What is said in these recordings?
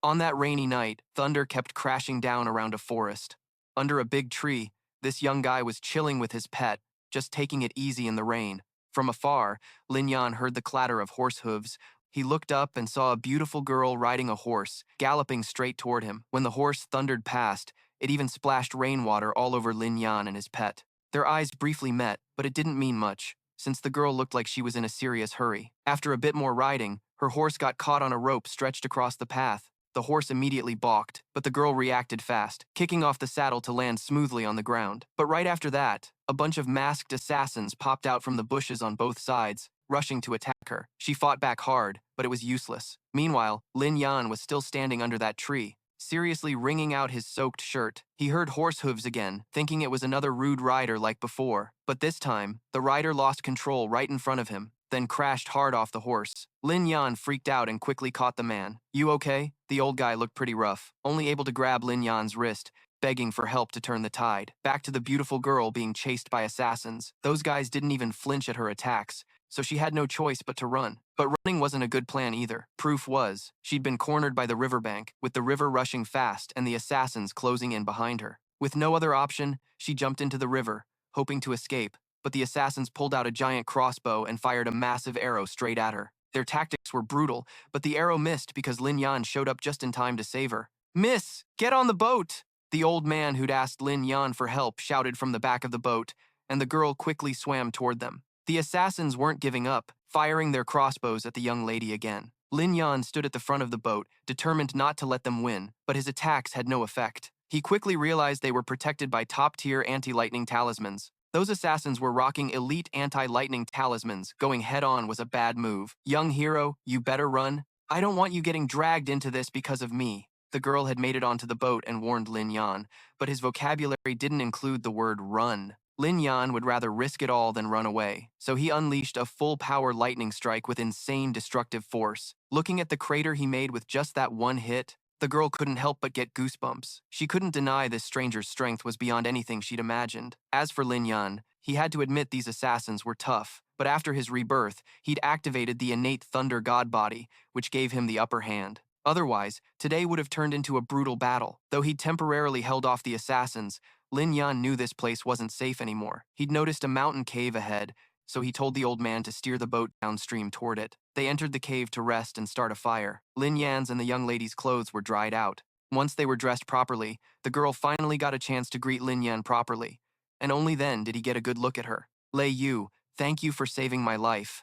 On that rainy night, thunder kept crashing down around a forest. Under a big tree, this young guy was chilling with his pet, just taking it easy in the rain. From afar, Lin Yan heard the clatter of horse hooves. He looked up and saw a beautiful girl riding a horse, galloping straight toward him. When the horse thundered past, it even splashed rainwater all over Lin Yan and his pet. Their eyes briefly met, but it didn't mean much, since the girl looked like she was in a serious hurry. After a bit more riding, her horse got caught on a rope stretched across the path. The horse immediately balked, but the girl reacted fast, kicking off the saddle to land smoothly on the ground. But right after that, a bunch of masked assassins popped out from the bushes on both sides, rushing to attack her. She fought back hard, but it was useless. Meanwhile, Lin Yan was still standing under that tree, seriously wringing out his soaked shirt. He heard horse hooves again, thinking it was another rude rider like before. But this time, the rider lost control right in front of him, then crashed hard off the horse. Lin Yan freaked out and quickly caught the man. "You okay?" The old guy looked pretty rough, only able to grab Lin Yan's wrist, begging for help to turn the tide. Back to the beautiful girl being chased by assassins. Those guys didn't even flinch at her attacks, so she had no choice but to run. But running wasn't a good plan either. Proof was, she'd been cornered by the riverbank, with the river rushing fast and the assassins closing in behind her. With no other option, she jumped into the river, hoping to escape, but the assassins pulled out a giant crossbow and fired a massive arrow straight at her. Their tactics were brutal, but the arrow missed because Lin Yan showed up just in time to save her. "Miss, get on the boat!" The old man who'd asked Lin Yan for help shouted from the back of the boat, and the girl quickly swam toward them. The assassins weren't giving up, firing their crossbows at the young lady again. Lin Yan stood at the front of the boat, determined not to let them win, but his attacks had no effect. He quickly realized they were protected by top-tier anti-lightning talismans. Those assassins were rocking elite anti-lightning talismans. Going head-on was a bad move. "Young hero, you better run. I don't want you getting dragged into this because of me." The girl had made it onto the boat and warned Lin Yan, but his vocabulary didn't include the word run. Lin Yan would rather risk it all than run away, so he unleashed a full-power lightning strike with insane destructive force. Looking at the crater he made with just that one hit, the girl couldn't help but get goosebumps. She couldn't deny this stranger's strength was beyond anything she'd imagined. As for Lin Yan, he had to admit these assassins were tough, but after his rebirth, he'd activated the innate Thunder God Body, which gave him the upper hand. Otherwise, today would have turned into a brutal battle. Though he'd temporarily held off the assassins, Lin Yan knew this place wasn't safe anymore. He'd noticed a mountain cave ahead, so he told the old man to steer the boat downstream toward it. They entered the cave to rest and start a fire. Lin Yan's and the young lady's clothes were dried out. Once they were dressed properly, the girl finally got a chance to greet Lin Yan properly, and only then did he get a good look at her. "Lei Yu, thank you for saving my life."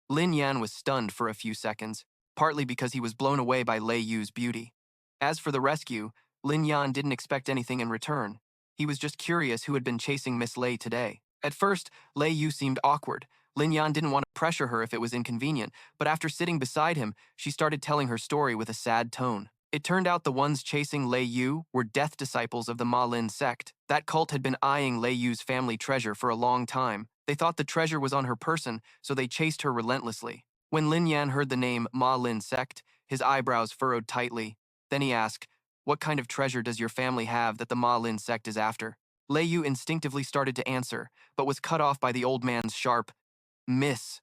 Lin Yan was stunned for a few seconds, partly because he was blown away by Lei Yu's beauty. As for the rescue, Lin Yan didn't expect anything in return. He was just curious who had been chasing Miss Lei today. At first, Lei Yu seemed awkward. Lin Yan didn't want to pressure her if it was inconvenient, but after sitting beside him, she started telling her story with a sad tone. It turned out the ones chasing Lei Yu were death disciples of the Ma Lin sect. That cult had been eyeing Lei Yu's family treasure for a long time. They thought the treasure was on her person, so they chased her relentlessly. When Lin Yan heard the name Ma Lin sect, his eyebrows furrowed tightly. Then he asked, "What kind of treasure does your family have that the Ma Lin sect is after?" Lei Yu instinctively started to answer, but was cut off by the old man's sharp, "Miss,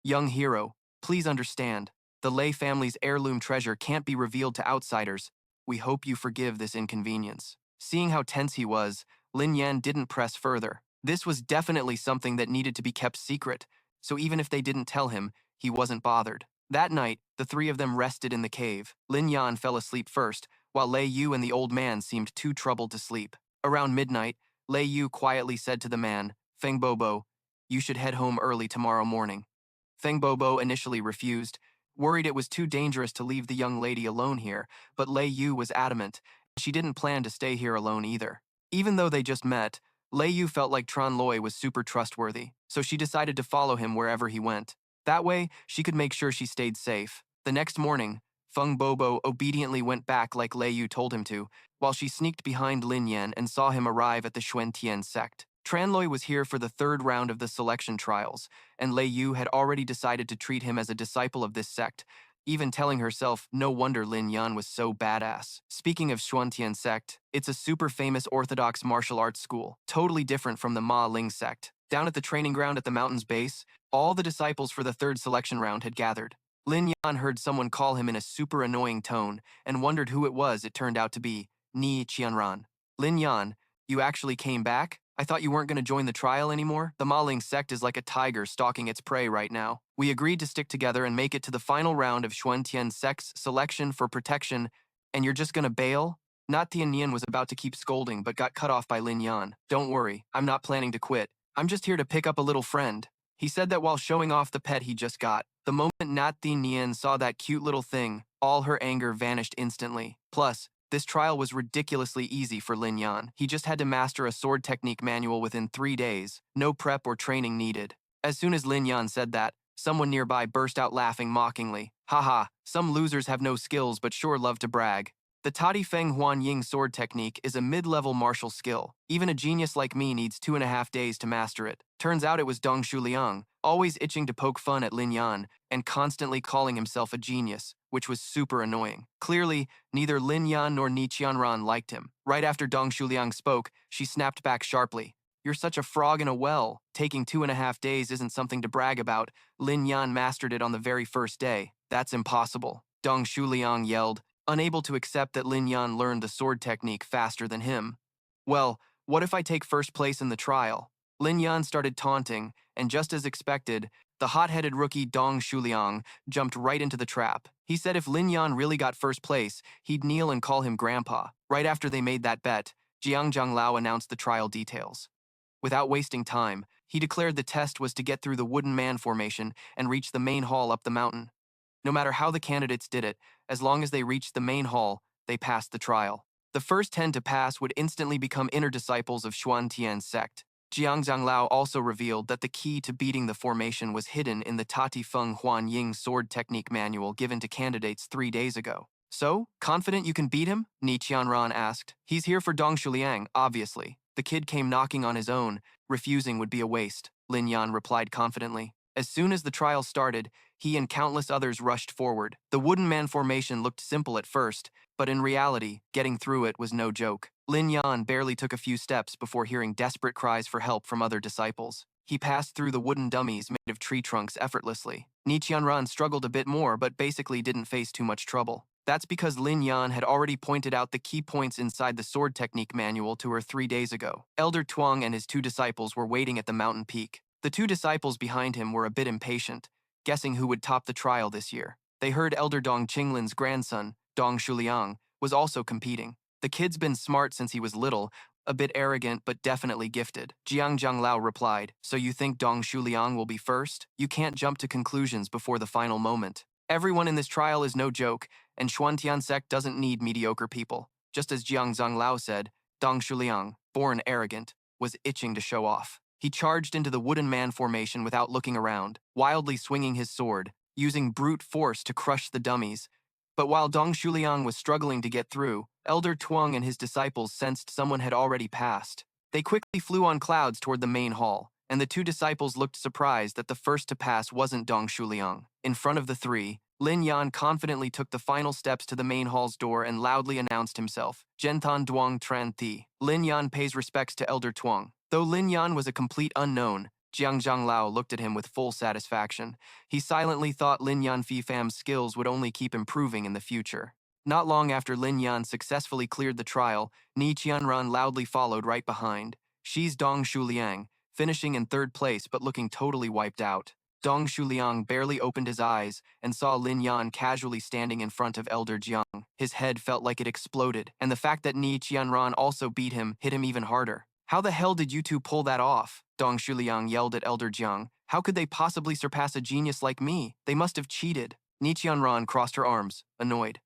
young hero, please understand. The Lei family's heirloom treasure can't be revealed to outsiders. We hope you forgive this inconvenience." Seeing how tense he was, Lin Yan didn't press further. This was definitely something that needed to be kept secret, so even if they didn't tell him, he wasn't bothered. That night, the three of them rested in the cave. Lin Yan fell asleep first, while Lei Yu and the old man seemed too troubled to sleep. Around midnight, Lei Yu quietly said to the man, "Feng Bobo, you should head home early tomorrow morning." Feng Bobo initially refused, worried it was too dangerous to leave the young lady alone here, but Lei Yu was adamant. She didn't plan to stay here alone either. Even though they just met, Lei Yu felt like Tran Loi was super trustworthy, so she decided to follow him wherever he went. That way, she could make sure she stayed safe. The next morning, Feng Bobo obediently went back like Lei Yu told him to, while she sneaked behind Lin Yan and saw him arrive at the Xuan Tian Sect. Tran Loi was here for the third round of the selection trials, and Lei Yu had already decided to treat him as a disciple of this sect, even telling herself no wonder Lin Yan was so badass. Speaking of Xuan Tian Sect, it's a super famous orthodox martial arts school, totally different from the Ma Ling sect. Down at the training ground at the mountain's base, all the disciples for the third selection round had gathered. Lin Yan heard someone call him in a super annoying tone and wondered who it was. It turned out to be Ni Qianran. Lin Yan, you actually came back? I thought you weren't going to join the trial anymore? The Maling sect is like a tiger stalking its prey right now. We agreed to stick together and make it to the final round of Xuan Tian Sect's selection for protection, and you're just going to bail? Not Tian Yan was about to keep scolding but got cut off by Lin Yan. Don't worry, I'm not planning to quit. I'm just here to pick up a little friend. He said that while showing off the pet he just got. The moment Nat Tian Yan saw that cute little thing, all her anger vanished instantly. Plus, this trial was ridiculously easy for Lin Yan. He just had to master a sword technique manual within 3 days, no prep or training needed. As soon as Lin Yan said that, someone nearby burst out laughing mockingly. Haha, some losers have no skills but sure love to brag. The Tati Feng Huan Ying sword technique is a mid-level martial skill. Even a genius like me needs 2.5 days to master it. Turns out it was Dong Shuliang, always itching to poke fun at Lin Yan and constantly calling himself a genius, which was super annoying. Clearly, neither Lin Yan nor Ni Qianran liked him. Right after Dong Shuliang spoke, she snapped back sharply. You're such a frog in a well. Taking 2.5 days isn't something to brag about. Lin Yan mastered it on the very first day. That's impossible. Dong Shuliang yelled, unable to accept that Lin Yan learned the sword technique faster than him. Well, what if I take first place in the trial? Lin Yan started taunting, and just as expected, the hot-headed rookie Dong Shuliang jumped right into the trap. He said if Lin Yan really got first place, he'd kneel and call him grandpa. Right after they made that bet, Jiang Zhanglao announced the trial details. Without wasting time, he declared the test was to get through the wooden man formation and reach the main hall up the mountain. No matter how the candidates did it, as long as they reached the main hall, they passed the trial. The first 10 to pass would instantly become inner disciples of Xuan Tian Sect. Jiang Zhanglao also revealed that the key to beating the formation was hidden in the Tati Feng Huan Ying sword technique manual given to candidates 3 days ago. So, confident you can beat him? Ni Qianran asked. He's here for Dong Shuliang, obviously. The kid came knocking on his own. Refusing would be a waste, Lin Yan replied confidently. As soon as the trial started, he and countless others rushed forward. The wooden man formation looked simple at first, but in reality, getting through it was no joke. Lin Yan barely took a few steps before hearing desperate cries for help from other disciples. He passed through the wooden dummies made of tree trunks effortlessly. Ni Qianran struggled a bit more but basically didn't face too much trouble. That's because Lin Yan had already pointed out the key points inside the sword technique manual to her 3 days ago. Elder Tuang and his 2 disciples were waiting at the mountain peak. The 2 disciples behind him were a bit impatient, guessing who would top the trial this year. They heard Elder Dong Qinglin's grandson, Dong Shuliang, was also competing. The kid's been smart since he was little, a bit arrogant but definitely gifted. Jiang Zhanglao replied, so you think Dong Shuliang will be first? You can't jump to conclusions before the final moment. Everyone in this trial is no joke, and Xuan Tian Sect doesn't need mediocre people. Just as Jiang Zhanglao said, Dong Shuliang, born arrogant, was itching to show off. He charged into the wooden man formation without looking around, wildly swinging his sword, using brute force to crush the dummies. But while Dong Shuliang was struggling to get through, Elder Tuang and his disciples sensed someone had already passed. They quickly flew on clouds toward the main hall, and the 2 disciples looked surprised that the first to pass wasn't Dong Shuliang. In front of the 3, Lin Yan confidently took the final steps to the main hall's door and loudly announced himself, Zhenthan Duang Tran Thi. Lin Yan pays respects to Elder Tuang. Though Lin Yan was a complete unknown, Jiang Zhanglao looked at him with full satisfaction. He silently thought Lin Yan Fifam's skills would only keep improving in the future. Not long after Lin Yan successfully cleared the trial, Ni Qianran loudly followed right behind. She's Dong Shuliang, finishing in 3rd place but looking totally wiped out. Dong Shuliang barely opened his eyes and saw Lin Yan casually standing in front of Elder Jiang. His head felt like it exploded, and the fact that Ni Qianran also beat him hit him even harder. How the hell did you 2 pull that off? Dong Shuliang yelled at Elder Jiang. How could they possibly surpass a genius like me? They must have cheated. Ni Qianran crossed her arms, annoyed.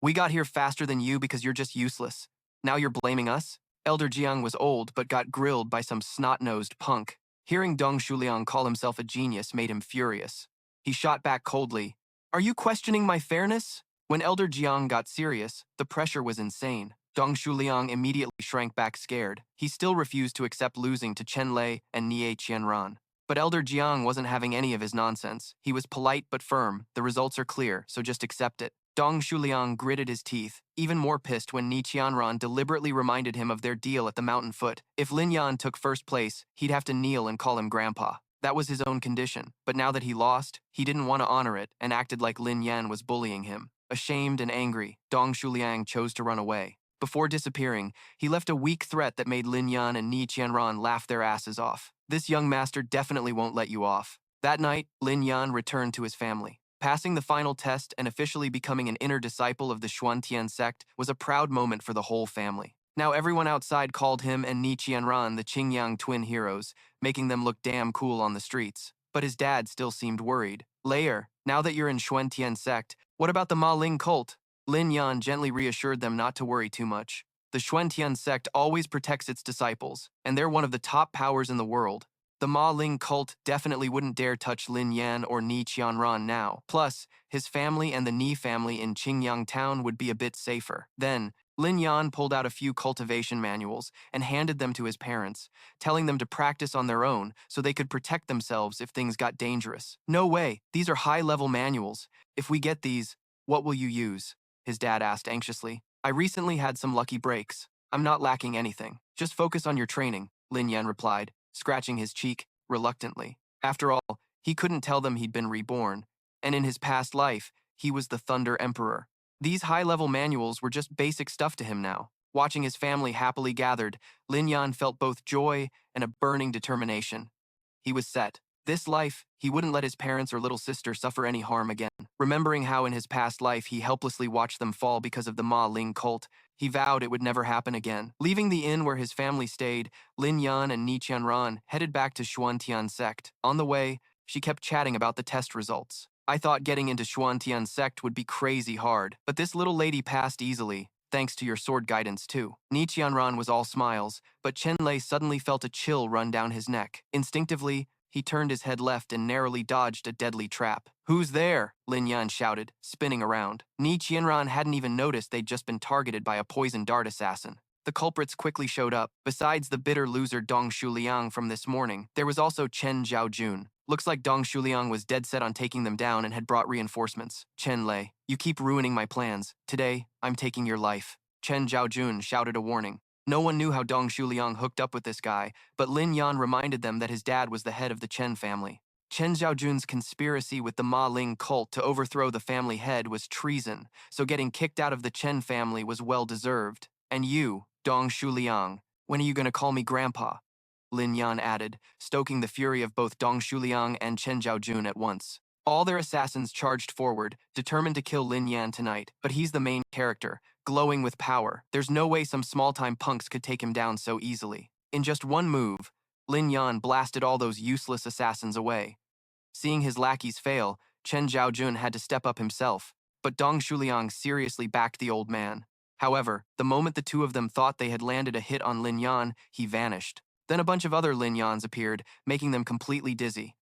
We got here faster than you because you're just useless. Now you're blaming us? Elder Jiang was old but got grilled by some snot-nosed punk. Hearing Dong Shuliang call himself a genius made him furious. He shot back coldly. Are you questioning my fairness? When Elder Jiang got serious, the pressure was insane. Dong Shuliang immediately shrank back scared. He still refused to accept losing to Chen Lei and Nie Qianran. But Elder Jiang wasn't having any of his nonsense. He was polite but firm. The results are clear, so just accept it. Dong Shuliang gritted his teeth, even more pissed when Ni Qianran deliberately reminded him of their deal at the mountain foot. If Lin Yan took first place, he'd have to kneel and call him grandpa. That was his own condition, but now that he lost, he didn't want to honor it and acted like Lin Yan was bullying him. Ashamed and angry, Dong Shuliang chose to run away. Before disappearing, he left a weak threat that made Lin Yan and Ni Qianran laugh their asses off. This young master definitely won't let you off. That night, Lin Yan returned to his family. Passing the final test and officially becoming an inner disciple of the Xuan Tian Sect was a proud moment for the whole family. Now everyone outside called him and Ni Qianran the Qingyang twin heroes, making them look damn cool on the streets. But his dad still seemed worried. Later, now that you're in Xuan Tian Sect, what about the Ma Ling cult? Lin Yan gently reassured them not to worry too much. The Xuan Tian Sect always protects its disciples, and they're one of the top powers in the world. The Ma Ling cult definitely wouldn't dare touch Lin Yan or Ni Qianran now. Plus, his family and the Ni family in Qingyang town would be a bit safer. Then, Lin Yan pulled out a few cultivation manuals and handed them to his parents, telling them to practice on their own so they could protect themselves if things got dangerous. No way, these are high-level manuals. If we get these, what will you use? His dad asked anxiously. I recently had some lucky breaks. I'm not lacking anything. Just focus on your training, Lin Yan replied, scratching his cheek reluctantly. After all, he couldn't tell them he'd been reborn, and in his past life, he was the Thunder Emperor. These high-level manuals were just basic stuff to him now. Watching his family happily gathered, Lin Yan felt both joy and a burning determination. He was set. This life, he wouldn't let his parents or little sister suffer any harm again. Remembering how in his past life he helplessly watched them fall because of the Ma Ling cult, he vowed it would never happen again. Leaving the inn where his family stayed, Lin Yan and Ni Qianran headed back to Xuan Tian Sect. On the way, she kept chatting about the test results. I thought getting into Xuan Tian Sect would be crazy hard, but this little lady passed easily, thanks to your sword guidance too. Ni Qianran was all smiles, but Chen Lei suddenly felt a chill run down his neck. Instinctively, he turned his head left and narrowly dodged a deadly trap. Who's there? Lin Yan shouted, spinning around. Ni Qianran hadn't even noticed they'd just been targeted by a poison dart assassin. The culprits quickly showed up. Besides the bitter loser Dong Shuliang from this morning, there was also Chen Zhaojun. Looks like Dong Shuliang was dead set on taking them down and had brought reinforcements. Chen Lei, you keep ruining my plans. Today, I'm taking your life. Chen Zhaojun shouted a warning. No one knew how Dong Shuliang hooked up with this guy, but Lin Yan reminded them that his dad was the head of the Chen family. Chen Zhaojun's conspiracy with the Ma Ling cult to overthrow the family head was treason, so getting kicked out of the Chen family was well-deserved. And you, Dong Shuliang, when are you going to call me Grandpa? Lin Yan added, stoking the fury of both Dong Shuliang and Chen Zhaojun at once. All their assassins charged forward, determined to kill Lin Yan tonight, but he's the main character, glowing with power. There's no way some small-time punks could take him down so easily. In just one move, Lin Yan blasted all those useless assassins away. Seeing his lackeys fail, Chen Zhaojun had to step up himself, but Dong Shuliang seriously backed the old man. However, the moment the two of them thought they had landed a hit on Lin Yan, he vanished. Then a bunch of other Lin Yans appeared, making them completely dizzy.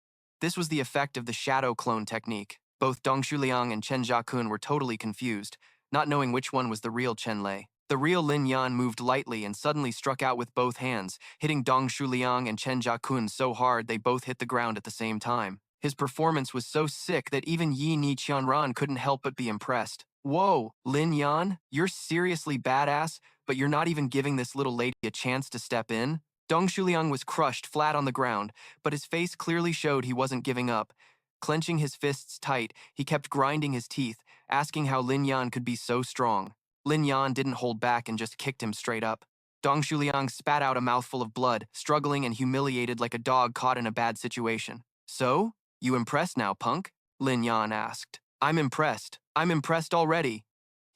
This was the effect of the shadow clone technique. Both Dong Shuliang and Chen Zhakun were totally confused, not knowing which one was the real Chen Lei. The real Lin Yan moved lightly and suddenly struck out with both hands, hitting Dong Shuliang and Chen Zhakun so hard they both hit the ground at the same time. His performance was so sick that even Ni Qianran couldn't help but be impressed. Whoa, Lin Yan, you're seriously badass, but you're not even giving this little lady a chance to step in? Dong Shuliang was crushed flat on the ground, but his face clearly showed he wasn't giving up. Clenching his fists tight, he kept grinding his teeth, asking how Lin Yan could be so strong. Lin Yan didn't hold back and just kicked him straight up. Dong Shuliang spat out a mouthful of blood, struggling and humiliated like a dog caught in a bad situation. So? You impressed now, punk? Lin Yan asked. I'm impressed already,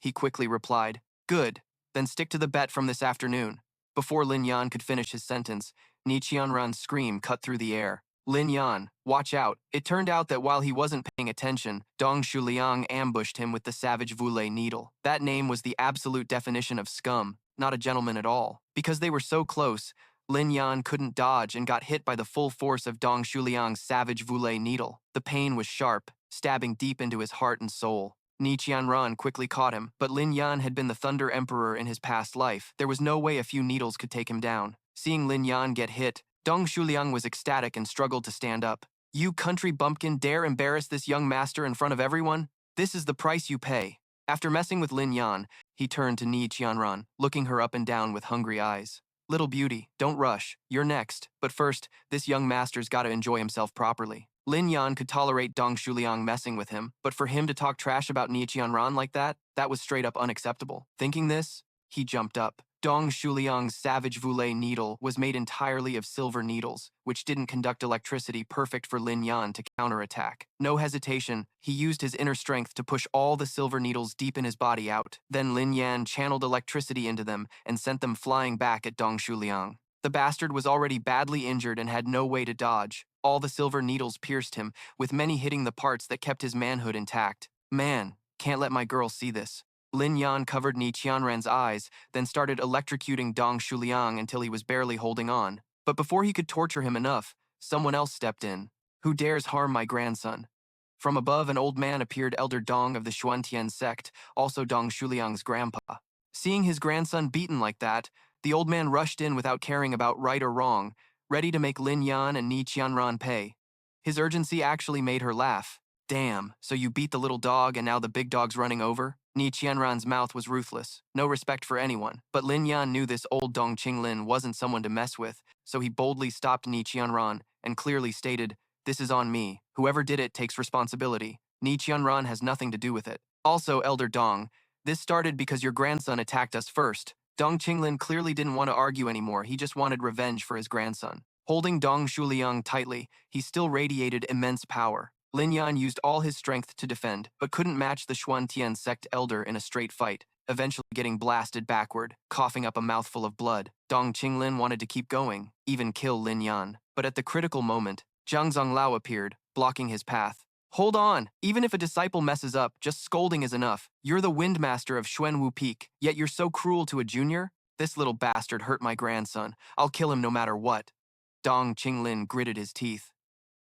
he quickly replied. Good, then stick to the bet from this afternoon. Before Lin Yan could finish his sentence, Ni Qianran's scream cut through the air. Lin Yan, watch out. It turned out that while he wasn't paying attention, Dong Shuliang ambushed him with the Savage Voulay needle. That name was the absolute definition of scum, not a gentleman at all. Because they were so close, Lin Yan couldn't dodge and got hit by the full force of Dong Shuliang's Savage Voulay needle. The pain was sharp, stabbing deep into his heart and soul. Ni Qianran quickly caught him, but Lin Yan had been the Thunder Emperor in his past life. There was no way a few needles could take him down. Seeing Lin Yan get hit, Dong Shuliang was ecstatic and struggled to stand up. You country bumpkin dare embarrass this young master in front of everyone? This is the price you pay. After messing with Lin Yan, he turned to Ni Qianran, looking her up and down with hungry eyes. Little beauty, don't rush. You're next. But first, this young master's gotta enjoy himself properly. Lin Yan could tolerate Dong Shuliang messing with him, but for him to talk trash about Ni Qianran like that was straight up unacceptable. Thinking this, he jumped up. Dong Shuliang's savage voulée needle was made entirely of silver needles, which didn't conduct electricity, perfect for Lin Yan to counterattack. No hesitation, he used his inner strength to push all the silver needles deep in his body out. Then Lin Yan channeled electricity into them and sent them flying back at Dong Shuliang. The bastard was already badly injured and had no way to dodge. All the silver needles pierced him, with many hitting the parts that kept his manhood intact. Man, can't let my girl see this. Lin Yan covered Ni Qianran's eyes, then started electrocuting Dong Shuliang until he was barely holding on. But before he could torture him enough, someone else stepped in. Who dares harm my grandson? From above, an old man appeared, Elder Dong of the Xuan Tian Sect, also Dong Shuliang's grandpa. Seeing his grandson beaten like that, the old man rushed in without caring about right or wrong, ready to make Lin Yan and Ni Qianran pay. His urgency actually made her laugh. Damn, so you beat the little dog and now the big dog's running over? Ni Qianran's mouth was ruthless, no respect for anyone, but Lin Yan knew this old Dong Qinglin wasn't someone to mess with, so he boldly stopped Ni Qianran and clearly stated, "This is on me. Whoever did it takes responsibility. Ni Qianran has nothing to do with it. Also, Elder Dong, this started because your grandson attacked us first." Dong Qinglin clearly didn't want to argue anymore, he just wanted revenge for his grandson. Holding Dong Shuliang tightly, he still radiated immense power. Lin Yan used all his strength to defend, but couldn't match the Xuan Tian Sect elder in a straight fight, eventually getting blasted backward, coughing up a mouthful of blood. Dong Qinglin wanted to keep going, even kill Lin Yan. But at the critical moment, Zhang Zonglao appeared, blocking his path. Hold on, even if a disciple messes up, just scolding is enough. You're the Windmaster of Xuanwu Peak, yet you're so cruel to a junior? This little bastard hurt my grandson. I'll kill him no matter what. Dong Qinglin gritted his teeth.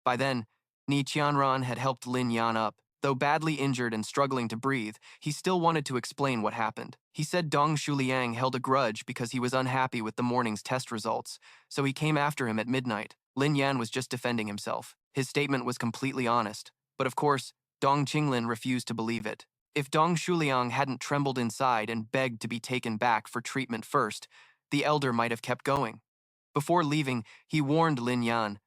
By then, Ni Qianran had helped Lin Yan up. Though badly injured and struggling to breathe, he still wanted to explain what happened. He said Dong Shuliang held a grudge because he was unhappy with the morning's test results, so he came after him at midnight. Lin Yan was just defending himself. His statement was completely honest. But of course, Dong Qinglin refused to believe it. If Dong Shuliang hadn't trembled inside and begged to be taken back for treatment first, the elder might have kept going. Before leaving, he warned Lin Yan,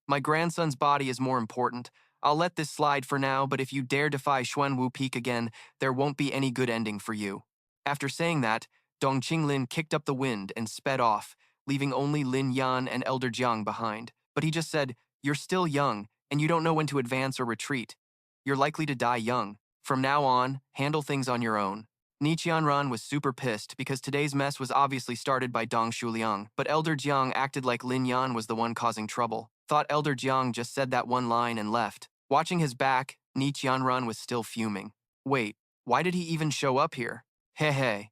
my grandson's body is more important. I'll let this slide for now, but if you dare defy Xuanwu Peak again, there won't be any good ending for you." After saying that, Dong Qinglin kicked up the wind and sped off, leaving only Lin Yan and Elder Jiang behind. But he just said, "You're still young, and you don't know when to advance or retreat. You're likely to die young. From now on, handle things on your own." Ni Qianran was super pissed because today's mess was obviously started by Dong Shuliang, but Elder Jiang acted like Lin Yan was the one causing trouble. Thought Elder Jiang just said that one line and left. Watching his back, Ni Qianran was still fuming. Wait, why did he even show up here? Hey.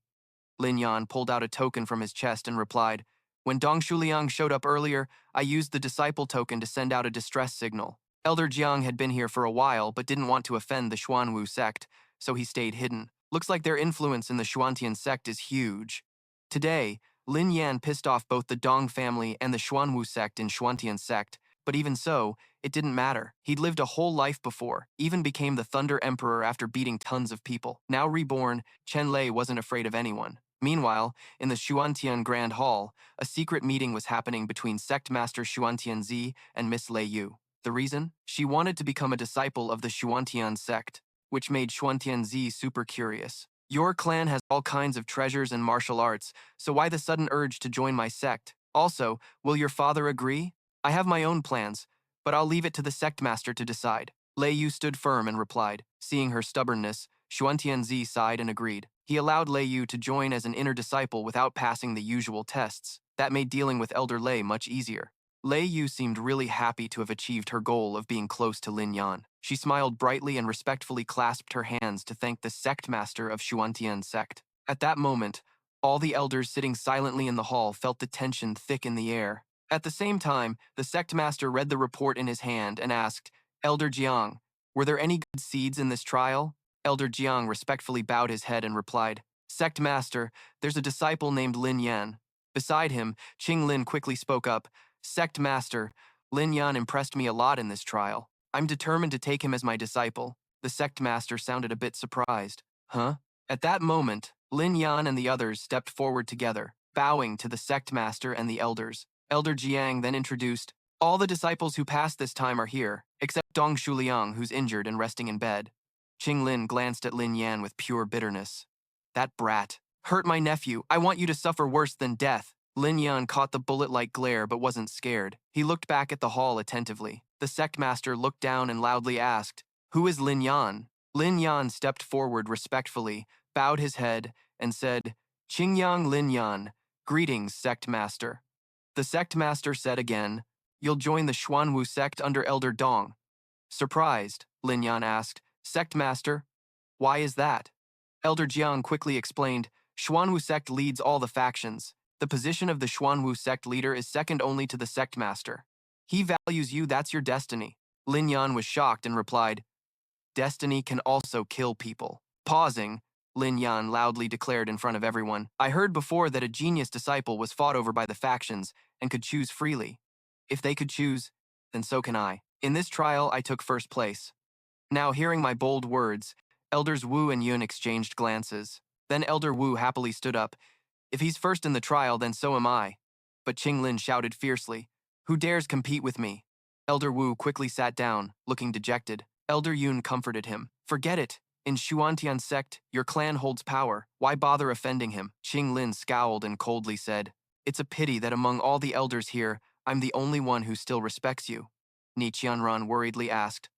Lin Yan pulled out a token from his chest and replied, "When Dong Shuliang showed up earlier, I used the disciple token to send out a distress signal. Elder Jiang had been here for a while but didn't want to offend the Xuanwu sect, so he stayed hidden. Looks like their influence in the Xuan Tian sect is huge." Today, Lin Yan pissed off both the Dong family and the Xuanwu sect in Xuan Tian sect, but even so, it didn't matter. He'd lived a whole life before, even became the Thunder Emperor after beating tons of people. Now reborn, Chen Lei wasn't afraid of anyone. Meanwhile, in the Xuantian Grand Hall, a secret meeting was happening between Sect Master Xuantian Zi and Miss Lei Yu. The reason? She wanted to become a disciple of the Xuantian sect, which made Xuantian Zi super curious. "Your clan has all kinds of treasures and martial arts, so why the sudden urge to join my sect? Also, will your father agree? I have my own plans, but I'll leave it to the sect master to decide." Lei Yu stood firm and replied. Seeing her stubbornness, Xuantian Zi sighed and agreed. He allowed Lei Yu to join as an inner disciple without passing the usual tests. That made dealing with Elder Lei much easier. Lei Yu seemed really happy to have achieved her goal of being close to Lin Yan. She smiled brightly and respectfully clasped her hands to thank the sect master of Xuantian Sect. At that moment, all the elders sitting silently in the hall felt the tension thick in the air. At the same time, the sect master read the report in his hand and asked, "Elder Jiang, were there any good seeds in this trial?" Elder Jiang respectfully bowed his head and replied, "Sect master, there's a disciple named Lin Yan." Beside him, Qing Lin quickly spoke up, "Sect master, Lin Yan impressed me a lot in this trial. I'm determined to take him as my disciple." The sect master sounded a bit surprised. Huh? At that moment, Lin Yan and the others stepped forward together. bowing to the sect master and the elders. Elder Jiang then introduced, all the disciples who passed this time are here, except Dong Shuliang, who's injured and resting in bed. Qing Lin glanced at Lin Yan with pure bitterness. That brat. Hurt my nephew. I want you to suffer worse than death. Lin Yan caught the bullet-like glare but wasn't scared. He looked back at the hall attentively. The sect master looked down and loudly asked, who is Lin Yan? Lin Yan stepped forward respectfully, bowed his head, and said, Qingyang Lin Yan, greetings, sect master. The sect master said again, you'll join the Xuanwu sect under Elder Dong. Surprised, Lin Yan asked, sect master, why is that? Elder Jiang quickly explained, Xuanwu sect leads all the factions. The position of the Xuanwu sect leader is second only to the sect master. He values you, that's your destiny. Lin Yan was shocked and replied, destiny can also kill people. Pausing, Lin Yan loudly declared in front of everyone, I heard before that a genius disciple was fought over by the factions and could choose freely. If they could choose, then so can I. In this trial, I took first place. Now, hearing my bold words, Elders Wu and Yun exchanged glances. Then Elder Wu happily stood up. If he's first in the trial, then so am I. But Qing Lin shouted fiercely, who dares compete with me? Elder Wu quickly sat down, looking dejected. Elder Yun comforted him. Forget it. In Xuan Tian Sect, your clan holds power. Why bother offending him? Qing Lin scowled and coldly said, it's a pity that among all the elders here, I'm the only one who still respects you. Ni Qianran worriedly asked,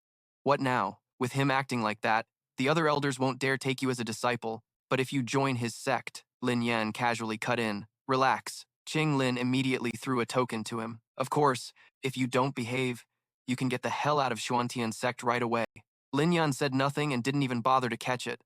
what now? With him acting like that, the other elders won't dare take you as a disciple, but if you join his sect, Lin Yan casually cut in. Relax. Qing Lin immediately threw a token to him. Of course, if you don't behave, you can get the hell out of Xuan Tian Sect right away. Lin Yan said nothing and didn't even bother to catch it.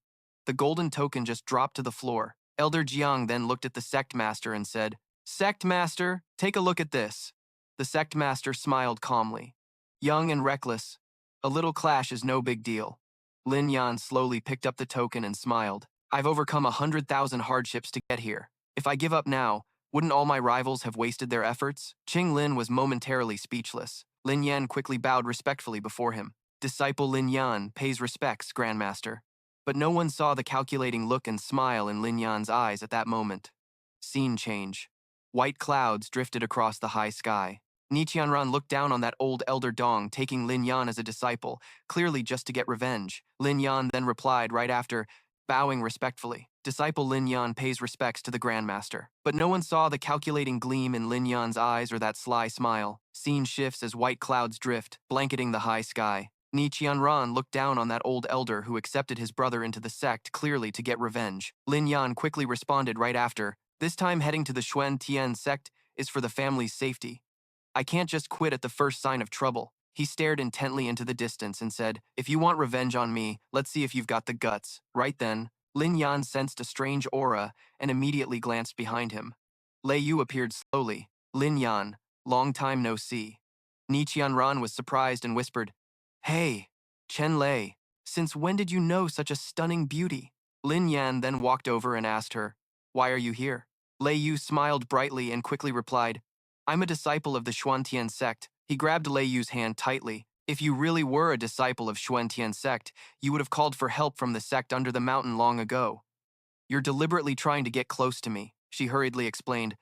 The golden token just dropped to the floor. Elder Jiang then looked at the sect master and said, Sect master, take a look at this. The sect master smiled calmly. Young and reckless, a little clash is no big deal. Lin Yan slowly picked up the token and smiled. I've overcome 100,000 hardships to get here. If I give up now, wouldn't all my rivals have wasted their efforts? Qing Lin was momentarily speechless. Lin Yan quickly bowed respectfully before him. Disciple Lin Yan pays respects, Grandmaster. But no one saw the calculating look and smile in Lin Yan's eyes at that moment. Scene change. White clouds drifted across the high sky. Ni Qianran looked down on that old Elder Dong, taking Lin Yan as a disciple, clearly just to get revenge. Lin Yan then replied right after, bowing respectfully. Disciple Lin Yan pays respects to the Grandmaster. But no one saw the calculating gleam in Lin Yan's eyes or that sly smile. Scene shifts as white clouds drift, blanketing the high sky. Ni Qianran looked down on that old elder who accepted his brother into the sect clearly to get revenge. Lin Yan quickly responded right after, this time heading to the Xuan Tian Sect is for the family's safety. I can't just quit at the first sign of trouble. He stared intently into the distance and said, if you want revenge on me, let's see if you've got the guts. Right then, Lin Yan sensed a strange aura and immediately glanced behind him. Lei Yu appeared slowly. Lin Yan, long time no see. Ni Qianran was surprised and whispered, hey, Chen Lei, since when did you know such a stunning beauty? Lin Yan then walked over and asked her, why are you here? Lei Yu smiled brightly and quickly replied, I'm a disciple of the Xuan Tian Sect. He grabbed Lei Yu's hand tightly. If you really were a disciple of Xuan Tian Sect, you would have called for help from the sect under the mountain long ago. You're deliberately trying to get close to me, she hurriedly explained.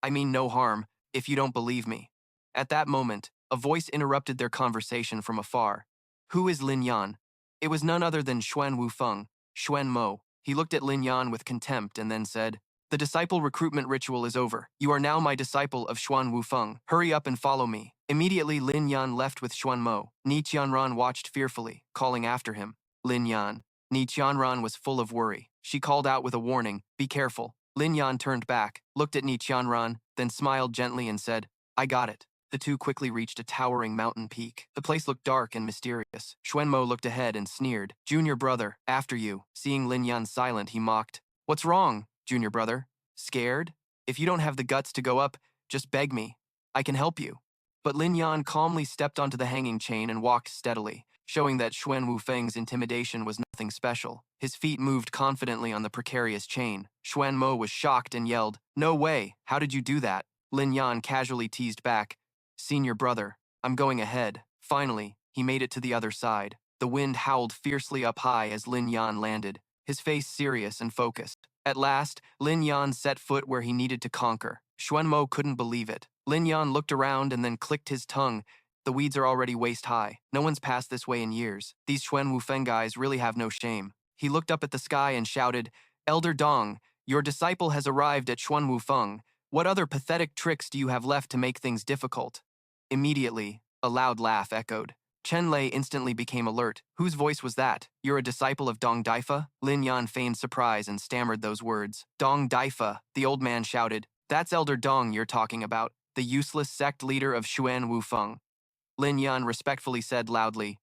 I mean no harm, if you don't believe me. At that moment, a voice interrupted their conversation from afar. Who is Lin Yan? It was none other than Xuan Wufeng, Xuan Mo. He looked at Lin Yan with contempt and then said, the disciple recruitment ritual is over. You are now my disciple of Xuan Wufeng. Hurry up and follow me. Immediately, Lin Yan left with Xuan Mo. Ni Qianran watched fearfully, calling after him. Lin Yan. Ni Qianran was full of worry. She called out with a warning, be careful. Lin Yan turned back, looked at Ni Qianran, then smiled gently and said, I got it. The two quickly reached a towering mountain peak. The place looked dark and mysterious. Xuan Mo looked ahead and sneered. Junior brother, after you. Seeing Lin Yan silent, he mocked. What's wrong, junior brother? Scared? If you don't have the guts to go up, just beg me. I can help you. But Lin Yan calmly stepped onto the hanging chain and walked steadily, showing that Xuan Wufeng's intimidation was nothing special. His feet moved confidently on the precarious chain. Xuan Mo was shocked and yelled, no way, how did you do that? Lin Yan casually teased back, senior brother, I'm going ahead. Finally, he made it to the other side. The wind howled fiercely up high as Lin Yan landed, his face serious and focused. At last, Lin Yan set foot where he needed to conquer. Xuan Mo couldn't believe it. Lin Yan looked around and then clicked his tongue. The weeds are already waist high. No one's passed this way in years. These Xuan Wufeng guys really have no shame. He looked up at the sky and shouted, Elder Dong, your disciple has arrived at Xuan Wufeng. What other pathetic tricks do you have left to make things difficult? Immediately, a loud laugh echoed. Chen Lei instantly became alert. Whose voice was that? You're a disciple of Dong Daifa? Lin Yan feigned surprise and stammered those words. Dong Daifa, the old man shouted. That's Elder Dong you're talking about, the useless sect leader of Xuan Wufeng. Lin Yan respectfully said loudly,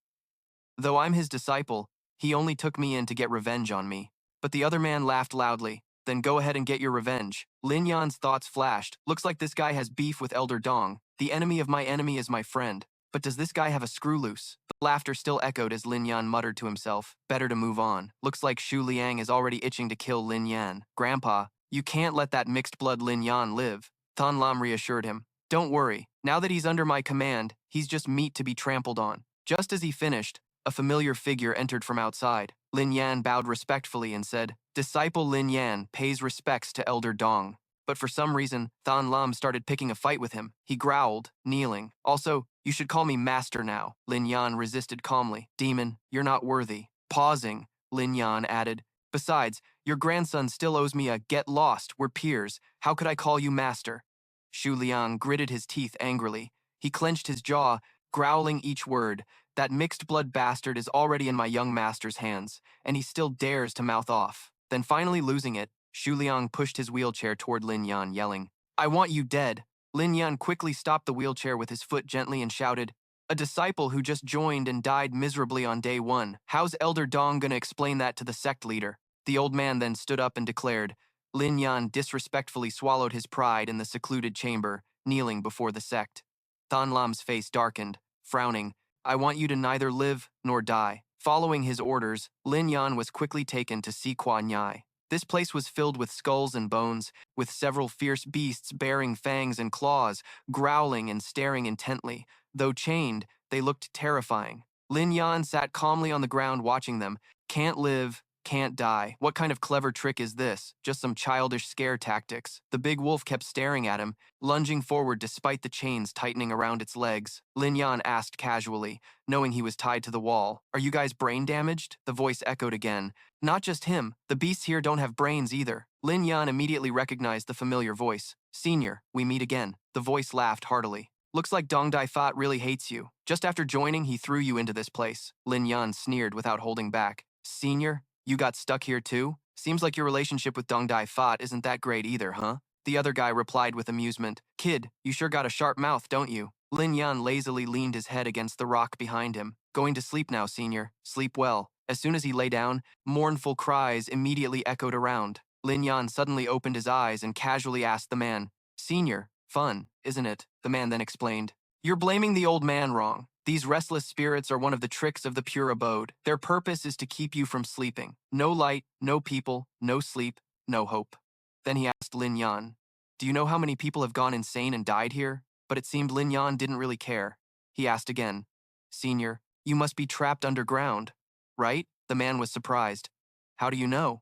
Though I'm his disciple, he only took me in to get revenge on me. But the other man laughed loudly. Then go ahead and get your revenge. Lin Yan's thoughts flashed. Looks like this guy has beef with Elder Dong. The enemy of my enemy is my friend. But does this guy have a screw loose? The laughter still echoed as Lin Yan muttered to himself, better to move on. Looks like Shu Liang is already itching to kill Lin Yan. Grandpa, you can't let that mixed blood Lin Yan live. Tan Lam reassured him. Don't worry, now that he's under my command, he's just meat to be trampled on. Just as he finished, a familiar figure entered from outside. Lin Yan bowed respectfully and said, Disciple Lin Yan pays respects to Elder Dong. But for some reason, Tan Lam started picking a fight with him. He growled, kneeling. Also, you should call me master now. Lin Yan resisted calmly. Demon, you're not worthy. Pausing, Lin Yan added, Besides, your grandson still owes me a get lost, we're peers. How could I call you master? Shu Liang gritted his teeth angrily. He clenched his jaw, growling each word. That mixed-blood bastard is already in my young master's hands, and he still dares to mouth off. Then finally losing it, Shu Liang pushed his wheelchair toward Lin Yan, yelling, I want you dead. Lin Yan quickly stopped the wheelchair with his foot gently and shouted, A disciple who just joined and died miserably on day one. How's Elder Dong gonna explain that to the sect leader? The old man then stood up and declared. Lin Yan disrespectfully swallowed his pride in the secluded chamber, kneeling before the sect. Tan Lam's face darkened, frowning. I want you to neither live nor die. Following his orders, Lin Yan was quickly taken to Si Kuan Yai. This place was filled with skulls and bones, with several fierce beasts bearing fangs and claws, growling and staring intently. Though chained, they looked terrifying. Lin Yan sat calmly on the ground watching them. Can't live, can't die. What kind of clever trick is this? Just some childish scare tactics. The big wolf kept staring at him, lunging forward despite the chains tightening around its legs. Lin Yan asked casually, knowing he was tied to the wall. Are you guys brain damaged? The voice echoed again. Not just him, the beasts here don't have brains either. Lin Yan immediately recognized the familiar voice. Senior, we meet again. The voice laughed heartily. Looks like Dong Dai Fat really hates you. Just after joining, he threw you into this place. Lin Yan sneered without holding back. Senior? You got stuck here too? Seems like your relationship with Dong Dai Fat isn't that great either, huh? The other guy replied with amusement. Kid, you sure got a sharp mouth, don't you? Lin Yan lazily leaned his head against the rock behind him. Going to sleep now, senior. Sleep well. As soon as he lay down, mournful cries immediately echoed around. Lin Yan suddenly opened his eyes and casually asked the man, Senior, fun, isn't it? The man then explained. You're blaming the old man wrong. These restless spirits are one of the tricks of the pure abode. Their purpose is to keep you from sleeping. No light, no people, no sleep, no hope. Then he asked Lin Yan, Do you know how many people have gone insane and died here? But it seemed Lin Yan didn't really care. He asked again, Senior, you must be trapped underground, right? The man was surprised. How do you know?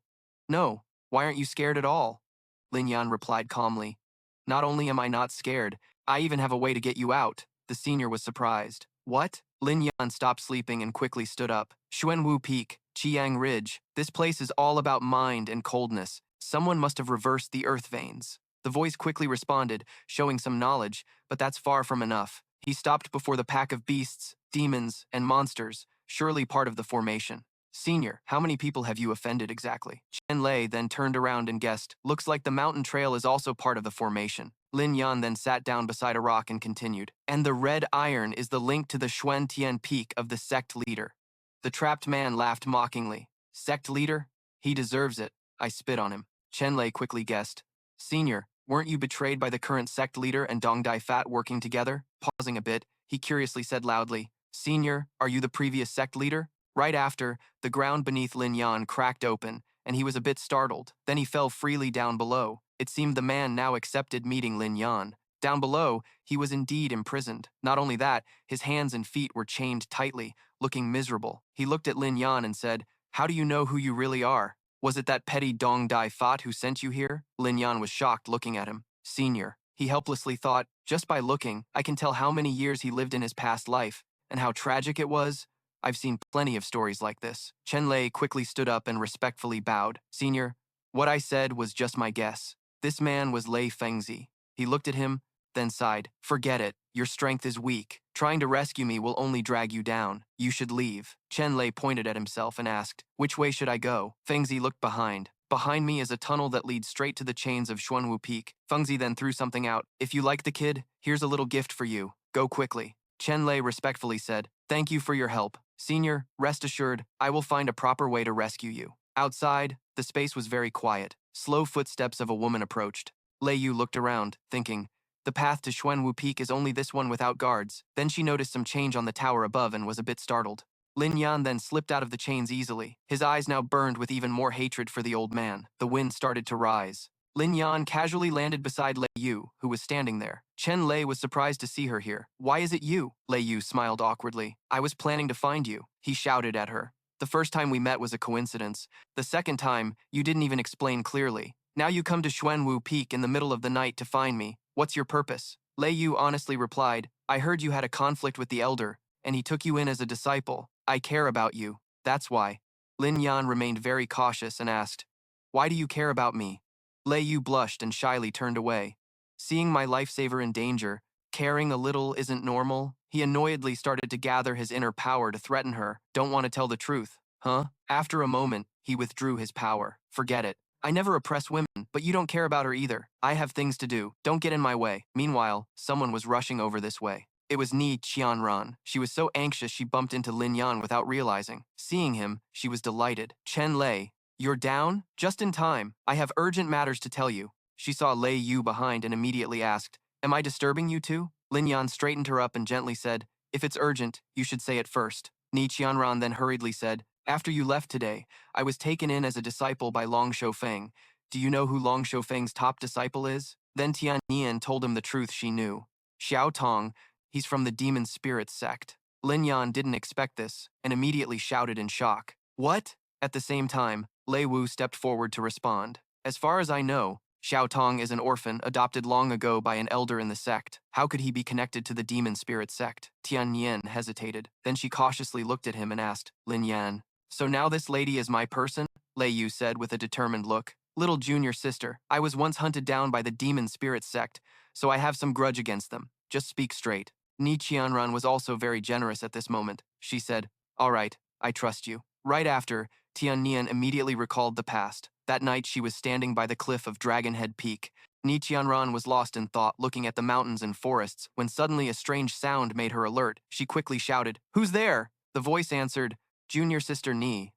No, why aren't you scared at all? Lin Yan replied calmly. Not only am I not scared, I even have a way to get you out. The senior was surprised. What? Lin Yan stopped sleeping and quickly stood up. Xuanwu Peak, Chiang Ridge. This place is all about mind and coldness. Someone must have reversed the earth veins. The voice quickly responded, showing some knowledge, but that's far from enough. He stopped before the pack of beasts, demons, and monsters, surely part of the formation. Senior, how many people have you offended exactly? Chen Lei then turned around and guessed, looks like the mountain trail is also part of the formation. Lin Yan then sat down beside a rock and continued, and the red iron is the link to the Xuan Tian peak of the sect leader. The trapped man laughed mockingly. Sect leader? He deserves it. I spit on him. Chen Lei quickly guessed. Senior, weren't you betrayed by the current sect leader and Dong Dai Fat working together? Pausing a bit, he curiously said loudly, Senior, are you the previous sect leader? Right after, the ground beneath Lin Yan cracked open, and he was a bit startled. Then he fell freely down below. It seemed the man now accepted meeting Lin Yan. Down below, he was indeed imprisoned. Not only that, his hands and feet were chained tightly, looking miserable. He looked at Lin Yan and said, How do you know who you really are? Was it that petty Dong Dai Fat who sent you here? Lin Yan was shocked looking at him. Senior, he helplessly thought, just by looking, I can tell how many years he lived in his past life, and how tragic it was. I've seen plenty of stories like this. Chen Lei quickly stood up and respectfully bowed. Senior, what I said was just my guess. This man was Lei Fengzi. He looked at him, then sighed. Forget it. Your strength is weak. Trying to rescue me will only drag you down. You should leave. Chen Lei pointed at himself and asked, which way should I go? Fengzi looked behind. Behind me is a tunnel that leads straight to the chains of Xuanwu Peak. Fengzi then threw something out. If you like the kid, here's a little gift for you. Go quickly. Chen Lei respectfully said, thank you for your help. Senior, rest assured, I will find a proper way to rescue you. Outside, the space was very quiet. Slow footsteps of a woman approached. Lei Yu looked around, thinking, the path to Xuanwu Peak is only this one without guards. Then she noticed some change on the tower above and was a bit startled. Lin Yan then slipped out of the chains easily. His eyes now burned with even more hatred for the old man. The wind started to rise. Lin Yan casually landed beside Lei Yu, who was standing there. Chen Lei was surprised to see her here. Why is it you? Lei Yu smiled awkwardly. I was planning to find you. He shouted at her. The first time we met was a coincidence. The second time, you didn't even explain clearly. Now you come to Xuanwu Peak in the middle of the night to find me. What's your purpose? Lei Yu honestly replied, I heard you had a conflict with the elder, and he took you in as a disciple. I care about you. That's why. Lin Yan remained very cautious and asked, why do you care about me? Lei Yu blushed and shyly turned away. Seeing my lifesaver in danger, caring a little isn't normal. He annoyedly started to gather his inner power to threaten her. Don't want to tell the truth, huh? After a moment, he withdrew his power. Forget it. I never oppress women, but you don't care about her either. I have things to do. Don't get in my way. Meanwhile, someone was rushing over this way. It was Ni Qianran. She was so anxious she bumped into Lin Yan without realizing. Seeing him, she was delighted. Chen Lei, you're down? Just in time. I have urgent matters to tell you. She saw Lei Yu behind and immediately asked, am I disturbing you two? Lin Yan straightened her up and gently said, if it's urgent, you should say it first. Ni Qianran then hurriedly said, after you left today, I was taken in as a disciple by Long Shofeng. Do you know who Long Shofeng's top disciple is? Then Tian Yan told him the truth she knew. Xiao Tong, he's from the Demon Spirit Sect. Lin Yan didn't expect this and immediately shouted in shock. What? At the same time, Lei Wu stepped forward to respond. As far as I know, Xiao Tong is an orphan adopted long ago by an elder in the sect. How could he be connected to the Demon Spirit Sect? Tian Yan hesitated. Then she cautiously looked at him and asked, Lin Yan, so now this lady is my person? Lei Yu said with a determined look. Little junior sister, I was once hunted down by the Demon Spirit Sect, so I have some grudge against them. Just speak straight. Ni Qianran was also very generous at this moment. She said, all right, I trust you. Right after, Tian Yan immediately recalled the past. That night she was standing by the cliff of Dragonhead Peak. Ni Qianran was lost in thought looking at the mountains and forests when suddenly a strange sound made her alert. She quickly shouted, who's there? The voice answered, Junior Sister Ni.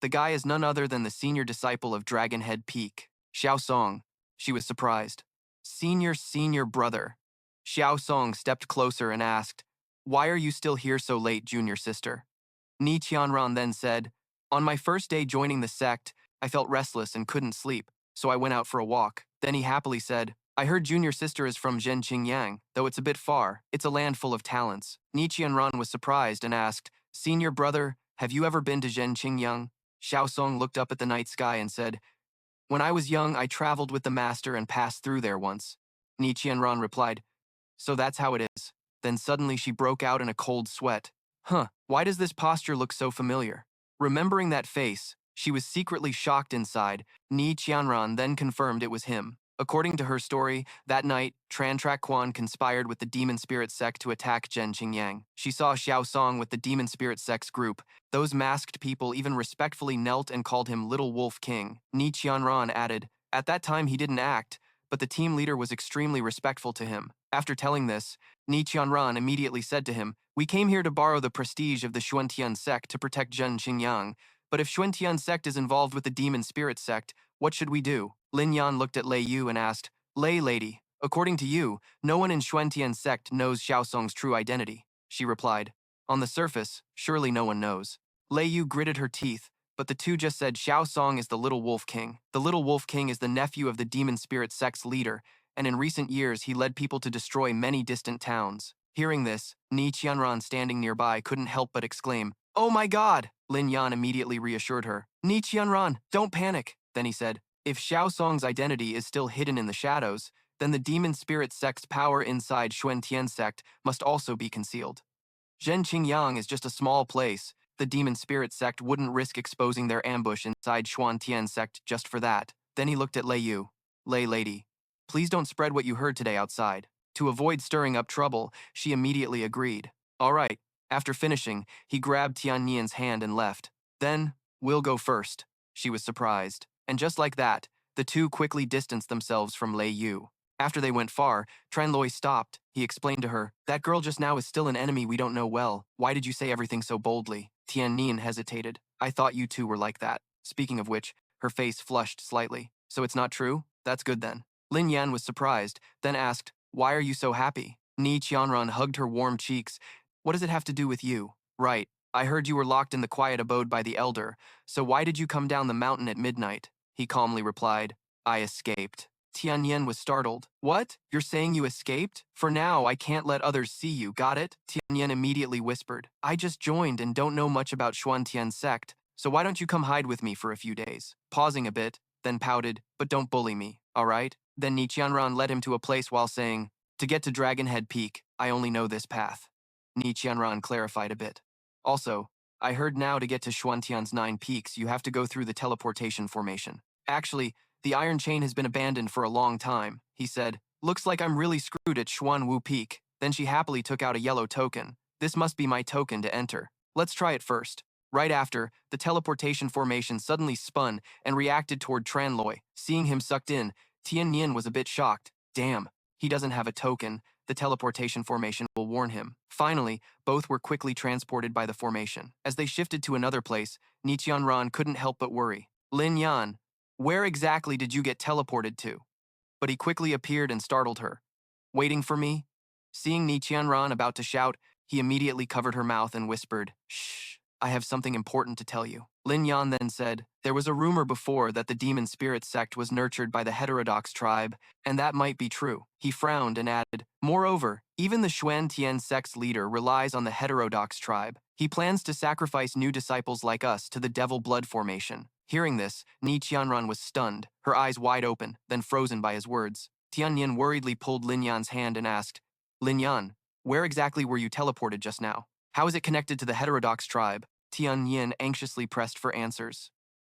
The guy is none other than the senior disciple of Dragonhead Peak, Xiao Song. She was surprised. Senior brother. Xiao Song stepped closer and asked, why are you still here so late, junior sister? Ni Qianran then said, on my first day joining the sect, I felt restless and couldn't sleep, so I went out for a walk. Then he happily said, I heard junior sister is from Zhenqingyang, though it's a bit far. It's a land full of talents. Ni Qianran was surprised and asked, senior brother, have you ever been to Zhenqingyang? Xiao Song looked up at the night sky and said, when I was young, I traveled with the master and passed through there once. Ni Qianran replied, so that's how it is. Then suddenly she broke out in a cold sweat. Why does this posture look so familiar? Remembering that face, she was secretly shocked inside. Ni Qianran then confirmed it was him. According to her story, that night, Tran Trak Quan conspired with the Demon Spirit Sect to attack Zhenqingyang. She saw Xiao Song with the Demon Spirit Sect's group. Those masked people even respectfully knelt and called him Little Wolf King. Ni Qianran added, at that time he didn't act, but the team leader was extremely respectful to him. After telling this, Ni Qianran immediately said to him, we came here to borrow the prestige of the Xuan Tian Sect to protect Zhenqingyang, but if Xuan Tian Sect is involved with the Demon Spirit Sect, what should we do? Lin Yan looked at Lei Yu and asked, Lei lady, according to you, no one in Xuan Tian Sect knows Xiao Song's true identity. She replied, on the surface, surely no one knows. Lei Yu gritted her teeth, but the two just said Xiao Song is the Little Wolf King. The Little Wolf King is the nephew of the Demon Spirit Sect's leader, and in recent years he led people to destroy many distant towns. Hearing this, Ni Qianran standing nearby couldn't help but exclaim, oh my god! Lin Yan immediately reassured her. Ni Qianran, don't panic. Then he said, if Xiao Song's identity is still hidden in the shadows, then the demon spirit sect's power inside Xuan Tian Sect must also be concealed. Zhen Qingyang is just a small place. The demon spirit sect wouldn't risk exposing their ambush inside Xuan Tian Sect just for that. Then he looked at Lei Yu. Lei lady, please don't spread what you heard today outside. To avoid stirring up trouble, she immediately agreed. All right. After finishing, he grabbed Tian Yan's hand and left. Then, we'll go first. She was surprised. And just like that, the two quickly distanced themselves from Lei Yu. After they went far, Tran Loi stopped. He explained to her, that girl just now is still an enemy we don't know well. Why did you say everything so boldly? Tian Yan hesitated. I thought you two were like that. Speaking of which, her face flushed slightly. So it's not true? That's good then. Lin Yan was surprised, then asked, why are you so happy? Ni Qianran hugged her warm cheeks. What does it have to do with you? Right. I heard you were locked in the quiet abode by the elder, so why did you come down the mountain at midnight? He calmly replied, I escaped. Tian Yan was startled. What? You're saying you escaped? For now, I can't let others see you, got it? Tian Yan immediately whispered. I just joined and don't know much about Xuan Tian Sect, so why don't you come hide with me for a few days? Pausing a bit, then pouted, but don't bully me, all right? Then Ni Qianran led him to a place while saying, to get to Dragonhead Peak, I only know this path. Ni Qianran clarified a bit. Also, I heard now to get to Xuantian's 9 peaks, you have to go through the teleportation formation. Actually, the iron chain has been abandoned for a long time, he said. Looks like I'm really screwed at Xuan Wu Peak. Then she happily took out a yellow token. This must be my token to enter. Let's try it first. Right after, the teleportation formation suddenly spun and reacted toward Tran Loi. Seeing him sucked in, Tian Yin was a bit shocked. Damn, he doesn't have a token. The teleportation formation will warn him. Finally, both were quickly transported by the formation. As they shifted to another place, Ni Qianran couldn't help but worry. Lin Yan, where exactly did you get teleported to? But he quickly appeared and startled her. Waiting for me? Seeing Ni Qianran about to shout, he immediately covered her mouth and whispered, shh, I have something important to tell you. Lin Yan then said, there was a rumor before that the demon spirit sect was nurtured by the heterodox tribe, and that might be true. He frowned and added, moreover, even the Xuan Tian sect's leader relies on the heterodox tribe. He plans to sacrifice new disciples like us to the devil blood formation. Hearing this, Ni Qianran was stunned, her eyes wide open, then frozen by his words. Tian Yin worriedly pulled Lin Yan's hand and asked, Lin Yan, where exactly were you teleported just now? How is it connected to the heterodox tribe? Tian Yin anxiously pressed for answers.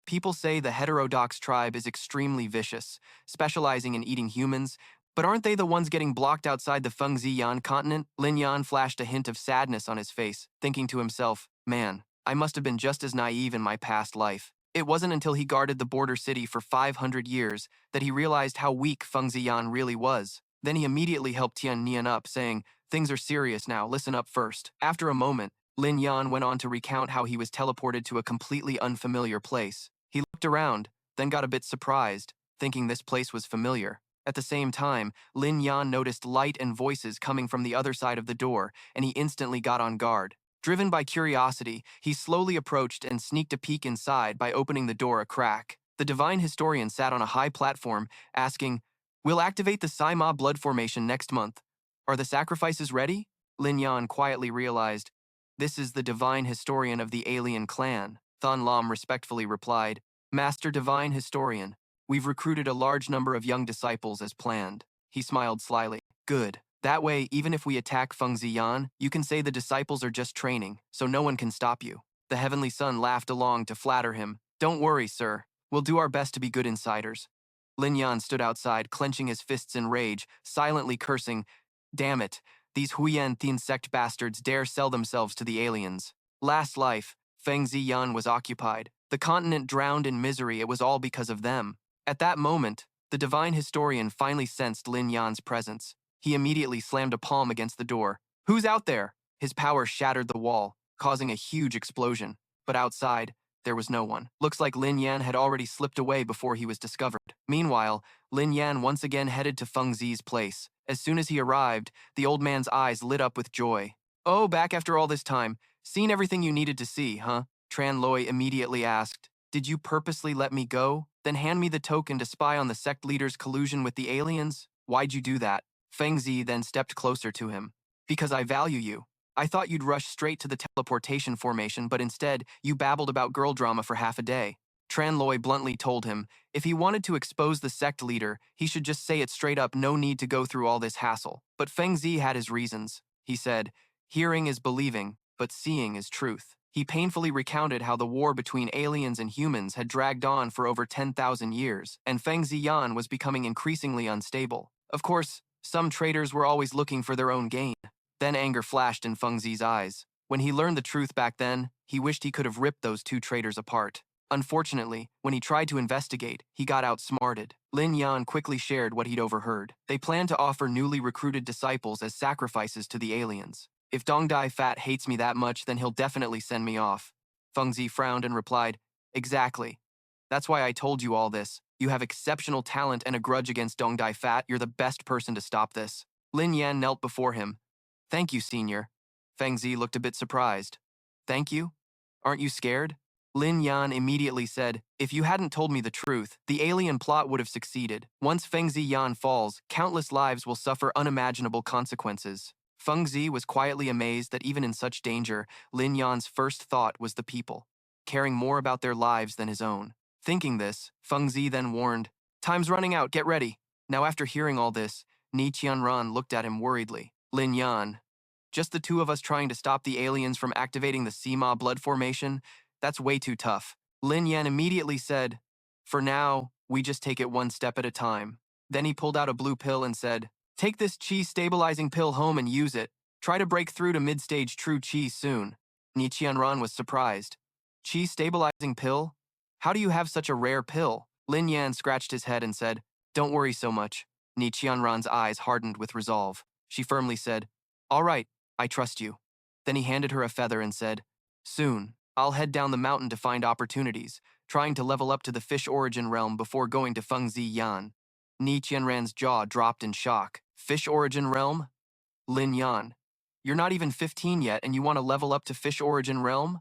People say the heterodox tribe is extremely vicious, specializing in eating humans, but aren't they the ones getting blocked outside the Fengziyan continent? Lin Yan flashed a hint of sadness on his face, thinking to himself, man, I must have been just as naive in my past life. It wasn't until he guarded the border city for 500 years that he realized how weak Fengziyan really was. Then he immediately helped Tian Yan up, saying, things are serious now, listen up first. After a moment, Lin Yan went on to recount how he was teleported to a completely unfamiliar place. He looked around, then got a bit surprised, thinking this place was familiar. At the same time, Lin Yan noticed light and voices coming from the other side of the door, and he instantly got on guard. Driven by curiosity, he slowly approached and sneaked a peek inside by opening the door a crack. The divine historian sat on a high platform, asking, we'll activate the Saima blood formation next month. Are the sacrifices ready? Lin Yan quietly realized, this is the divine historian of the alien clan. Thun Lam respectfully replied, Master Divine Historian, we've recruited a large number of young disciples as planned. He smiled slyly. Good. That way, even if we attack Fengziyan, you can say the disciples are just training, so no one can stop you. The Heavenly Sun laughed along to flatter him. Don't worry, sir. We'll do our best to be good insiders. Lin Yan stood outside, clenching his fists in rage, silently cursing, damn it, these Xuan Tian Sect bastards dare sell themselves to the aliens. Last life, Fengziyan was occupied. The continent drowned in misery, it was all because of them. At that moment, the divine historian finally sensed Lin Yan's presence. He immediately slammed a palm against the door. Who's out there? His power shattered the wall, causing a huge explosion. But outside, there was no one. Looks like Lin Yan had already slipped away before he was discovered. Meanwhile, Lin Yan once again headed to Feng Zi's place. As soon as he arrived, the old man's eyes lit up with joy. Oh, back after all this time. Seen everything you needed to see, huh? Tran Loi immediately asked. Did you purposely let me go? Then hand me the token to spy on the sect leader's collusion with the aliens? Why'd you do that? Feng Zi then stepped closer to him. Because I value you. I thought you'd rush straight to the teleportation formation, but instead, you babbled about girl drama for half a day. Tran Loi bluntly told him if he wanted to expose the sect leader, he should just say it straight up, no need to go through all this hassle. But Feng Zi had his reasons. He said, hearing is believing, but seeing is truth. He painfully recounted how the war between aliens and humans had dragged on for over 10,000 years, and Feng Ziyan was becoming increasingly unstable. Of course, some traitors were always looking for their own gain. Then anger flashed in Feng Zi's eyes. When he learned the truth back then, he wished he could have ripped those two traitors apart. Unfortunately, when he tried to investigate, he got outsmarted. Lin Yan quickly shared what he'd overheard. They planned to offer newly recruited disciples as sacrifices to the aliens. If Dong Dai Fat hates me that much, then he'll definitely send me off. Feng Zi frowned and replied, exactly. That's why I told you all this. You have exceptional talent and a grudge against Dong Dai Fat. You're the best person to stop this. Lin Yan knelt before him. Thank you, senior. Feng Zi looked a bit surprised. Thank you? Aren't you scared? Lin Yan immediately said, if you hadn't told me the truth, the alien plot would have succeeded. Once Feng Zi Yan falls, countless lives will suffer unimaginable consequences. Feng Zi was quietly amazed that even in such danger, Lin Yan's first thought was the people, caring more about their lives than his own. Thinking this, Feng Zi then warned, time's running out, get ready. Now after hearing all this, Ni Qianran looked at him worriedly. Lin Yan, just the two of us trying to stop the aliens from activating the Sima blood formation? That's way too tough. Lin Yan immediately said, for now, we just take it one step at a time. Then he pulled out a blue pill and said, take this chi stabilizing pill home and use it. Try to break through to mid-stage true chi soon. Ni Qianran was surprised. Chi stabilizing pill? How do you have such a rare pill? Lin Yan scratched his head and said, don't worry so much. Ni Qianran's eyes hardened with resolve. She firmly said, all right, I trust you. Then he handed her a feather and said, soon, I'll head down the mountain to find opportunities, trying to level up to the fish origin realm before going to Feng Zi Yan. Ni Qianran's jaw dropped in shock. Fish origin realm? Lin Yan, you're not even 15 yet and you want to level up to fish origin realm?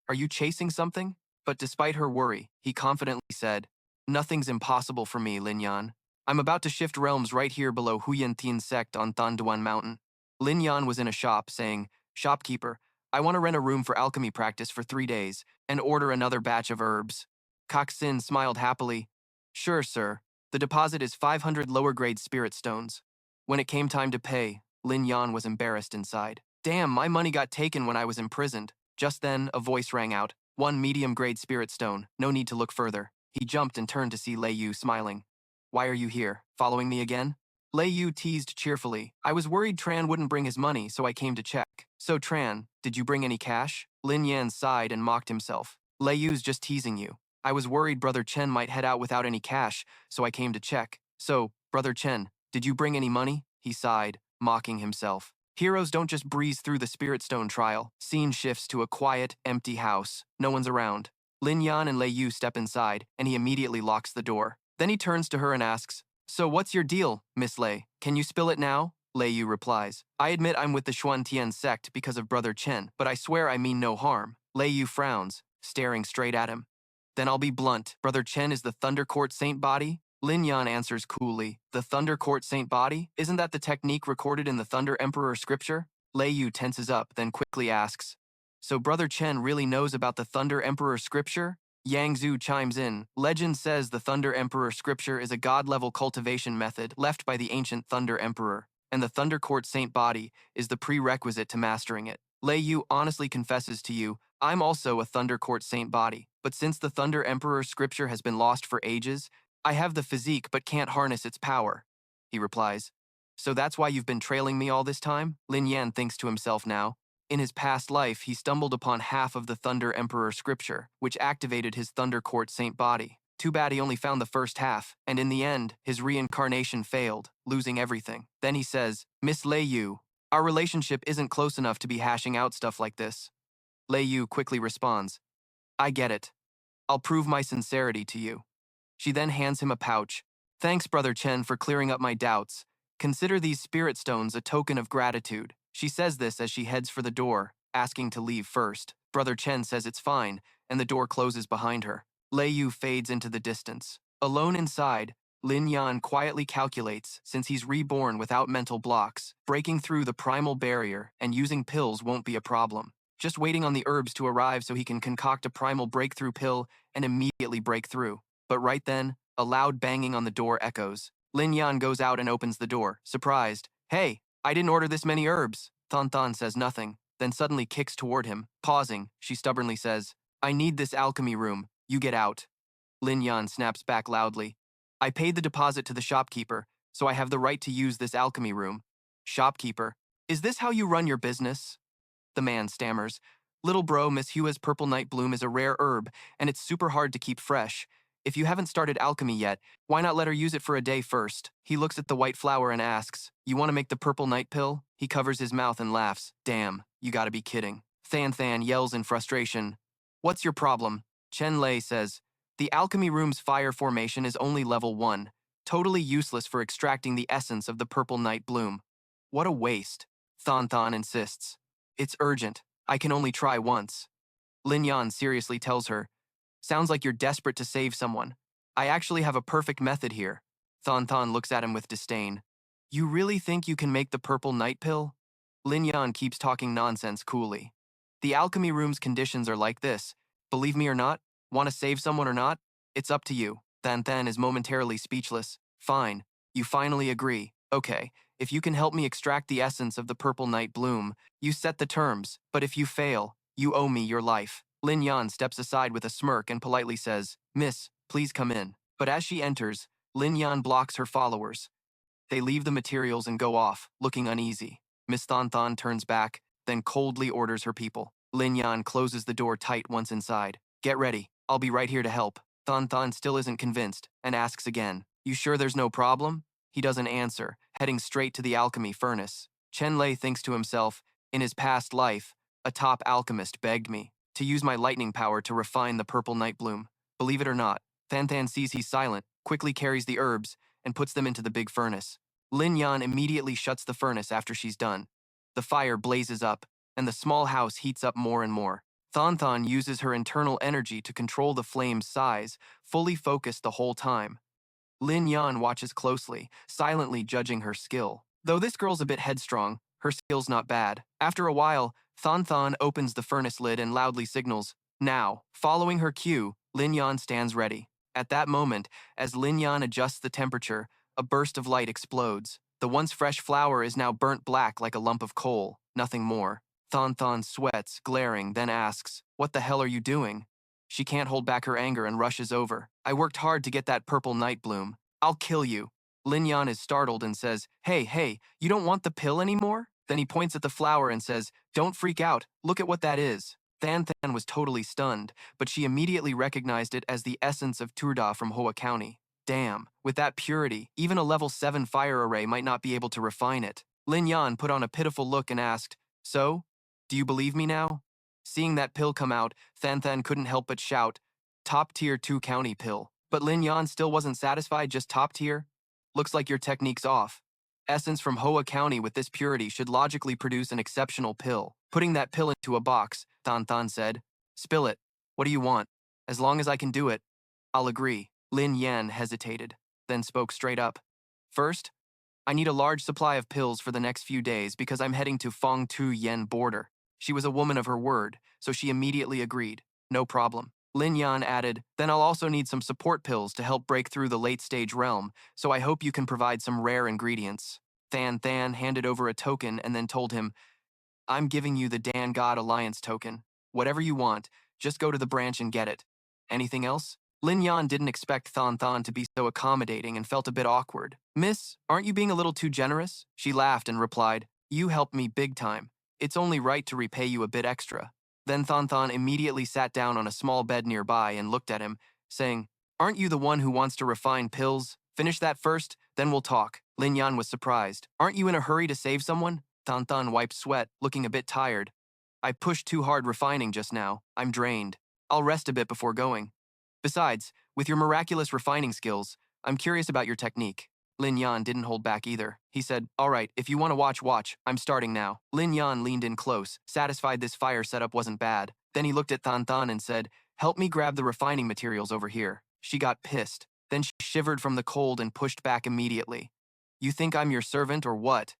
Are you chasing something? But despite her worry, he confidently said, nothing's impossible for me, Lin Yan. I'm about to shift realms right here below Xuan Tian Sect on Thanduan Mountain. Lin Yan was in a shop saying, shopkeeper, I want to rent a room for alchemy practice for 3 days and order another batch of herbs. Kok Sin smiled happily. Sure, sir. The deposit is 500 lower-grade spirit stones. When it came time to pay, Lin Yan was embarrassed inside. Damn, my money got taken when I was imprisoned. Just then, a voice rang out. 1 medium-grade spirit stone. No need to look further. He jumped and turned to see Lei Yu smiling. Why are you here? Following me again? Lei Yu teased cheerfully. I was worried Tran wouldn't bring his money, so I came to check. So Tran, did you bring any cash? Lin Yan sighed and mocked himself. Lei Yu's just teasing you. I was worried Brother Chen might head out without any cash, so I came to check. So, Brother Chen, did you bring any money? He sighed, mocking himself. Heroes don't just breeze through the Spirit Stone trial. Scene shifts to a quiet, empty house. No one's around. Lin Yan and Lei Yu step inside, and he immediately locks the door. Then he turns to her and asks, so what's your deal, Miss Lei? Can you spill it now? Lei Yu replies, I admit I'm with the Xuan Tian Sect because of Brother Chen, but I swear I mean no harm. Lei Yu frowns, staring straight at him. Then I'll be blunt. Brother Chen is the Thunder Court Saint Body? Lin Yan answers coolly, the Thunder Court Saint Body? Isn't that the technique recorded in the Thunder Emperor scripture? Lei Yu tenses up, then quickly asks, so Brother Chen really knows about the Thunder Emperor scripture? Yang Zhu chimes in, legend says the Thunder Emperor scripture is a god-level cultivation method left by the ancient Thunder Emperor, and the Thunder Court Saint Body is the prerequisite to mastering it. Lei Yu honestly confesses to you, I'm also a Thunder Court Saint Body, but since the Thunder Emperor scripture has been lost for ages, I have the physique but can't harness its power, he replies. So that's why you've been trailing me all this time? Lin Yan thinks to himself now. In his past life, he stumbled upon half of the Thunder Emperor scripture, which activated his Thunder Court Saint Body. Too bad he only found the first half, and in the end, his reincarnation failed, losing everything. Then he says, Miss Lei Yu, our relationship isn't close enough to be hashing out stuff like this. Lei Yu quickly responds, I get it. I'll prove my sincerity to you. She then hands him a pouch. Thanks, Brother Chen, for clearing up my doubts. Consider these spirit stones a token of gratitude. She says this as she heads for the door, asking to leave first. Brother Chen says it's fine, and the door closes behind her. Lei Yu fades into the distance. Alone inside, Lin Yan quietly calculates, since he's reborn without mental blocks, breaking through the primal barrier and using pills won't be a problem. just waiting on the herbs to arrive so he can concoct a primal breakthrough pill and immediately break through. But right then, a loud banging on the door echoes. Lin Yan goes out and opens the door, surprised. Hey, I didn't order this many herbs. Thon says nothing, then suddenly kicks toward him. Pausing, she stubbornly says, I need this alchemy room. You get out. Lin Yan snaps back loudly. I paid the deposit to the shopkeeper, so I have the right to use this alchemy room. Shopkeeper, is this how you run your business? The man stammers. Little bro, Miss Hua's purple night bloom is a rare herb, and it's super hard to keep fresh. If you haven't started alchemy yet, why not let her use it for a day first? He looks at the white flower and asks, you want to make the purple night pill? He covers his mouth and laughs. Damn, you gotta be kidding. Than yells in frustration. What's your problem? Chen Lei says, the alchemy room's fire formation is only level 1, totally useless for extracting the essence of the purple night bloom. What a waste. Thon insists. It's urgent. I can only try once. Lin Yan seriously tells her, sounds like you're desperate to save someone. I actually have a perfect method here. Thon looks at him with disdain. You really think you can make the purple night pill? Lin Yan keeps talking nonsense coolly. The alchemy room's conditions are like this. Believe me or not, want to save someone or not? It's up to you. Than is momentarily speechless. Fine, you finally agree. Okay, if you can help me extract the essence of the purple night bloom, you set the terms, but if you fail, you owe me your life. Lin Yan steps aside with a smirk and politely says, Miss, please come in. But as she enters, Lin Yan blocks her followers. They leave the materials and go off, looking uneasy. Miss Thon turns back, then coldly orders her people. Lin Yan closes the door tight once inside. Get ready, I'll be right here to help. Thon still isn't convinced, and asks again, you sure there's no problem? He doesn't answer, heading straight to the alchemy furnace. Chen Lei thinks to himself, in his past life, a top alchemist begged me to use my lightning power to refine the purple night bloom. Believe it or not, Than sees he's silent, quickly carries the herbs, and puts them into the big furnace. Lin Yan immediately shuts the furnace after she's done. The fire blazes up, and the small house heats up more and more. Thon uses her internal energy to control the flame's size, fully focused the whole time. Lin Yan watches closely, silently judging her skill. Though this girl's a bit headstrong, her skill's not bad. After a while, Thon opens the furnace lid and loudly signals, now. Following her cue, Lin Yan stands ready. At that moment, as Lin Yan adjusts the temperature, a burst of light explodes. The once fresh flower is now burnt black like a lump of coal, nothing more. Thon sweats, glaring, then asks, what the hell are you doing? She can't hold back her anger and rushes over. I worked hard to get that purple night bloom. I'll kill you. Lin Yan is startled and says, hey, you don't want the pill anymore? Then he points at the flower and says, don't freak out, look at what that is. Than was totally stunned, but she immediately recognized it as the essence of Turda from Hoa County. Damn, with that purity, even a level 7 fire array might not be able to refine it. Lin Yan put on a pitiful look and asked, so? Do you believe me now? Seeing that pill come out, Than couldn't help but shout, top tier 2 county pill. But Lin Yan still wasn't satisfied, just top tier? Looks like your technique's off. Essence from Hoa County with this purity should logically produce an exceptional pill. Putting that pill into a box, Thon said. Spill it. What do you want? As long as I can do it, I'll agree. Lin Yan hesitated, then spoke straight up. First, I need a large supply of pills for the next few days because I'm heading to Fong Tu Yen border. She was a woman of her word, so she immediately agreed. No problem. Lin Yan added, then I'll also need some support pills to help break through the late-stage realm, so I hope you can provide some rare ingredients. Than handed over a token and then told him, I'm giving you the Dan God Alliance token. Whatever you want, just go to the branch and get it. Anything else? Lin Yan didn't expect Thon to be so accommodating and felt a bit awkward. Miss, aren't you being a little too generous? She laughed and replied, you helped me big time. It's only right to repay you a bit extra. Then Thon immediately sat down on a small bed nearby and looked at him, saying, aren't you the one who wants to refine pills? Finish that first, then we'll talk. Lin Yan was surprised. Aren't you in a hurry to save someone? Thon wiped sweat, looking a bit tired. I pushed too hard refining just now. I'm drained. I'll rest a bit before going. Besides, with your miraculous refining skills, I'm curious about your technique. Lin Yan didn't hold back either. He said, all right, if you want to watch, I'm starting now. Lin Yan leaned in close, satisfied this fire setup wasn't bad. Then he looked at Thon and said, help me grab the refining materials over here. She got pissed. Then she shivered from the cold and pushed back immediately. You think I'm your servant or what?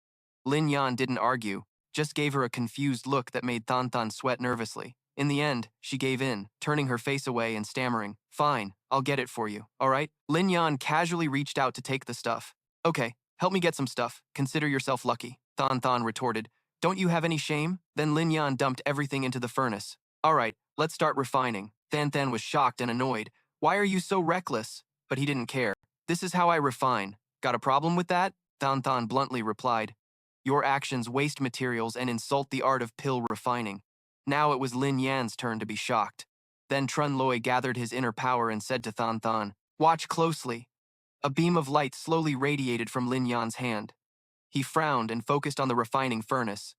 Lin Yan didn't argue, just gave her a confused look that made Than Than sweat nervously. In the end, she gave in, turning her face away and stammering, "Fine, I'll get it for you, all right?" Lin Yan casually reached out to take the stuff. "Okay, help me get some stuff. Consider yourself lucky," Than Than retorted. "Don't you have any shame?" Then Lin Yan dumped everything into the furnace. "All right, let's start refining." Than Than was shocked and annoyed. "Why are you so reckless?" But he didn't care. "This is how I refine. Got a problem with that?" Than Than bluntly replied. "Your actions waste materials and insult the art of pill refining." Now it was Lin Yan's turn to be shocked. Then Trun Loi gathered his inner power and said to Than Than, "Watch closely." A beam of light slowly radiated from Lin Yan's hand. He frowned and focused on the refining furnace.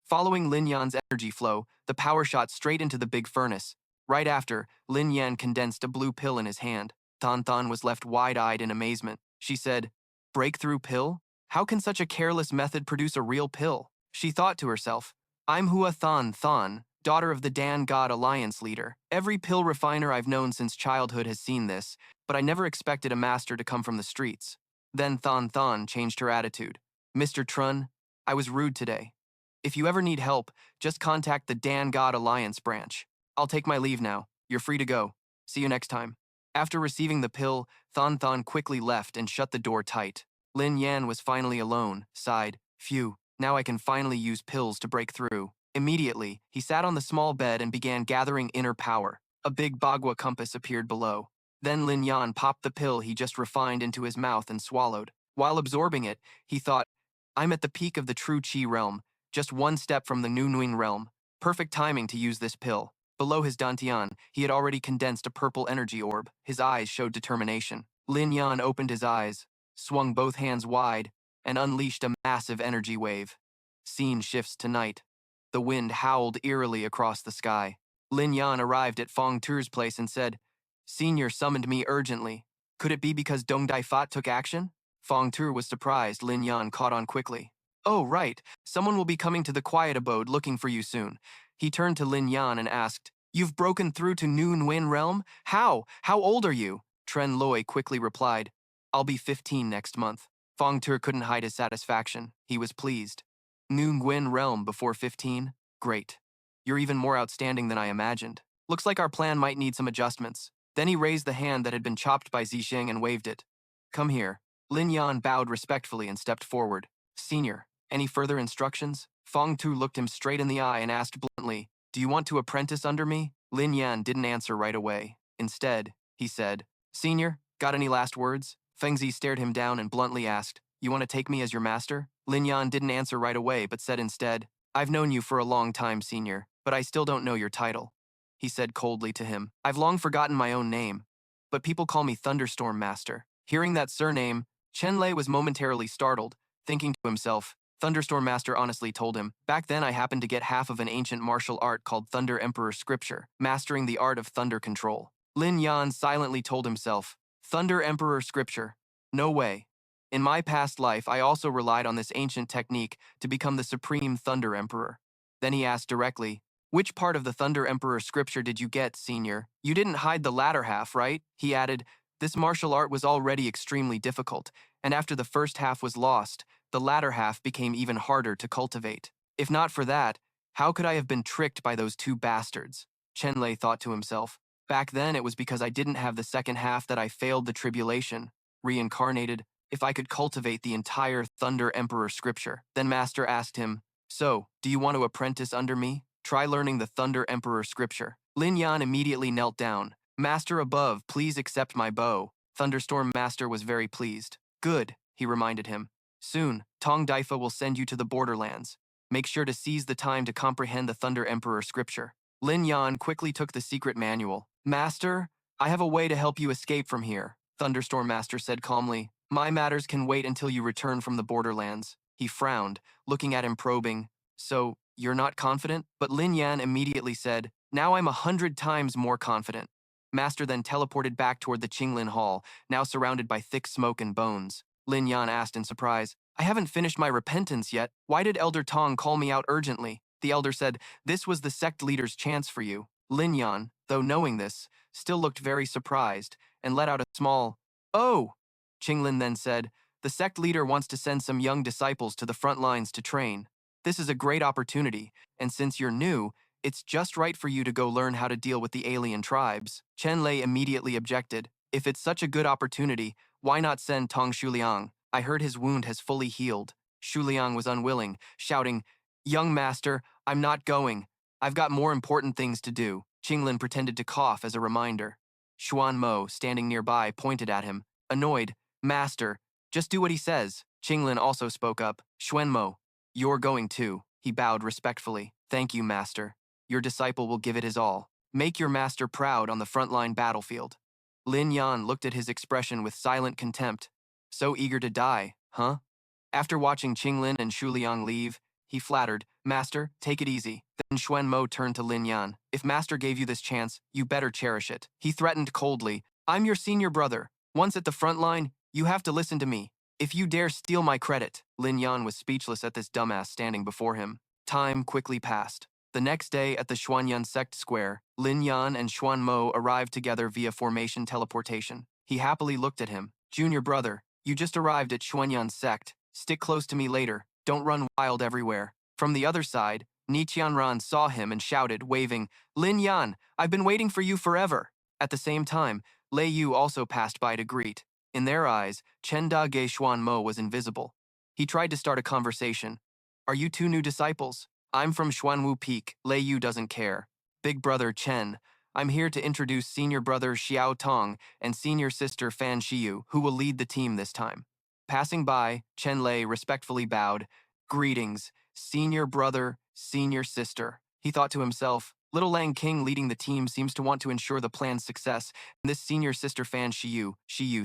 Following Lin Yan's energy flow, the power shot straight into the big furnace. Right after, Lin Yan condensed a blue pill in his hand. Than Than was left wide-eyed in amazement. She said, "Breakthrough pill? How can such a careless method produce a real pill?" She thought to herself, "I'm Hua Than Than, daughter of the Dan God Alliance leader. Every pill refiner I've known since childhood has seen this, but I never expected a master to come from the streets." Then Than Than changed her attitude. "Mr. Trun, I was rude today. If you ever need help, just contact the Dan God Alliance branch. I'll take my leave now. You're free to go. See you next time." After receiving the pill, Than Than quickly left and shut the door tight. Lin Yan was finally alone, sighed, "Phew, now I can finally use pills to break through." Immediately, he sat on the small bed and began gathering inner power. A big Bagua compass appeared below. Then Lin Yan popped the pill he just refined into his mouth and swallowed. While absorbing it, he thought, "I'm at the peak of the true Qi realm, just one step from the Nunuing realm. Perfect timing to use this pill." Below his dantian, he had already condensed a purple energy orb. His eyes showed determination. Lin Yan opened his eyes, swung both hands wide, and unleashed a massive energy wave. Scene shifts to night. The wind howled eerily across the sky. Lin Yan arrived at Fong Tu's place and said, "Senior summoned me urgently. Could it be because Dong Dai Fat took action?" Fong Tu was surprised. Lin Yan caught on quickly. "Oh, right. Someone will be coming to the quiet abode looking for you soon." He turned to Lin Yan and asked, "You've broken through to Nu Nguyen realm? How? How old are you?" Trun Loi quickly replied, "I'll be 15 next month." Fong Tu couldn't hide his satisfaction. He was pleased. Nu Nguyen realm before 15? Great. You're even more outstanding than I imagined. Looks like our plan might need some adjustments. Then he raised the hand that had been chopped by Zixing and waved it. "Come here." Lin Yan bowed respectfully and stepped forward. "Senior, any further instructions?" Fong Tu looked him straight in the eye and asked bluntly, "Do you want to apprentice under me?" Lin Yan didn't answer right away. Instead, he said, "Senior, got any last words?" Feng Zi stared him down and bluntly asked, "You want to take me as your master?" Lin Yan didn't answer right away but said instead, "I've known you for a long time, Senior, but I still don't know your title." He said coldly to him, "I've long forgotten my own name, but people call me Thunderstorm Master." Hearing that surname, Chen Lei was momentarily startled, thinking to himself, Thunderstorm Master honestly told him, "Back then I happened to get half of an ancient martial art called Thunder Emperor Scripture, mastering the art of thunder control." Lin Yan silently told himself, "Thunder Emperor Scripture? No way. In my past life, I also relied on this ancient technique to become the Supreme Thunder Emperor." Then he asked directly, "Which part of the Thunder Emperor Scripture did you get, Senior? You didn't hide the latter half, right?" He added, "This martial art was already extremely difficult, and after the first half was lost, the latter half became even harder to cultivate. If not for that, how could I have been tricked by those two bastards?" Chen Lei thought to himself, "Back then it was because I didn't have the second half that I failed the tribulation. Reincarnated, if I could cultivate the entire Thunder Emperor Scripture." Then Master asked him, "So, do you want to apprentice under me? Try learning the Thunder Emperor Scripture." Lin Yan immediately knelt down. "Master above, please accept my bow." Thunderstorm Master was very pleased. "Good," he reminded him. "Soon, Tong Daifa will send you to the borderlands. Make sure to seize the time to comprehend the Thunder Emperor Scripture." Lin Yan quickly took the secret manual. "Master, I have a way to help you escape from here," Thunderstorm Master said calmly. "My matters can wait until you return from the borderlands." He frowned, looking at him probing. "So, you're not confident?" But Lin Yan immediately said, "Now I'm 100 times more confident." Master then teleported back toward the Qinglin Hall, now surrounded by thick smoke and bones. Lin Yan asked in surprise, "I haven't finished my repentance yet. Why did Elder Tong call me out urgently?" The elder said, "This was the sect leader's chance for you." Lin Yan, though knowing this, still looked very surprised and let out a small, "Oh!" Qinglin then said, "The sect leader wants to send some young disciples to the front lines to train." This is a great opportunity, and since you're new, it's just right for you to go learn how to deal with the alien tribes. Chen Lei immediately objected. If it's such a good opportunity, why not send Tong Shuliang? I heard his wound has fully healed. Shuliang was unwilling, shouting, Young master, I'm not going. I've got more important things to do. Qinglin pretended to cough as a reminder. Xuan Mo, standing nearby, pointed at him. Annoyed, Master, just do what he says. Qinglin also spoke up. Xuan Mo, you're going too. He bowed respectfully. Thank you, Master. Your disciple will give it his all. Make your master proud on the frontline battlefield. Lin Yan looked at his expression with silent contempt. So eager to die, huh? After watching Qinglin and Shuliang leave, he flattered, Master, take it easy. Then Xuan Mo turned to Lin Yan. If Master gave you this chance, you better cherish it. He threatened coldly, I'm your senior brother. Once at the front line, you have to listen to me. If you dare steal my credit. Lin Yan was speechless at this dumbass standing before him. Time quickly passed. The next day at the Xuan Tian Sect Square, Lin Yan and Xuan Mo arrived together via formation teleportation. He happily looked at him. Junior brother, you just arrived at Xuan Tian Sect. Stick close to me later. Don't run wild everywhere. From the other side, Ni Qianran saw him and shouted, waving, Lin Yan, I've been waiting for you forever. At the same time, Lei Yu also passed by to greet. In their eyes, Chen Da Ge Xuan Mo was invisible. He tried to start a conversation. Are you two new disciples? I'm from Xuanwu Peak. Lei Yu doesn't care. Big brother Chen, I'm here to introduce senior brother Xiao Tong and senior sister Fan Xiu, who will lead the team this time. Passing by, Chen Lei respectfully bowed. Greetings, senior brother, senior sister. He thought to himself, little Lang King leading the team seems to want to ensure the plan's success, and this senior sister Fan Xiu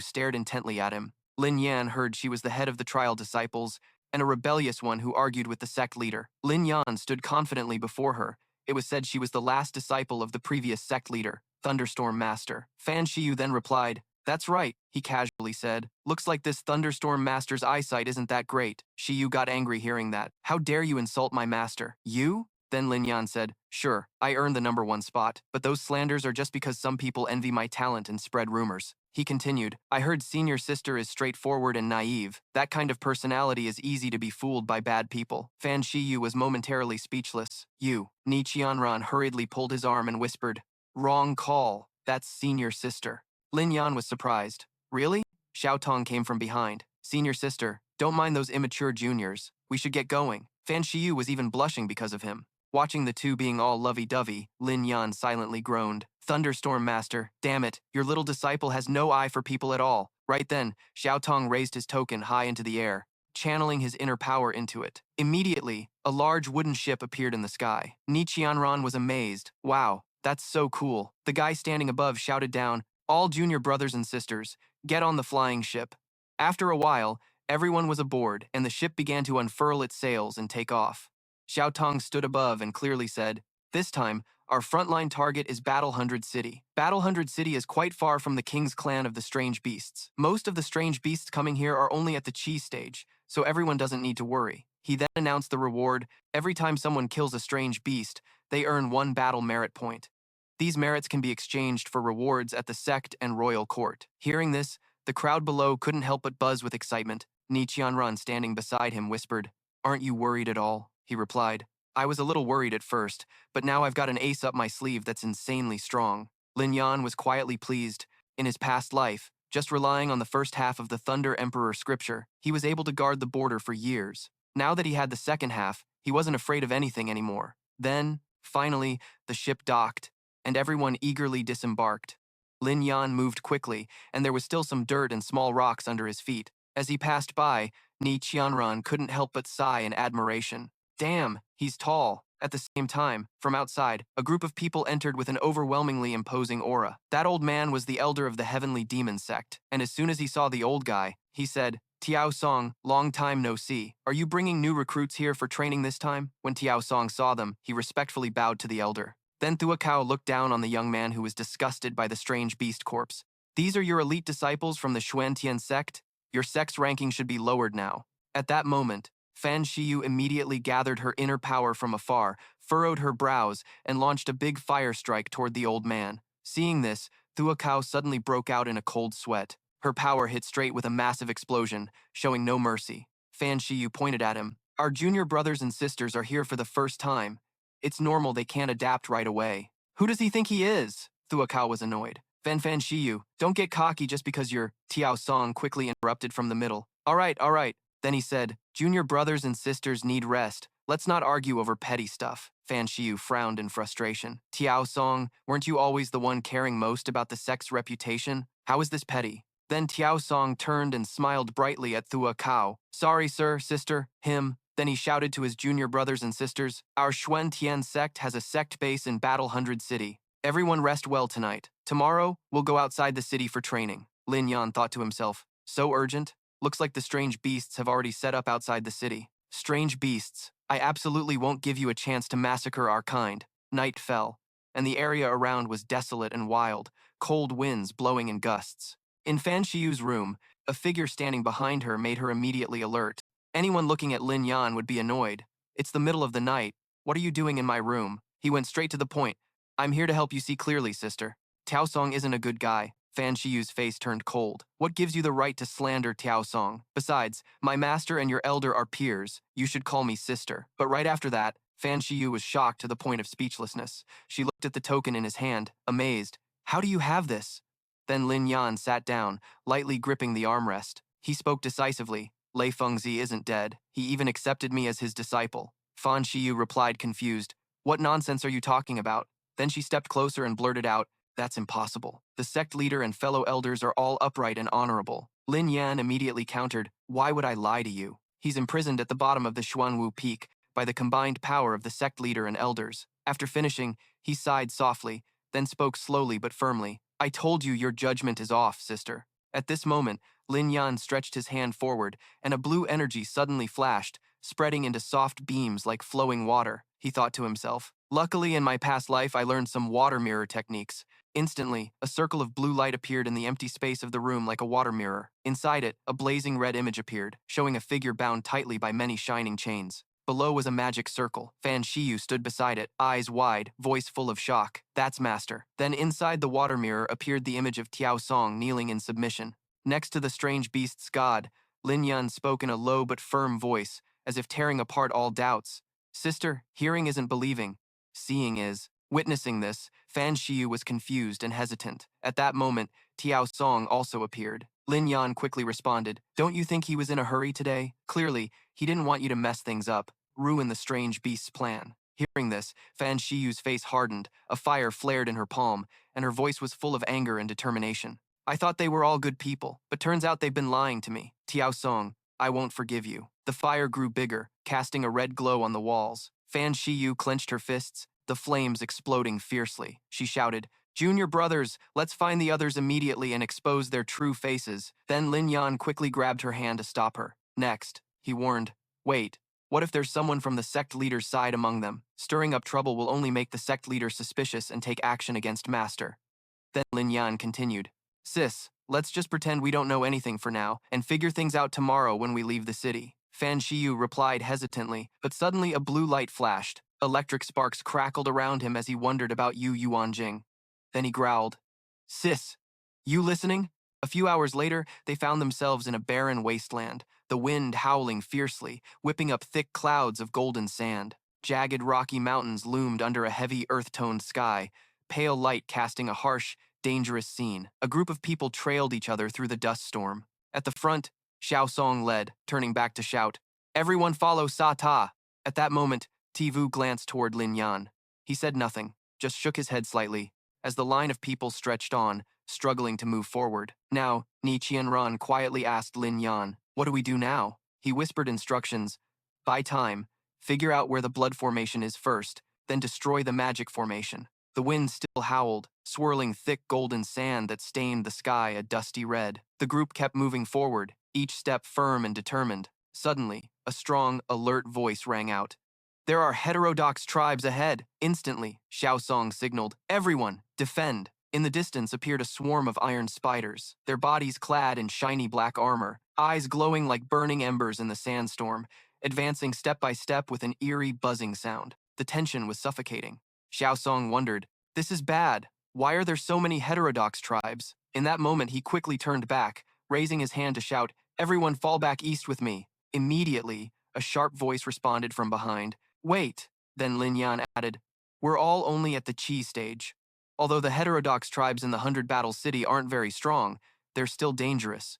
stared intently at him. Lin Yan heard she was the head of the trial disciples, and a rebellious one who argued with the sect leader. Lin Yan stood confidently before her. It was said she was the last disciple of the previous sect leader, Thunderstorm Master. Fan Xiu then replied, That's right, he casually said. Looks like this Thunderstorm Master's eyesight isn't that great. Xiu got angry hearing that. How dare you insult my master? You? Then Lin Yan said, Sure, I earned the #1 spot, but those slanders are just because some people envy my talent and spread rumors. He continued, I heard senior sister is straightforward and naive. That kind of personality is easy to be fooled by bad people. Fan Shiyu was momentarily speechless. Ni Qianran hurriedly pulled his arm and whispered, Wrong call. That's senior sister. Lin Yan was surprised. Really? Xiao Tong came from behind. Senior sister, don't mind those immature juniors. We should get going. Fan Shiyu was even blushing because of him. Watching the two being all lovey-dovey, Lin Yan silently groaned. Thunderstorm Master, damn it, your little disciple has no eye for people at all. Right then, Xiao Tong raised his token high into the air, channeling his inner power into it. Immediately, a large wooden ship appeared in the sky. Ni Qianran was amazed. Wow, that's so cool. The guy standing above shouted down, All junior brothers and sisters, get on the flying ship. After a while, everyone was aboard, and the ship began to unfurl its sails and take off. Xiao Tong stood above and clearly said, This time, our frontline target is Battle 100 City. Battle 100 City is quite far from the King's clan of the Strange Beasts. Most of the Strange Beasts coming here are only at the Chi stage, so everyone doesn't need to worry. He then announced the reward. Every time someone kills a strange beast, they earn 1 battle merit point. These merits can be exchanged for rewards at the sect and royal court. Hearing this, the crowd below couldn't help but buzz with excitement. Ni Qianran, standing beside him, whispered, Aren't you worried at all? He replied, I was a little worried at first, but now I've got an ace up my sleeve that's insanely strong. Lin Yan was quietly pleased. In his past life, just relying on the first half of the Thunder Emperor scripture, he was able to guard the border for years. Now that he had the second half, he wasn't afraid of anything anymore. Then, finally, the ship docked, and everyone eagerly disembarked. Lin Yan moved quickly, and there was still some dirt and small rocks under his feet. As he passed by, Ni Qianran couldn't help but sigh in admiration. Damn, he's tall. At the same time, from outside, a group of people entered with an overwhelmingly imposing aura. That old man was the elder of the Heavenly Demon Sect, and as soon as he saw the old guy, he said, Tiao Song, long time no see. Are you bringing new recruits here for training this time? When Tiao Song saw them, he respectfully bowed to the elder. Then Thuakao looked down on the young man who was disgusted by the strange beast corpse. These are your elite disciples from the Xuan Tian Sect? Your sect's ranking should be lowered now. At that moment, Fan Shiyu immediately gathered her inner power from afar, furrowed her brows, and launched a big fire strike toward the old man. Seeing this, Thuakao suddenly broke out in a cold sweat. Her power hit straight with a massive explosion, showing no mercy. Fan Shiyu pointed at him. Our junior brothers and sisters are here for the first time. It's normal they can't adapt right away. Who does he think he is? Thuakao was annoyed. Fan Shiyu, don't get cocky just because you're Tiao Song quickly interrupted from the middle. All right. Then he said, junior brothers and sisters need rest. Let's not argue over petty stuff. Fan Shiyu frowned in frustration. Tiao Song, weren't you always the one caring most about the sect's reputation? How is this petty? Then Tiao Song turned and smiled brightly at Thua Kao. Sorry, sir, sister, him. Then he shouted to his junior brothers and sisters, our Xuan Tian Sect has a sect base in Battle 100 City. Everyone rest well tonight. Tomorrow, we'll go outside the city for training. Lin Yan thought to himself, so urgent? Looks like the strange beasts have already set up outside the city. Strange beasts, I absolutely won't give you a chance to massacre our kind. Night fell, and the area around was desolate and wild, cold winds blowing in gusts. In Fan Shiyu's room, a figure standing behind her made her immediately alert. Anyone looking at Lin Yan would be annoyed. It's the middle of the night. What are you doing in my room? He went straight to the point. I'm here to help you see clearly, sister. Tiao Song isn't a good guy. Fan Shiyu's face turned cold. What gives you the right to slander Tiao Song? Besides, my master and your elder are peers. You should call me sister. But right after that, Fan Shiyu was shocked to the point of speechlessness. She looked at the token in his hand, amazed. How do you have this? Then Lin Yan sat down, lightly gripping the armrest. He spoke decisively. Lei Fengzi isn't dead. He even accepted me as his disciple. Fan Shiyu replied confused. What nonsense are you talking about? Then she stepped closer and blurted out, that's impossible. The sect leader and fellow elders are all upright and honorable. Lin Yan immediately countered, why would I lie to you? He's imprisoned at the bottom of the Xuanwu Peak by the combined power of the sect leader and elders. After finishing, he sighed softly, then spoke slowly but firmly. I told you your judgment is off, sister. At this moment, Lin Yan stretched his hand forward, and a blue energy suddenly flashed, spreading into soft beams like flowing water. He thought to himself, luckily in my past life I learned some water mirror techniques. Instantly, a circle of blue light appeared in the empty space of the room like a water mirror. Inside it, a blazing red image appeared, showing a figure bound tightly by many shining chains. Below was a magic circle. Fan Shiyu stood beside it, eyes wide, voice full of shock. That's master. Then inside the water mirror appeared the image of Tiao Song kneeling in submission. Next to the strange beast's god, Lin Yan spoke in a low but firm voice, as if tearing apart all doubts. Sister, hearing isn't believing. Seeing is. Witnessing this, Fan Shiyu was confused and hesitant. At that moment, Tiao Song also appeared. Lin Yan quickly responded, don't you think he was in a hurry today? Clearly, he didn't want you to mess things up, ruin the strange beast's plan. Hearing this, Fan Shiyu's face hardened, a fire flared in her palm, and her voice was full of anger and determination. I thought they were all good people, but turns out they've been lying to me. Tiao Song, I won't forgive you. The fire grew bigger, casting a red glow on the walls. Fan Shiyu clenched her fists, the flames exploding fiercely. She shouted, Junior brothers, let's find the others immediately and expose their true faces. Then Lin Yan quickly grabbed her hand to stop her. Next, he warned, wait, what if there's someone from the sect leader's side among them? Stirring up trouble will only make the sect leader suspicious and take action against Master. Then Lin Yan continued, sis, let's just pretend we don't know anything for now and figure things out tomorrow when we leave the city. Fan Shiyu replied hesitantly, but suddenly a blue light flashed. Electric sparks crackled around him as he wondered about Yu Yuanjing. Then he growled, sis, you listening? A few hours later, they found themselves in a barren wasteland, the wind howling fiercely, whipping up thick clouds of golden sand. Jagged rocky mountains loomed under a heavy earth-toned sky, pale light casting a harsh, dangerous scene. A group of people trailed each other through the dust storm. At the front, Xiao Song led, turning back to shout, everyone follow Sa Ta. At that moment, Tivu glanced toward Lin Yan. He said nothing, just shook his head slightly, as the line of people stretched on, struggling to move forward. Now, Ni Qianran quietly asked Lin Yan, what do we do now? He whispered instructions. Buy time, figure out where the blood formation is first, then destroy the magic formation. The wind still howled, swirling thick golden sand that stained the sky a dusty red. The group kept moving forward, each step firm and determined. Suddenly, a strong, alert voice rang out. There are heterodox tribes ahead. Instantly, Xiao Song signaled, everyone, defend. In the distance appeared a swarm of iron spiders, their bodies clad in shiny black armor, eyes glowing like burning embers in the sandstorm, advancing step by step with an eerie buzzing sound. The tension was suffocating. Xiao Song wondered, this is bad. Why are there so many heterodox tribes? In that moment, he quickly turned back, raising his hand to shout, everyone fall back east with me. Immediately, A sharp voice responded from behind. Wait, then Lin Yan added. We're all only at the chi stage. Although the heterodox tribes in the 100 Battle City aren't very strong, they're still dangerous.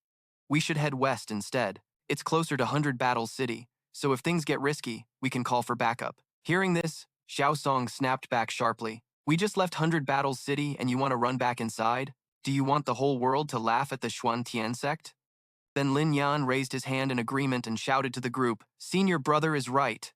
We should head west instead. It's closer to 100 Battle City, so if things get risky, we can call for backup. Hearing this, Xiao Song snapped back sharply. We just left 100 Battle City and you want to run back inside? Do you want the whole world to laugh at the Xuan Tian Sect? Then Lin Yan raised his hand in agreement and shouted to the group, Senior brother is right.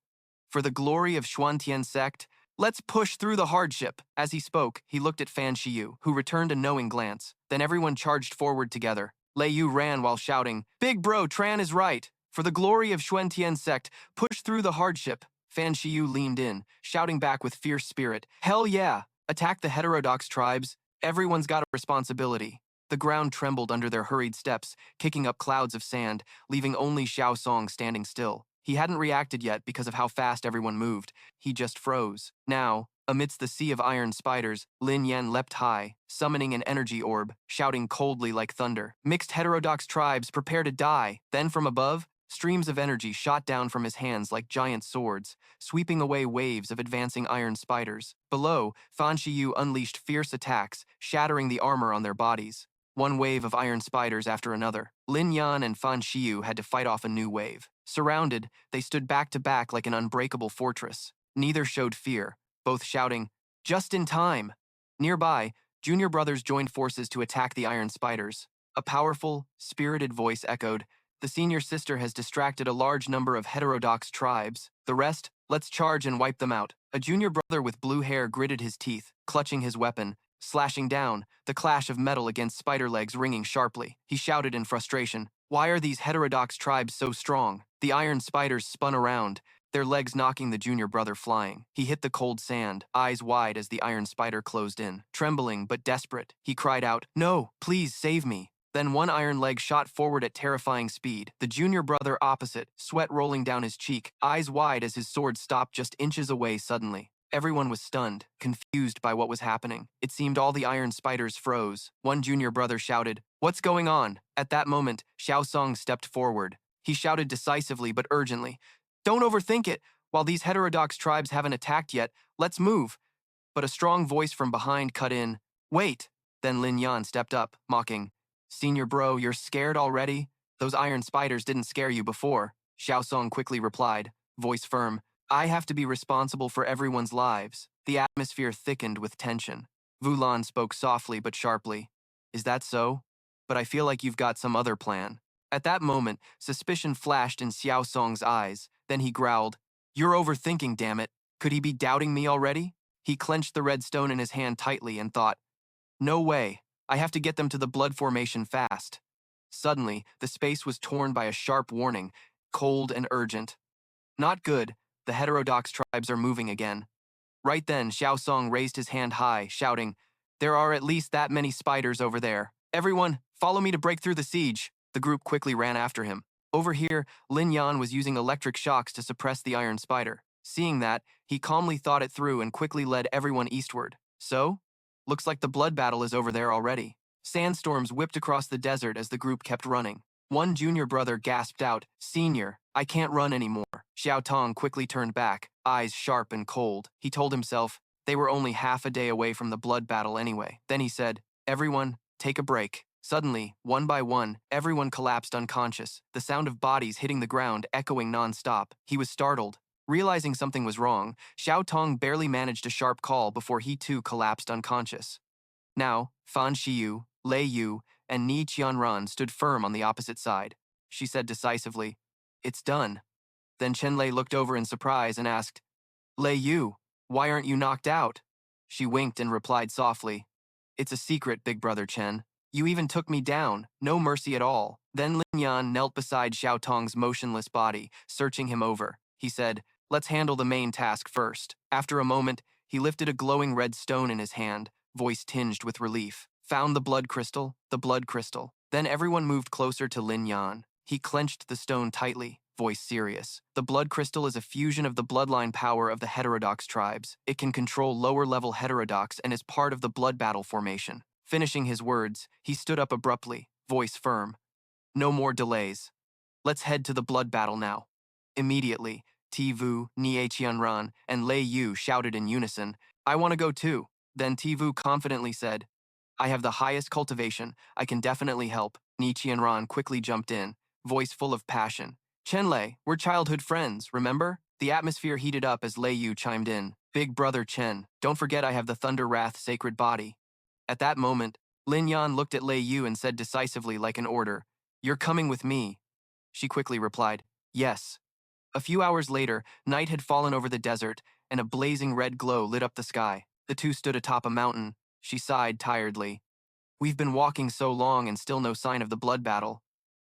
For the glory of Xuan Tian Sect, let's push through the hardship. As he spoke, he looked at Fan Shiyu, who returned a knowing glance. Then everyone charged forward together. Lei Yu ran while shouting, Big bro, Tran is right. For the glory of Xuan Tian Sect, push through the hardship. Fan Shiyu leaned in, shouting back with fierce spirit, Hell yeah! Attack the heterodox tribes. Everyone's got a responsibility. The ground trembled under their hurried steps, kicking up clouds of sand, leaving only Xiao Song standing still. He hadn't reacted yet because of how fast everyone moved. He just froze. Now, amidst the sea of iron spiders, Lin Yan leapt high, summoning an energy orb, shouting coldly like thunder. Mixed heterodox tribes, prepare to die. Then from above, streams of energy shot down from his hands like giant swords, sweeping away waves of advancing iron spiders. Below, Fan Shiyu unleashed fierce attacks, shattering the armor on their bodies. One wave of iron spiders after another. Lin Yan and Fan Shiyu had to fight off a new wave. Surrounded, they stood back to back like an unbreakable fortress. Neither showed fear, both shouting, Just in time! Nearby, junior brothers joined forces to attack the iron spiders. A powerful, spirited voice echoed, The senior sister has distracted a large number of heterodox tribes. The rest, let's charge and wipe them out. A junior brother with blue hair gritted his teeth, clutching his weapon. Slashing down, the clash of metal against spider legs ringing sharply. He shouted in frustration, Why are these heterodox tribes so strong? The iron spiders spun around, their legs knocking the junior brother flying. He hit the cold sand, eyes wide as the iron spider closed in. Trembling but desperate, he cried out, No, please save me. Then one iron leg shot forward at terrifying speed. The junior brother opposite, sweat rolling down his cheek, eyes wide as his sword stopped just inches away suddenly. Everyone was stunned, confused by what was happening. It seemed all the iron spiders froze. One junior brother shouted, What's going on? At that moment, Xiao Song stepped forward. He shouted decisively but urgently, Don't overthink it. While these heterodox tribes haven't attacked yet, let's move. But a strong voice from behind cut in, Wait. Then Lin Yan stepped up, mocking, Senior bro, you're scared already? Those iron spiders didn't scare you before. Xiao Song quickly replied, voice firm, I have to be responsible for everyone's lives. The atmosphere thickened with tension. Vulan spoke softly but sharply. Is that so? But I feel like you've got some other plan. At that moment, suspicion flashed in Xiao Song's eyes. Then he growled, You're overthinking, damn it. Could he be doubting me already? He clenched the red stone in his hand tightly and thought, No way. I have to get them to the blood formation fast. Suddenly, the space was torn by a sharp warning, cold and urgent. Not good. The heterodox tribes are moving again. Right then, Xiao Song raised his hand high, shouting, There are at least that many spiders over there. Everyone, follow me to break through the siege. The group quickly ran after him. Over here, Lin Yan was using electric shocks to suppress the iron spider. Seeing that, he calmly thought it through and quickly led everyone eastward. So? Looks like the blood battle is over there already. Sandstorms whipped across the desert as the group kept running. One junior brother gasped out, Senior, I can't run anymore. Xiao Tong quickly turned back, eyes sharp and cold. He told himself, they were only half a day away from the blood battle anyway. Then he said, Everyone, take a break. Suddenly, one by one, everyone collapsed unconscious, the sound of bodies hitting the ground echoing non-stop. He was startled. Realizing something was wrong, Xiao Tong barely managed a sharp call before he too collapsed unconscious. Now, Fan Shiyu, Lei Yu, and Ni Qianran stood firm on the opposite side. She said decisively, It's done. Then Chen Lei looked over in surprise and asked, Lei Yu, why aren't you knocked out? She winked and replied softly, It's a secret, big brother Chen. You even took me down, no mercy at all. Then Lin Yan knelt beside Xiao Tong's motionless body, searching him over. He said, Let's handle the main task first. After a moment, he lifted a glowing red stone in his hand, voice tinged with relief. Found the blood crystal, the blood crystal. Then everyone moved closer to Lin Yan. He clenched the stone tightly, voice serious. The blood crystal is a fusion of the bloodline power of the heterodox tribes. It can control lower-level heterodox and is part of the blood battle formation. Finishing his words, he stood up abruptly, voice firm. No more delays. Let's head to the blood battle now. Immediately, Tivu, Nie Qianran, and Lei Yu shouted in unison, I want to go too. Then Tivu confidently said, I have the highest cultivation. I can definitely help. Ni Qianran quickly jumped in, voice full of passion. Chen, we're childhood friends, remember? The atmosphere heated up as Lei Yu chimed in. Big brother Chen, don't forget I have the Thunder Wrath Sacred Body. At that moment, Lin Yan looked at Lei Yu and said decisively like an order, You're coming with me. She quickly replied, Yes. A few hours later, night had fallen over the desert, and a blazing red glow lit up the sky. The two stood atop a mountain. She sighed tiredly. We've been walking so long and still no sign of the blood battle.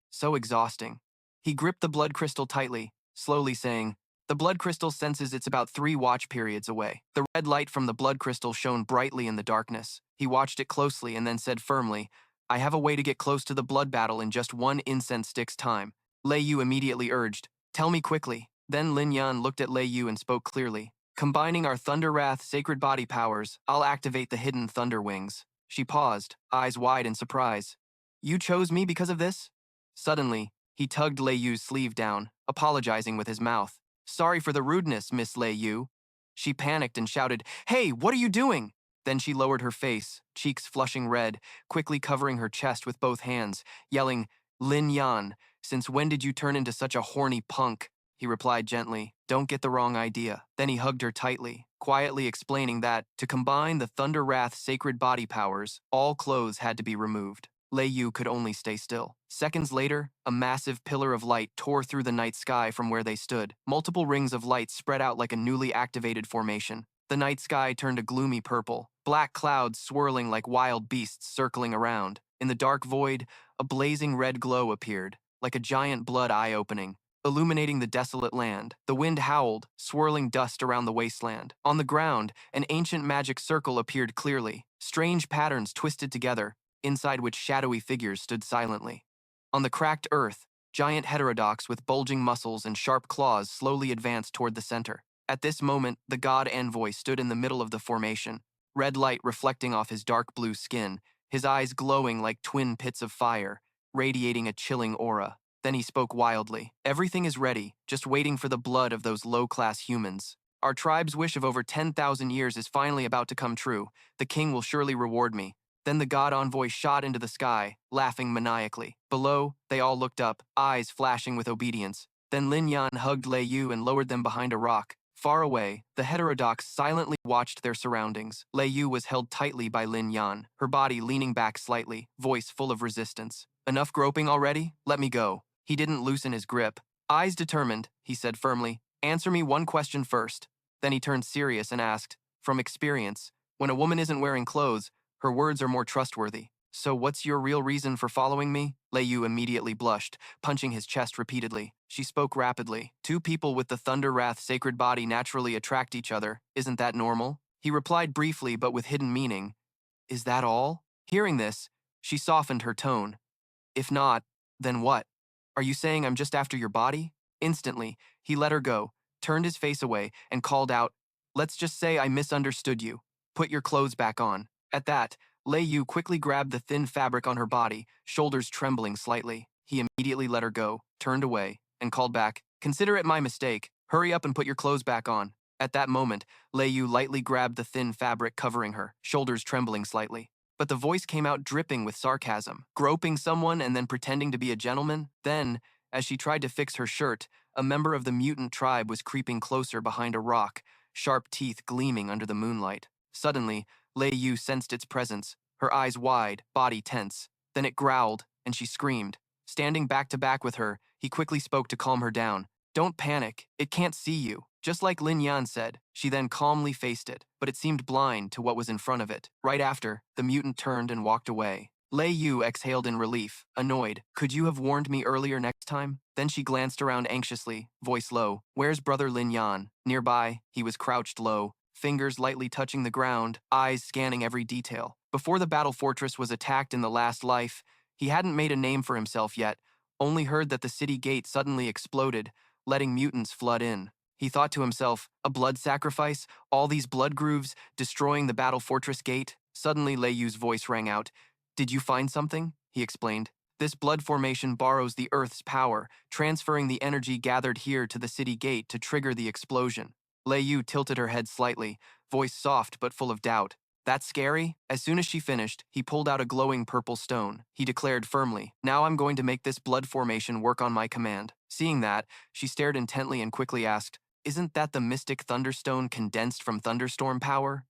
So exhausting. He gripped the blood crystal tightly, slowly saying, The blood crystal senses it's about 3 watch periods away. The red light from the blood crystal shone brightly in the darkness. He watched it closely and then said firmly, I have a way to get close to the blood battle in just 1 incense stick's time. Lei Yu immediately urged, Tell me quickly. Then Lin Yan looked at Lei Yu and spoke clearly. Combining our Thunder Wrath sacred body powers, I'll activate the hidden thunder wings. She paused, eyes wide in surprise. You chose me because of this? Suddenly, he tugged Lei Yu's sleeve down, apologizing with his mouth. Sorry for the rudeness, Miss Lei Yu. She panicked and shouted, Hey, what are you doing? Then she lowered her face, cheeks flushing red, quickly covering her chest with both hands, yelling, Lin Yan, since when did you turn into such a horny punk? He replied gently, Don't get the wrong idea. Then he hugged her tightly, quietly explaining that, to combine the Thunder Wrath sacred body powers, all clothes had to be removed. Lei Yu could only stay still. Seconds later, a massive pillar of light tore through the night sky from where they stood. Multiple rings of light spread out like a newly activated formation. The night sky turned a gloomy purple, black clouds swirling like wild beasts circling around. In the dark void, a blazing red glow appeared, like a giant blood eye opening, illuminating the desolate land. The wind howled, swirling dust around the wasteland. On the ground, an ancient magic circle appeared clearly, strange patterns twisted together, inside which shadowy figures stood silently. On the cracked earth, giant heterodox with bulging muscles and sharp claws slowly advanced toward the center. At this moment, the god envoy stood in the middle of the formation, red light reflecting off his dark blue skin, his eyes glowing like twin pits of fire, radiating a chilling aura. Then he spoke wildly. Everything is ready, just waiting for the blood of those low-class humans. Our tribe's wish of over 10,000 years is finally about to come true. The king will surely reward me. Then the god envoy shot into the sky, laughing maniacally. Below, they all looked up, eyes flashing with obedience. Then Lin Yan hugged Lei Yu and lowered them behind a rock. Far away, the heterodox silently watched their surroundings. Lei Yu was held tightly by Lin Yan, her body leaning back slightly, voice full of resistance. Enough groping already? Let me go. He didn't loosen his grip. Eyes determined, he said firmly. Answer me one question first. Then he turned serious and asked, From experience, when a woman isn't wearing clothes, her words are more trustworthy. So what's your real reason for following me? Lei Yu immediately blushed, punching his chest repeatedly. She spoke rapidly. Two people with the Thunder Wrath sacred body naturally attract each other. Isn't that normal? He replied briefly but with hidden meaning. Is that all? Hearing this, she softened her tone. If not, then what? Are you saying I'm just after your body? Instantly, he let her go, turned his face away, and called out, Let's just say I misunderstood you. Put your clothes back on. At that, Lei Yu quickly grabbed the thin fabric on her body, shoulders trembling slightly. He immediately let her go, turned away, and called back, Consider it my mistake. Hurry up and put your clothes back on. At that moment, Lei Yu lightly grabbed the thin fabric covering her, shoulders trembling slightly. But the voice came out dripping with sarcasm. Groping someone and then pretending to be a gentleman? Then, as she tried to fix her shirt, a member of the mutant tribe was creeping closer behind a rock, sharp teeth gleaming under the moonlight. Suddenly, Lei Yu sensed its presence, her eyes wide, body tense. Then it growled, and she screamed. Standing back to back with her, he quickly spoke to calm her down. Don't panic, it can't see you. Just like Lin Yan said, she then calmly faced it, but it seemed blind to what was in front of it. Right after, the mutant turned and walked away. Lei Yu exhaled in relief, annoyed. Could you have warned me earlier next time? Then she glanced around anxiously, voice low. Where's brother Lin Yan? Nearby, he was crouched low, fingers lightly touching the ground, eyes scanning every detail. Before the battle fortress was attacked in the last life, he hadn't made a name for himself yet, only heard that the city gate suddenly exploded, letting mutants flood in. He thought to himself, a blood sacrifice, all these blood grooves, destroying the battle fortress gate? Suddenly Lei Yu's voice rang out. Did you find something? He explained. This blood formation borrows the Earth's power, transferring the energy gathered here to the city gate to trigger the explosion. Lei Yu tilted her head slightly, voice soft but full of doubt. That's scary? As soon as she finished, he pulled out a glowing purple stone. He declared firmly, now I'm going to make this blood formation work on my command. Seeing that, she stared intently and quickly asked, isn't that the mystic Thunderstone condensed from Thunderstorm power?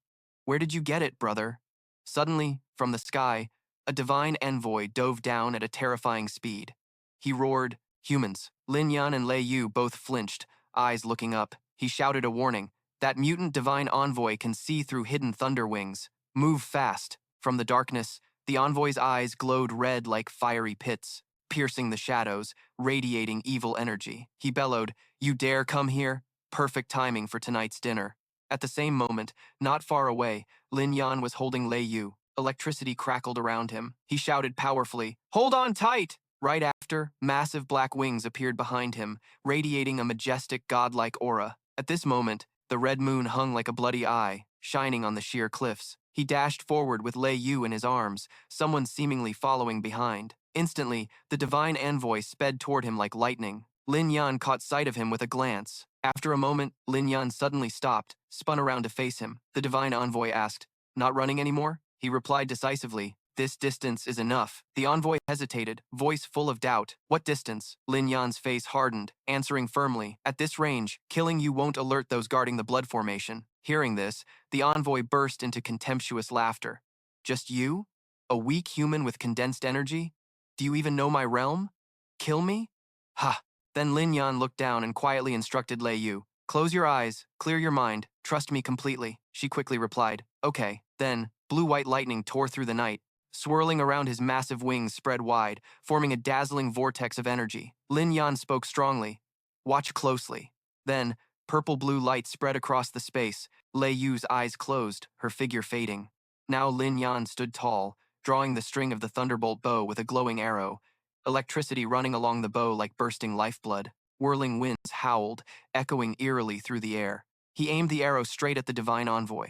Where did you get it, brother? Suddenly, from the sky, a divine envoy dove down at a terrifying speed. He roared, humans. Lin Yan and Lei Yu both flinched, eyes looking up. He shouted a warning. That mutant divine envoy can see through hidden thunder wings. Move fast. From the darkness, the envoy's eyes glowed red like fiery pits, piercing the shadows, radiating evil energy. He bellowed, you dare come here? Perfect timing for tonight's dinner. At the same moment, not far away, Lin Yan was holding Lei Yu. Electricity crackled around him. He shouted powerfully, hold on tight! Right after, massive black wings appeared behind him, radiating a majestic godlike aura. At this moment, the red moon hung like a bloody eye, shining on the sheer cliffs. He dashed forward with Lei Yu in his arms, someone seemingly following behind. Instantly, the divine envoy sped toward him like lightning. Lin Yan caught sight of him with a glance. After a moment, Lin Yan suddenly stopped, spun around to face him. The divine envoy asked, not running anymore? He replied decisively, this distance is enough. The envoy hesitated, voice full of doubt. What distance? Lin Yan's face hardened, answering firmly, at this range, killing you won't alert those guarding the blood formation. Hearing this, the envoy burst into contemptuous laughter. Just you? A weak human with condensed energy? Do you even know my realm? Kill me? Ha! Then Lin Yan looked down and quietly instructed Lei Yu. Close your eyes, clear your mind, trust me completely. She quickly replied, okay. Then, blue-white lightning tore through the night, swirling around his massive wings spread wide, forming a dazzling vortex of energy. Lin Yan spoke strongly. Watch closely. Then, purple-blue light spread across the space. Lei Yu's eyes closed, her figure fading. Now Lin Yan stood tall, drawing the string of the thunderbolt bow with a glowing arrow, electricity running along the bow like bursting lifeblood. Whirling winds howled, echoing eerily through the air. He aimed the arrow straight at the divine envoy.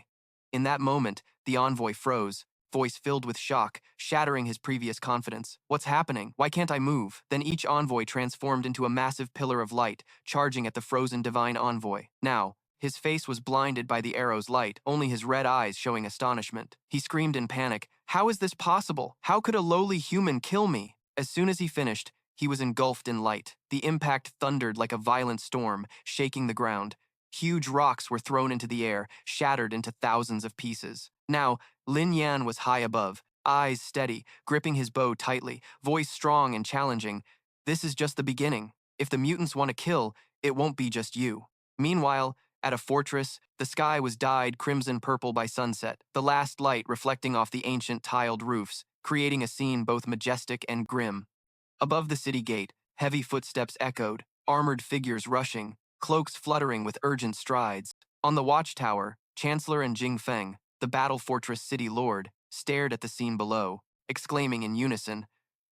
In that moment, the envoy froze, voice filled with shock, shattering his previous confidence. What's happening? Why can't I move? Then each envoy transformed into a massive pillar of light, charging at the frozen divine envoy. Now, his face was blinded by the arrow's light, only his red eyes showing astonishment. He screamed in panic, how is this possible? How could a lowly human kill me? As soon as he finished, he was engulfed in light. The impact thundered like a violent storm, shaking the ground. Huge rocks were thrown into the air, shattered into thousands of pieces. Now, Lin Yan was high above, eyes steady, gripping his bow tightly, voice strong and challenging. This is just the beginning. If the mutants want to kill, it won't be just you. Meanwhile, at a fortress, the sky was dyed crimson-purple by sunset, the last light reflecting off the ancient tiled roofs, creating a scene both majestic and grim. Above the city gate, heavy footsteps echoed, armored figures rushing, cloaks fluttering with urgent strides. On the watchtower, Chancellor and Jing Feng, the battle fortress city lord, stared at the scene below, exclaiming in unison,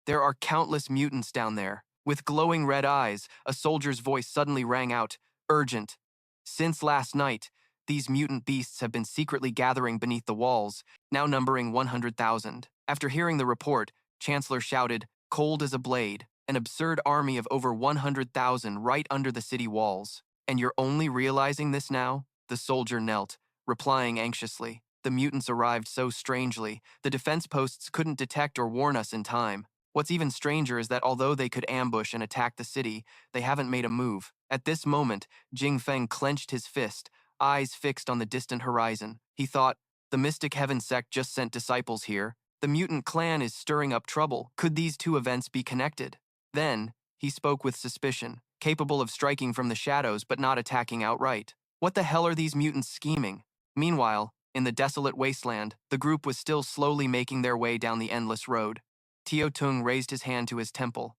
there are countless mutants down there. With glowing red eyes, a soldier's voice suddenly rang out, urgent. Since last night, these mutant beasts have been secretly gathering beneath the walls, now numbering 100,000. After hearing the report, Chancellor shouted, cold as a blade, an absurd army of over 100,000 right under the city walls. And you're only realizing this now? The soldier knelt, replying anxiously. The mutants arrived so strangely, the defense posts couldn't detect or warn us in time. What's even stranger is that although they could ambush and attack the city, they haven't made a move. At this moment, Jing Feng clenched his fist, eyes fixed on the distant horizon. He thought, the Mystic Heaven Sect just sent disciples here. The mutant clan is stirring up trouble. Could these two events be connected? Then, he spoke with suspicion, capable of striking from the shadows but not attacking outright. What the hell are these mutants scheming? Meanwhile, in the desolate wasteland, the group was still slowly making their way down the endless road. Tio Tung raised his hand to his temple,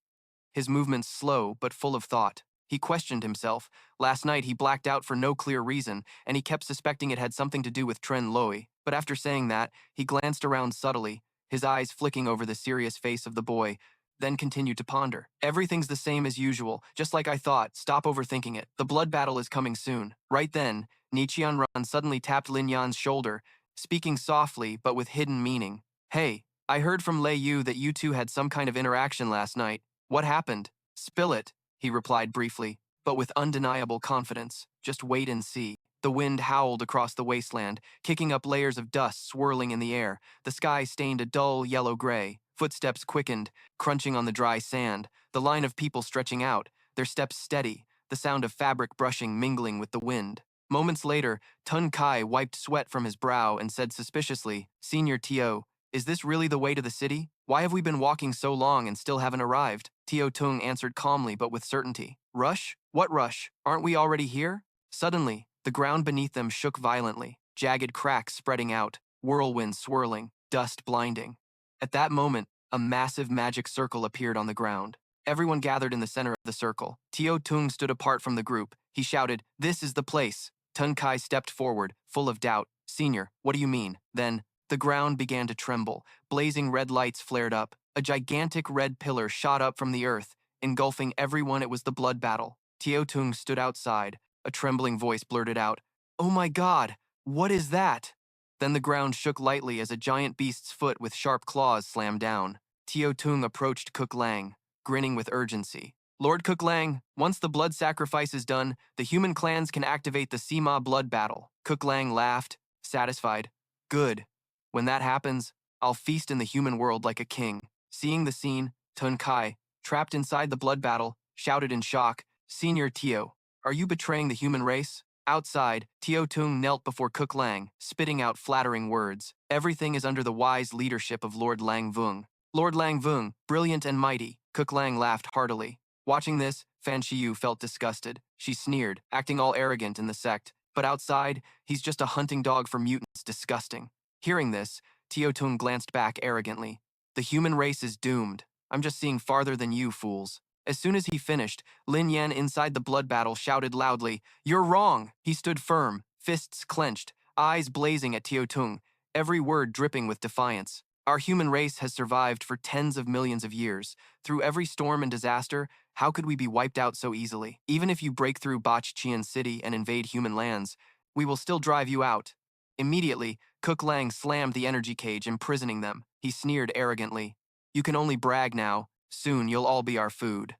his movements slow but full of thought. He questioned himself. Last night he blacked out for no clear reason, and he kept suspecting it had something to do with Tren Loi. But after saying that, he glanced around subtly, his eyes flicking over the serious face of the boy, then continued to ponder. Everything's the same as usual, just like I thought. Stop overthinking it. The blood battle is coming soon. Right then, Nichian Ran suddenly tapped Lin Yan's shoulder, speaking softly but with hidden meaning. Hey, I heard from Lei Yu that you two had some kind of interaction last night. What happened? Spill it, he replied briefly, but with undeniable confidence. Just wait and see. The wind howled across the wasteland, kicking up layers of dust swirling in the air. The sky stained a dull yellow-gray. Footsteps quickened, crunching on the dry sand. The line of people stretching out, their steps steady, the sound of fabric brushing mingling with the wind. Moments later, Tun Kai wiped sweat from his brow and said suspiciously, Senior Tio, is this really the way to the city? Why have we been walking so long and still haven't arrived? Tio Tung answered calmly but with certainty. Rush? What rush? Aren't we already here? Suddenly, the ground beneath them shook violently, jagged cracks spreading out, whirlwind swirling, dust blinding. At that moment, a massive magic circle appeared on the ground. Everyone gathered in the center of the circle. Tio Tung stood apart from the group. He shouted, This is the place. Tun Kai stepped forward, full of doubt. Senior, what do you mean? Then, the ground began to tremble. Blazing red lights flared up. A gigantic red pillar shot up from the earth, engulfing everyone. It was the blood battle. Tio Tung stood outside. A trembling voice blurted out, Oh my God, what is that? Then the ground shook lightly as a giant beast's foot with sharp claws slammed down. Tio Tung approached Cook Lang, grinning with urgency. Lord Cook Lang, once the blood sacrifice is done, the human clans can activate the Sima blood battle. Cook Lang laughed, satisfied. Good. When that happens, I'll feast in the human world like a king. Seeing the scene, Tun Kai, trapped inside the blood battle, shouted in shock, Senior Tio, are you betraying the human race? Outside, Tio Tung knelt before Cook Lang, spitting out flattering words. Everything is under the wise leadership of Lord Lang Vung. Lord Lang Vung, brilliant and mighty, Cook Lang laughed heartily. Watching this, Fan Shiyu felt disgusted. She sneered, acting all arrogant in the sect. But outside, he's just a hunting dog for mutants, disgusting. Hearing this, Tio Tung glanced back arrogantly. The human race is doomed. I'm just seeing farther than you, fools. As soon as he finished, Lin Yan inside the blood battle shouted loudly, You're wrong! He stood firm, fists clenched, eyes blazing at Tio Tung, every word dripping with defiance. Our human race has survived for tens of millions of years. Through every storm and disaster, how could we be wiped out so easily? Even if you break through Bachqian City and invade human lands, we will still drive you out. Immediately, Cook Lang slammed the energy cage, imprisoning them. He sneered arrogantly. You can only brag now. Soon you'll all be our food.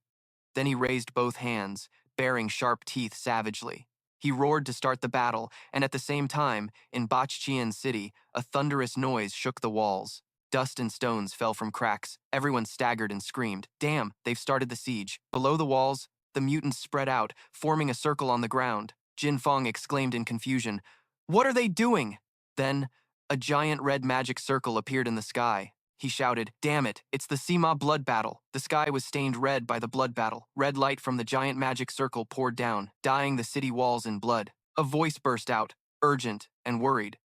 Then he raised both hands, baring sharp teeth savagely. He roared to start the battle, and at the same time, in Bachqian City, a thunderous noise shook the walls. Dust and stones fell from cracks. Everyone staggered and screamed. Damn, they've started the siege. Below the walls, the mutants spread out, forming a circle on the ground. Jin Feng exclaimed in confusion, What are they doing? Then, a giant red magic circle appeared in the sky. He shouted, Damn it, it's the Sima blood battle. The sky was stained red by the blood battle. Red light from the giant magic circle poured down, dyeing the city walls in blood. A voice burst out, urgent and worried.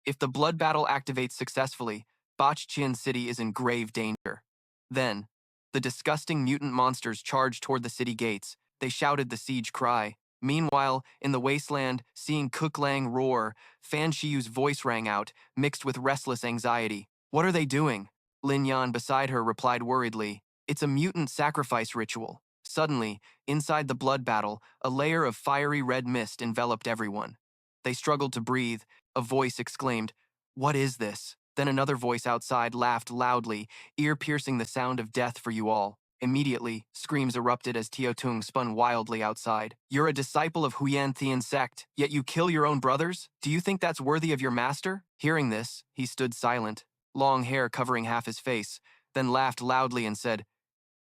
If the blood battle activates successfully, Bachqian City is in grave danger. Then, the disgusting mutant monsters charged toward the city gates. They shouted the siege cry. Meanwhile, in the wasteland, seeing Cook Lang roar, Fan Shiyu's voice rang out, mixed with restless anxiety. What are they doing? Lin Yan beside her replied worriedly, It's a mutant sacrifice ritual. Suddenly, inside the blood battle, a layer of fiery red mist enveloped everyone. They struggled to breathe. A voice exclaimed, What is this? Then another voice outside laughed loudly, ear-piercing the sound of death for you all. Immediately, screams erupted as Tio Tung spun wildly outside. You're a disciple of Xuan Tian Sect, yet you kill your own brothers? Do you think that's worthy of your master? Hearing this, he stood silent, long hair covering half his face, then laughed loudly and said,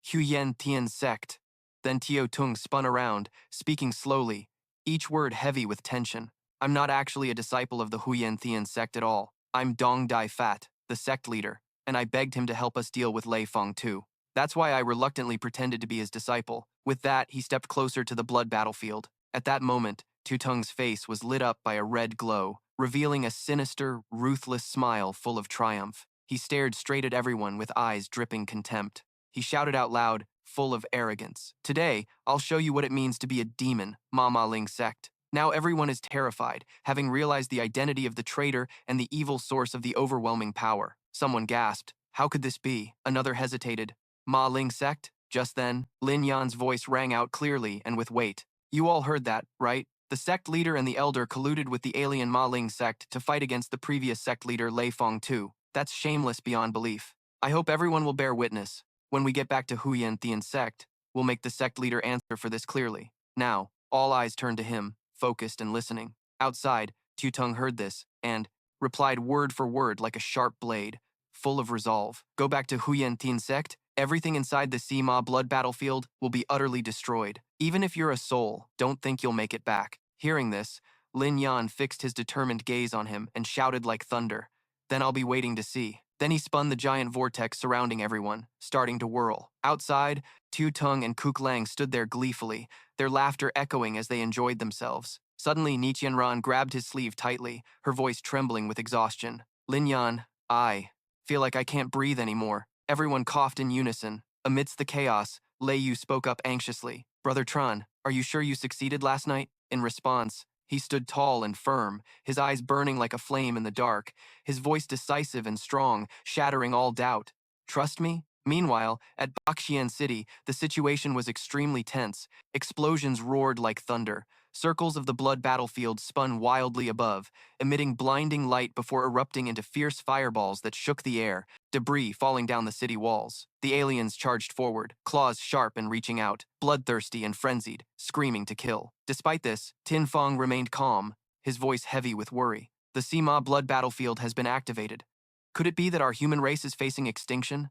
Xuan Tian Sect. Then Tio Tung spun around, speaking slowly, each word heavy with tension. I'm not actually a disciple of the Xuan Tian Sect at all. I'm Dong Dai Fat, the sect leader, and I begged him to help us deal with Lei Feng too. That's why I reluctantly pretended to be his disciple. With that, he stepped closer to the blood battlefield. At that moment, Tu Tung's face was lit up by a red glow, revealing a sinister, ruthless smile full of triumph. He stared straight at everyone with eyes dripping contempt. He shouted out loud, full of arrogance, Today, I'll show you what it means to be a demon, Ma Ling Sect. Now everyone is terrified, having realized the identity of the traitor and the evil source of the overwhelming power. Someone gasped, How could this be? Another hesitated, Ma Ling Sect? Just then, Lin Yan's voice rang out clearly and with weight. You all heard that, right? The sect leader and the elder colluded with the alien Ma Ling Sect to fight against the previous sect leader Lei Feng too. That's shameless beyond belief. I hope everyone will bear witness. When we get back to Xuan Tian Sect, we'll make the sect leader answer for this clearly. Now, all eyes turned to him, focused and listening. Outside, Tung heard this, and replied word for word like a sharp blade, full of resolve. Go back to Xuan Tian Sect, everything inside the Sima blood battlefield will be utterly destroyed. Even if you're a soul, don't think you'll make it back. Hearing this, Lin Yan fixed his determined gaze on him and shouted like thunder. Then I'll be waiting to see. Then he spun the giant vortex surrounding everyone, starting to whirl. Outside, Tung and Kuk Lang stood there gleefully, their laughter echoing as they enjoyed themselves. Suddenly, Nichienran grabbed his sleeve tightly, her voice trembling with exhaustion. Lin Yan, I feel like I can't breathe anymore. Everyone coughed in unison. Amidst the chaos, Lei Yu spoke up anxiously. Brother Tran, are you sure you succeeded last night? In response, he stood tall and firm, his eyes burning like a flame in the dark, his voice decisive and strong, shattering all doubt. Trust me? Meanwhile, at Bakshian City, the situation was extremely tense. Explosions roared like thunder. Circles of the blood battlefield spun wildly above, emitting blinding light before erupting into fierce fireballs that shook the air, debris falling down the city walls. The aliens charged forward, claws sharp and reaching out, bloodthirsty and frenzied, screaming to kill. Despite this, Tin Fong remained calm, his voice heavy with worry. The Sima blood battlefield has been activated. Could it be that our human race is facing extinction?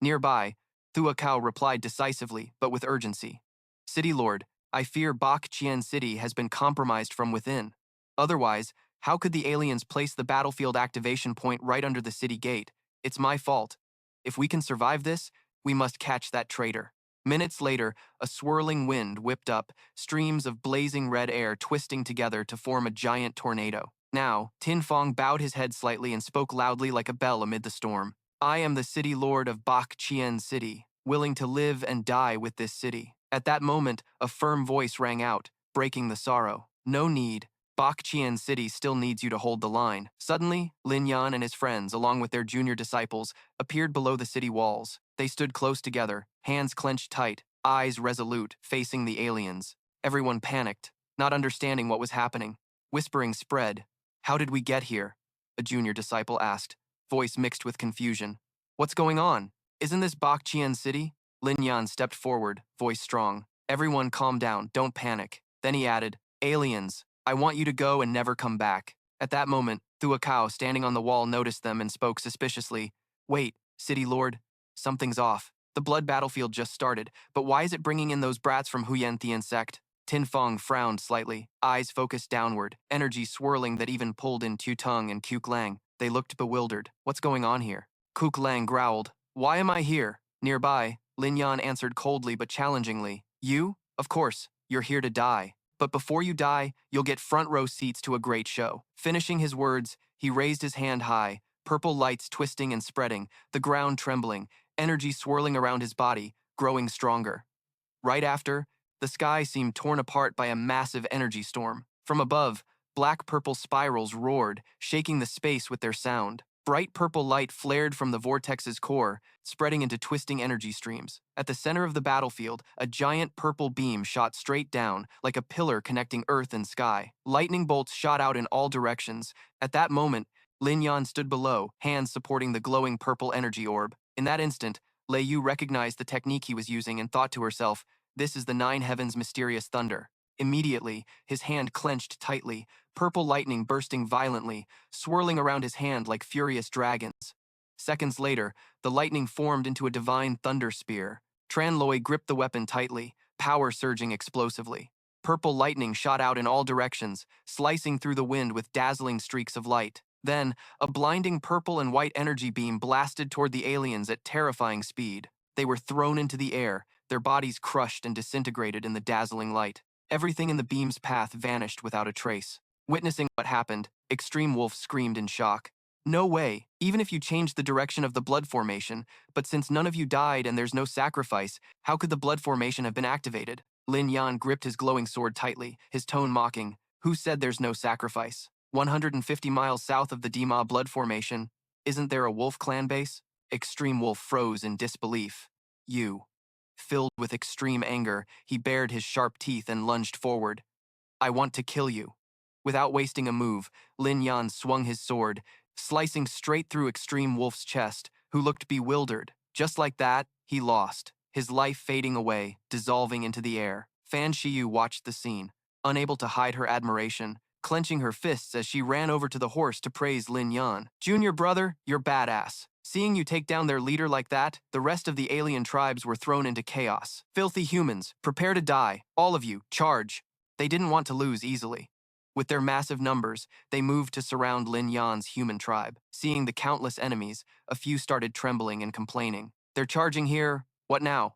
Nearby, Thua Kao replied decisively, but with urgency. City Lord, I fear Bak Chien City has been compromised from within. Otherwise, how could the aliens place the battlefield activation point right under the city gate? It's my fault. If we can survive this, we must catch that traitor. Minutes later, a swirling wind whipped up, streams of blazing red air twisting together to form a giant tornado. Now, Tin Fong bowed his head slightly and spoke loudly like a bell amid the storm. I am the city lord of Bak Chien City, willing to live and die with this city. At that moment, a firm voice rang out, breaking the sorrow. No need. Bak Chien City still needs you to hold the line. Suddenly, Lin Yan and his friends, along with their junior disciples, appeared below the city walls. They stood close together, hands clenched tight, eyes resolute, facing the aliens. Everyone panicked, not understanding what was happening. Whispering spread. How did we get here? A junior disciple asked, voice mixed with confusion. What's going on? Isn't this Bak Chien City? Lin Yan stepped forward, voice strong. Everyone calm down, don't panic. Then he added, aliens, I want you to go and never come back. At that moment, Thua Kao, standing on the wall, noticed them and spoke suspiciously. Wait, City Lord, something's off. The blood battlefield just started, but why is it bringing in those brats from Xuan Tian Sect? Tin Fong frowned slightly, eyes focused downward, energy swirling that even pulled in Tung and Kuk Lang. They looked bewildered. What's going on here? Kuk Lang growled. Why am I here? Nearby, Lin Yan answered coldly but challengingly. You? Of course, you're here to die. But before you die, you'll get front row seats to a great show. Finishing his words, he raised his hand high, purple lights twisting and spreading, the ground trembling, energy swirling around his body, growing stronger. Right after, the sky seemed torn apart by a massive energy storm. From above, black-purple spirals roared, shaking the space with their sound. Bright purple light flared from the vortex's core, spreading into twisting energy streams. At the center of the battlefield, a giant purple beam shot straight down, like a pillar connecting earth and sky. Lightning bolts shot out in all directions. At that moment, Lin Yan stood below, hands supporting the glowing purple energy orb. In that instant, Lei Yu recognized the technique he was using and thought to herself, this is the Nine Heavens' mysterious thunder. Immediately, his hand clenched tightly, purple lightning bursting violently, swirling around his hand like furious dragons. Seconds later, the lightning formed into a divine thunder spear. Tran Loi gripped the weapon tightly, power surging explosively. Purple lightning shot out in all directions, slicing through the wind with dazzling streaks of light. Then, a blinding purple and white energy beam blasted toward the aliens at terrifying speed. They were thrown into the air, their bodies crushed and disintegrated in the dazzling light. Everything in the beam's path vanished without a trace. Witnessing what happened, Extreme Wolf screamed in shock. No way, even if you changed the direction of the blood formation, but since none of you died and there's no sacrifice, how could the blood formation have been activated? Lin Yan gripped his glowing sword tightly, his tone mocking. Who said there's no sacrifice? 150 miles south of the Dima blood formation, isn't there a wolf clan base? Extreme Wolf froze in disbelief. You. Filled with extreme anger, he bared his sharp teeth and lunged forward. I want to kill you. Without wasting a move, Lin Yan swung his sword, slicing straight through Extreme Wolf's chest, who looked bewildered. Just like that, he lost, his life fading away, dissolving into the air. Fan Shiyu watched the scene, unable to hide her admiration, clenching her fists as she ran over to the horse to praise Lin Yan. Junior brother, you're badass. Seeing you take down their leader like that, the rest of the alien tribes were thrown into chaos. Filthy humans, prepare to die. All of you, charge. They didn't want to lose easily. With their massive numbers, they moved to surround Lin Yan's human tribe. Seeing the countless enemies, a few started trembling and complaining. They're charging here, what now?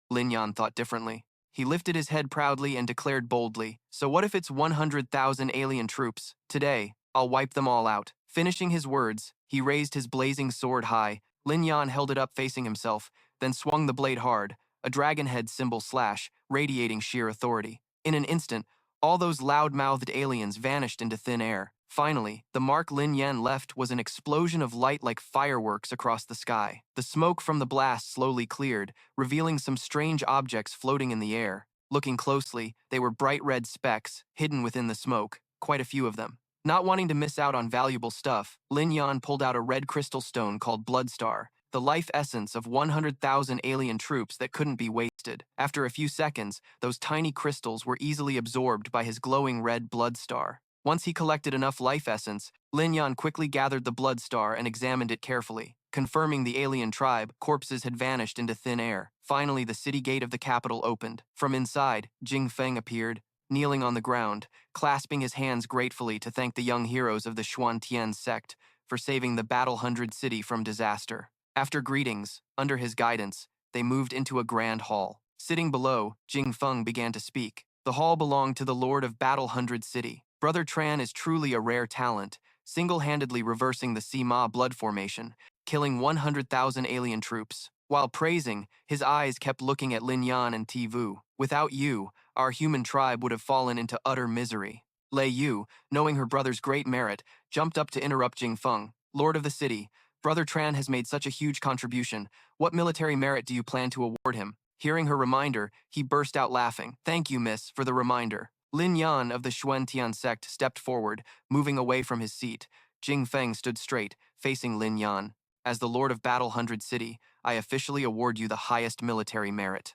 Lin Yan thought differently. He lifted his head proudly and declared boldly, so what if it's 100,000 alien troops? Today, I'll wipe them all out. Finishing his words, he raised his blazing sword high. Lin Yan held it up facing himself, then swung the blade hard, a dragon head symbol slash, radiating sheer authority. In an instant, all those loud-mouthed aliens vanished into thin air. Finally, the mark Lin Yan left was an explosion of light like fireworks across the sky. The smoke from the blast slowly cleared, revealing some strange objects floating in the air. Looking closely, they were bright red specks, hidden within the smoke, quite a few of them. Not wanting to miss out on valuable stuff, Lin Yan pulled out a red crystal stone called Bloodstar, the life essence of 100,000 alien troops that couldn't be wasted. After a few seconds, those tiny crystals were easily absorbed by his glowing red Bloodstar. Once he collected enough life essence, Lin Yan quickly gathered the Bloodstar and examined it carefully. Confirming the alien tribe, corpses had vanished into thin air. Finally, the city gate of the capital opened. From inside, Jing Feng appeared, kneeling on the ground, clasping his hands gratefully to thank the young heroes of the Xuan Tian Sect for saving the Battle 100 city from disaster. After greetings, under his guidance, they moved into a grand hall. Sitting below, Jing Feng began to speak. The hall belonged to the Lord of Battle 100 City. Brother Tran is truly a rare talent, single-handedly reversing the Sima blood formation, killing 100,000 alien troops. While praising, his eyes kept looking at Lin Yan and Tivu. Without you, our human tribe would have fallen into utter misery. Lei Yu, knowing her brother's great merit, jumped up to interrupt Jing Feng. Lord of the city, Brother Tran has made such a huge contribution. What military merit do you plan to award him? Hearing her reminder, he burst out laughing. Thank you, miss, for the reminder. Lin Yan of the Xuan Tian Sect stepped forward, moving away from his seat. Jing Feng stood straight, facing Lin Yan. As the Lord of Battle 100 City, I officially award you the highest military merit.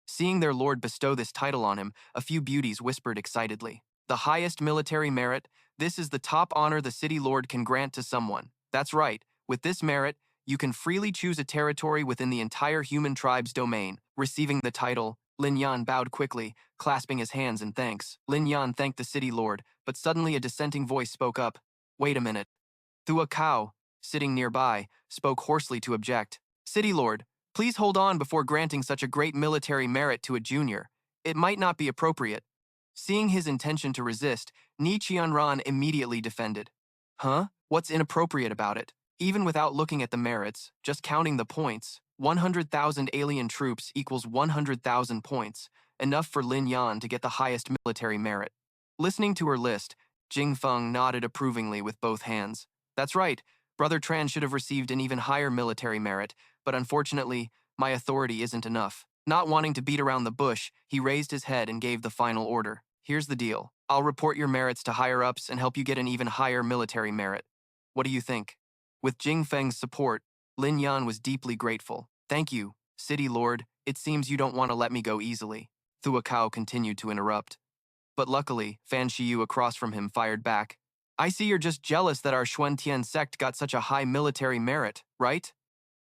Seeing their lord bestow this title on him, a few beauties whispered excitedly. The highest military merit? This is the top honor the city lord can grant to someone. That's right. With this merit, you can freely choose a territory within the entire human tribe's domain. Receiving the title, Lin Yan bowed quickly, clasping his hands in thanks. Lin Yan thanked the city lord, but suddenly a dissenting voice spoke up. Wait a minute. Thua Cao, sitting nearby, spoke hoarsely to object. City lord, please hold on before granting such a great military merit to a junior. It might not be appropriate. Seeing his intention to resist, Ni Qianran immediately defended. Huh? What's inappropriate about it? Even without looking at the merits, just counting the points, 100,000 alien troops equals 100,000 points, enough for Lin Yan to get the highest military merit. Listening to her list, Jing Feng nodded approvingly with both hands. That's right, Brother Tran should have received an even higher military merit, but unfortunately, my authority isn't enough. Not wanting to beat around the bush, he raised his head and gave the final order. Here's the deal. I'll report your merits to higher-ups and help you get an even higher military merit. What do you think? With Jing Feng's support, Lin Yan was deeply grateful. Thank you, City Lord. It seems you don't want to let me go easily. Thua Cao continued to interrupt. But luckily, Fan Shiyu across from him fired back. I see you're just jealous that our Xuan Tian Sect got such a high military merit, right?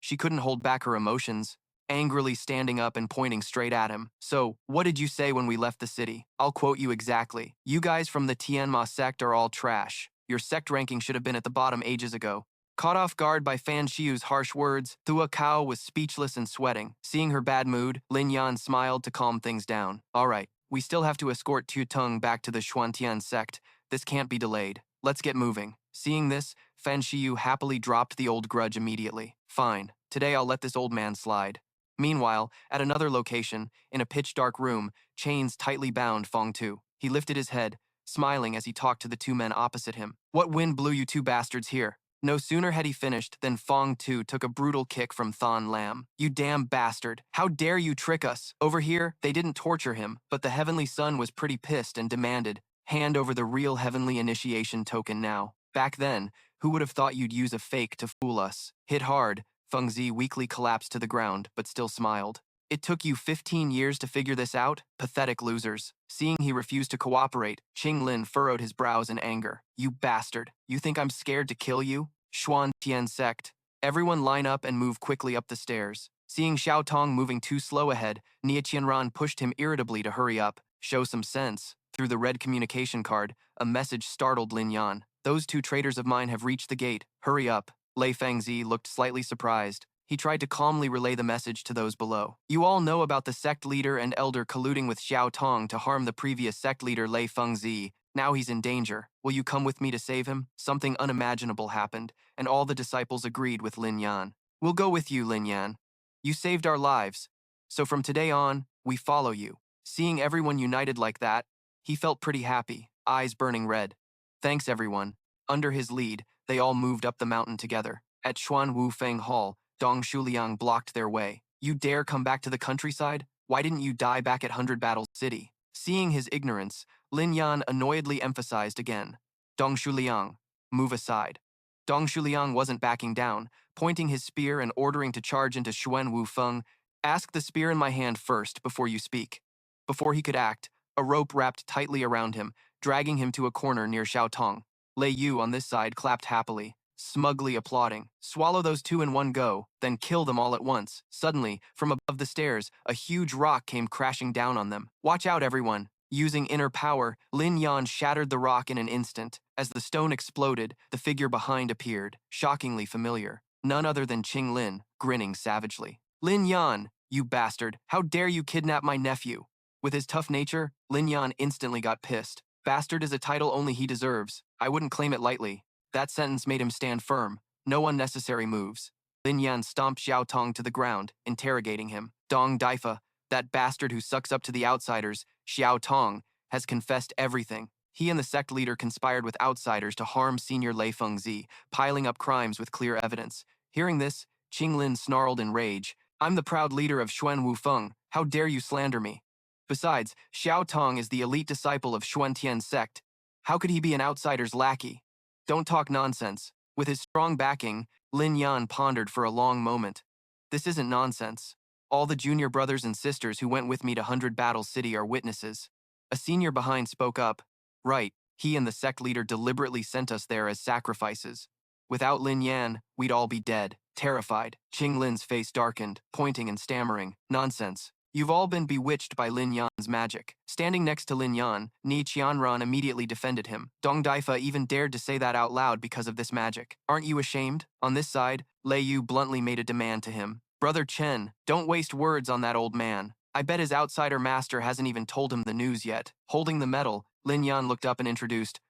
She couldn't hold back her emotions, angrily standing up and pointing straight at him. So, what did you say when we left the city? I'll quote you exactly. You guys from the Tianma sect are all trash. Your sect ranking should have been at the bottom ages ago. Caught off guard by Fan Shiyu's harsh words, Thua Cao was speechless and sweating. Seeing her bad mood, Lin Yan smiled to calm things down. All right, we still have to escort Tu Tung back to the Xuan Tian Sect. This can't be delayed. Let's get moving. Seeing this, Fan Shiyu happily dropped the old grudge immediately. Fine, today I'll let this old man slide. Meanwhile, at another location, in a pitch-dark room, chains tightly bound Fong Tu. He lifted his head, smiling as he talked to the two men opposite him. What wind blew you two bastards here? No sooner had he finished than Fong Tu took a brutal kick from Thon Lam. You damn bastard. How dare you trick us? Over here, they didn't torture him, but the Heavenly Son was pretty pissed and demanded, hand over the real Heavenly Initiation token now. Back then, who would have thought you'd use a fake to fool us? Hit hard, Fengzi weakly collapsed to the ground, but still smiled. It took you 15 years to figure this out? Pathetic losers. Seeing he refused to cooperate, Lin furrowed his brows in anger. You bastard. You think I'm scared to kill you? Xuan Tian Sect. Everyone line up and move quickly up the stairs. Seeing Xiao Tong moving too slow ahead, Nie Qianran pushed him irritably to hurry up. Show some sense. Through the red communication card, a message startled Lin Yan. Those two traitors of mine have reached the gate. Hurry up. Lei Fengzi looked slightly surprised. He tried to calmly relay the message to those below. You all know about the sect leader and elder colluding with Xiao Tong to harm the previous sect leader Lei Fengzi. Now he's in danger. Will you come with me to save him? Something unimaginable happened, and all the disciples agreed with Lin Yan. We'll go with you, Lin Yan. You saved our lives. So from today on, we follow you. Seeing everyone united like that, he felt pretty happy, eyes burning red. Thanks, everyone. Under his lead, they all moved up the mountain together. At Xuan Wufeng Hall, Dong Shuliang blocked their way. You dare come back to the countryside? Why didn't you die back at 100 Battle City? Seeing his ignorance, Lin Yan annoyedly emphasized again. Dong Shuliang, move aside. Dong Shuliang wasn't backing down, pointing his spear and ordering to charge into Xuan Wufeng. Ask the spear in my hand first before you speak. Before he could act, a rope wrapped tightly around him, dragging him to a corner near Xiao Tong. Lei Yu on this side clapped happily, smugly applauding. Swallow those two in one go, then kill them all at once. Suddenly, from above the stairs, a huge rock came crashing down on them. Watch out, everyone. Using inner power, Lin Yan shattered the rock in an instant. As the stone exploded, the figure behind appeared, shockingly familiar. None other than Lin, grinning savagely. Lin Yan, you bastard, how dare you kidnap my nephew? With his tough nature, Lin Yan instantly got pissed. Bastard is a title only he deserves. I wouldn't claim it lightly. That sentence made him stand firm. No unnecessary moves. Lin Yan stomped Xiao Tong to the ground, interrogating him. Dong Daifa, that bastard who sucks up to the outsiders, Xiao Tong, has confessed everything. He and the sect leader conspired with outsiders to harm Senior Lei Fengzi, piling up crimes with clear evidence. Hearing this, Lin snarled in rage. I'm the proud leader of Xuan Wufeng. How dare you slander me? Besides, Xiao Tong is the elite disciple of Xuan Tian Sect. How could he be an outsider's lackey? Don't talk nonsense. With his strong backing, Lin Yan pondered for a long moment. This isn't nonsense. All the junior brothers and sisters who went with me to 100 Battle City are witnesses. A senior behind spoke up. Right, he and the sect leader deliberately sent us there as sacrifices. Without Lin Yan, we'd all be dead. Terrified, Lin's face darkened, pointing and stammering. Nonsense. You've all been bewitched by Lin Yan's magic. Standing next to Lin Yan, Nie Qianran immediately defended him. Dong Daifa even dared to say that out loud because of this magic. Aren't you ashamed? On this side, Lei Yu bluntly made a demand to him. Brother Chen, don't waste words on that old man. I bet his outsider master hasn't even told him the news yet. Holding the medal, Lin Yan looked up and introduced.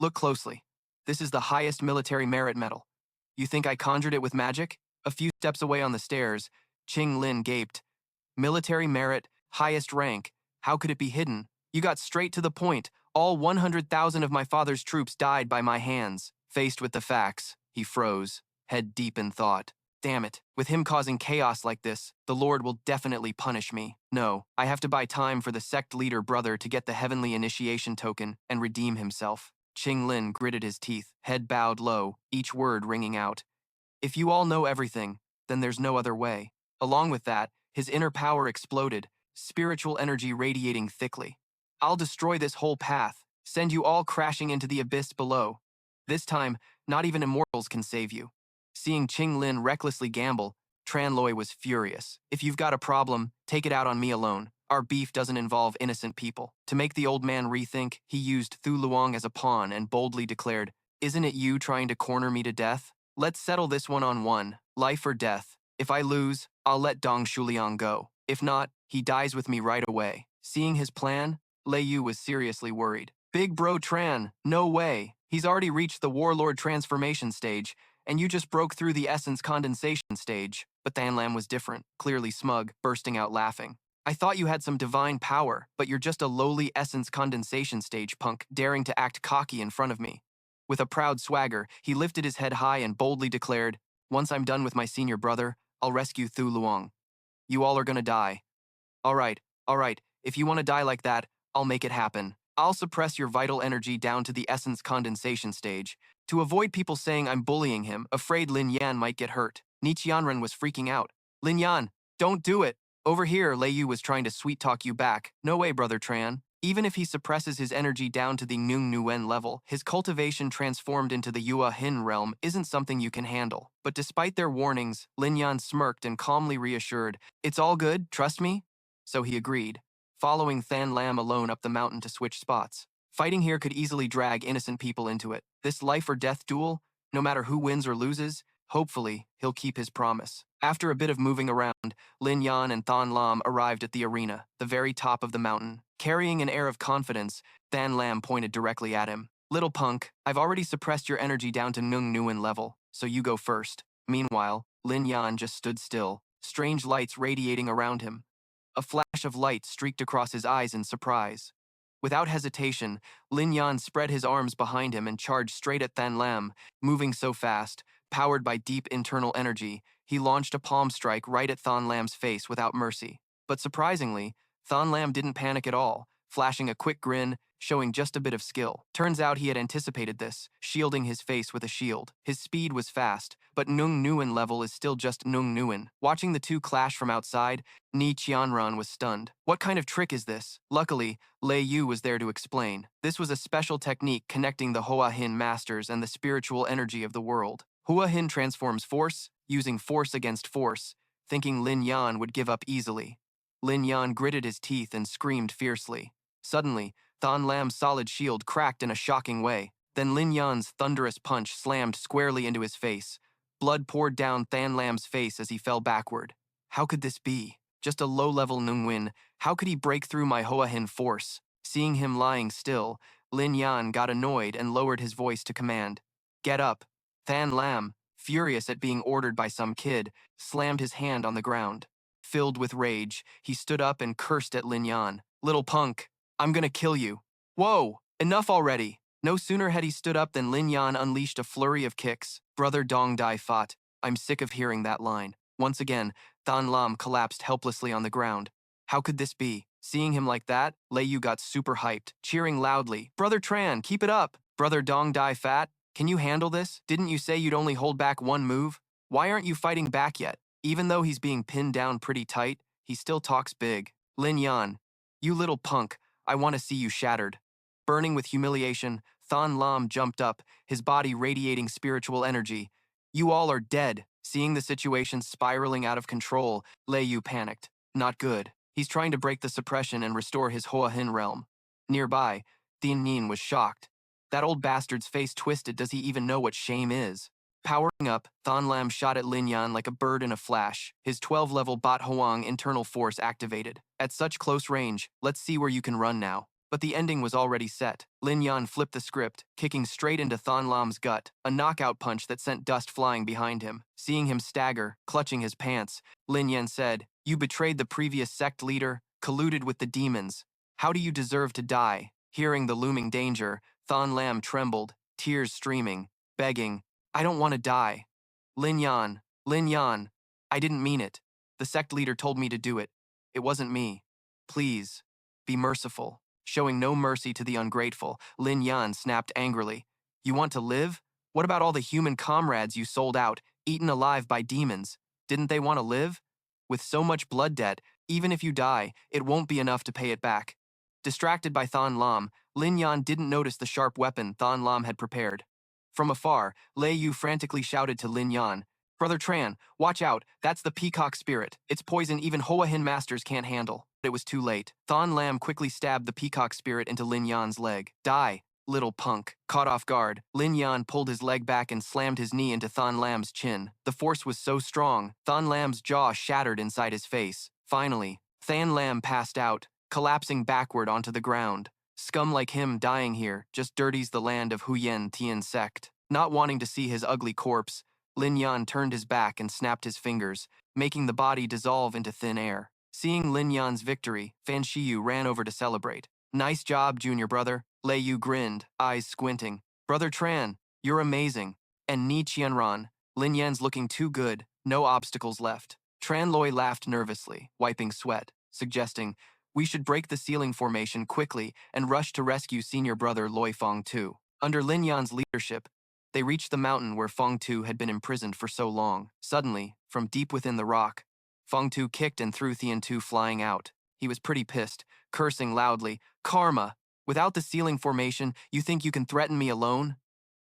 Look closely. This is the highest military merit medal. You think I conjured it with magic? A few steps away on the stairs, Lin gaped. Military merit, highest rank. How could it be hidden? You got straight to the point. All 100,000 of my father's troops died by my hands. Faced with the facts, he froze, head deep in thought. Damn it, with him causing chaos like this, the Lord will definitely punish me. No, I have to buy time for the sect leader brother to get the heavenly initiation token and redeem himself. Lin gritted his teeth, head bowed low, each word ringing out. If you all know everything, then there's no other way. Along with that, his inner power exploded, spiritual energy radiating thickly. I'll destroy this whole path, send you all crashing into the abyss below. This time, not even immortals can save you. Seeing Lin recklessly gamble, Tran Loi was furious. If you've got a problem, take it out on me alone. Our beef doesn't involve innocent people. To make the old man rethink, he used Thu Luong as a pawn and boldly declared, Isn't it you trying to corner me to death? Let's settle this one-on-one, life or death. If I lose, I'll let Dong Shuliang go. If not, he dies with me right away. Seeing his plan, Lei Yu was seriously worried. Big bro Tran, no way. He's already reached the warlord transformation stage, and you just broke through the essence condensation stage. But Than Lam was different, clearly smug, bursting out laughing. I thought you had some divine power, but you're just a lowly essence condensation stage punk daring to act cocky in front of me. With a proud swagger, he lifted his head high and boldly declared, Once I'm done with my senior brother, I'll rescue Thu Luong. You all are gonna die. All right, if you want to die like that, I'll make it happen. I'll suppress your vital energy down to the essence condensation stage, to avoid people saying I'm bullying him, afraid Lin Yan might get hurt. Qianren was freaking out. Lin Yan, don't do it. Over here, Lei Yu was trying to sweet-talk you back. No way, Brother Tran. Even if he suppresses his energy down to the Nung Nguyen level, his cultivation transformed into the Yua Hin realm isn't something you can handle. But despite their warnings, Lin Yan smirked and calmly reassured, "It's all good, trust me?" So he agreed, following Than Lam alone up the mountain to switch spots. Fighting here could easily drag innocent people into it. This life-or-death duel, no matter who wins or loses, hopefully, he'll keep his promise. After a bit of moving around, Lin Yan and Than Lam arrived at the arena, the very top of the mountain. Carrying an air of confidence, Than Lam pointed directly at him. "Little punk, I've already suppressed your energy down to Nung Nguyen level, so you go first." Meanwhile, Lin Yan just stood still, strange lights radiating around him. A flash of light streaked across his eyes in surprise. Without hesitation, Lin Yan spread his arms behind him and charged straight at Than Lam. Moving so fast, powered by deep internal energy, he launched a palm strike right at Than Lam's face without mercy. But surprisingly, Than Lam didn't panic at all, flashing a quick grin, showing just a bit of skill. Turns out he had anticipated this, shielding his face with a shield. His speed was fast, but Nung Nguyen level is still just Nung Nguyen. Watching the two clash from outside, Ni Qianran was stunned. What kind of trick is this? Luckily, Lei Yu was there to explain. This was a special technique connecting the Hua Hin masters and the spiritual energy of the world. Hua Hin transforms force, using force against force, thinking Lin Yan would give up easily. Lin Yan gritted his teeth and screamed fiercely. Suddenly, Than Lam's solid shield cracked in a shocking way. Then Lin Yan's thunderous punch slammed squarely into his face. Blood poured down Than Lam's face as he fell backward. How could this be? Just a low-level Nungwin. How could he break through my Hua Hin force? Seeing him lying still, Lin Yan got annoyed and lowered his voice to command. "Get up." Than Lam, furious at being ordered by some kid, slammed his hand on the ground. Filled with rage, he stood up and cursed at Lin Yan. "Little punk, I'm gonna kill you." "Whoa, enough already." No sooner had he stood up than Lin Yan unleashed a flurry of kicks. Brother Dong Dai fought. I'm sick of hearing that line. Once again, Than Lam collapsed helplessly on the ground. How could this be? Seeing him like that, Lei Yu got super hyped, cheering loudly. "Brother Tran, keep it up." "Brother Dong Dai Fat, can you handle this? Didn't you say you'd only hold back one move? Why aren't you fighting back yet?" Even though he's being pinned down pretty tight, he still talks big. "Lin Yan, you little punk, I want to see you shattered." Burning with humiliation, Than Lam jumped up, his body radiating spiritual energy. "You all are dead." Seeing the situation spiraling out of control, Lei Yu panicked. Not good. He's trying to break the suppression and restore his Hua Hin realm. Nearby, Lin Yan was shocked. That old bastard's face twisted. Does he even know what shame is? Powering up, Than Lam shot at Lin Yan like a bird in a flash. His 12-level Bat Hoang internal force activated. At such close range, let's see where you can run now. But the ending was already set. Lin Yan flipped the script, kicking straight into Than Lam's gut, a knockout punch that sent dust flying behind him. Seeing him stagger, clutching his pants, Lin Yan said, "You betrayed the previous sect leader, colluded with the demons. How do you deserve to die?" Hearing the looming danger, Than Lam trembled, tears streaming, begging, "I don't want to die. Lin Yan, I didn't mean it. The sect leader told me to do it. It wasn't me. Please, be merciful." Showing no mercy to the ungrateful, Lin Yan snapped angrily. "You want to live? What about all the human comrades you sold out, eaten alive by demons? Didn't they want to live? With so much blood debt, even if you die, it won't be enough to pay it back." Distracted by Than Lam, Lin Yan didn't notice the sharp weapon Than Lam had prepared. From afar, Lei Yu frantically shouted to Lin Yan, "Brother Tran, watch out, that's the peacock spirit. It's poison even Hua Hin masters can't handle." But it was too late. Than Lam quickly stabbed the peacock spirit into Lin Yan's leg. "Die, little punk." Caught off guard, Lin Yan pulled his leg back and slammed his knee into Than Lam's chin. The force was so strong, Than Lam's jaw shattered inside his face. Finally, Than Lam passed out, collapsing backward onto the ground. Scum like him dying here just dirties the land of Xuan Tian Sect. Not wanting to see his ugly corpse, Lin Yan turned his back and snapped his fingers, making the body dissolve into thin air. Seeing Lin Yan's victory, Fan Shiyu ran over to celebrate. "Nice job, junior brother." Lei Yu grinned, eyes squinting. "Brother Tran, you're amazing." And Ni Qianran, Lin Yan's looking too good, no obstacles left. Tran Loi laughed nervously, wiping sweat, suggesting, "We should break the ceiling formation quickly and rush to rescue senior brother Loi Fong too." Under Lin Yan's leadership, They reached the mountain where Feng Tu had been imprisoned for so long. Suddenly, from deep within the rock, Feng Tu kicked and threw Tian Tu flying out. He was pretty pissed, cursing loudly, "Karma! Without the ceiling formation, you think you can threaten me alone?"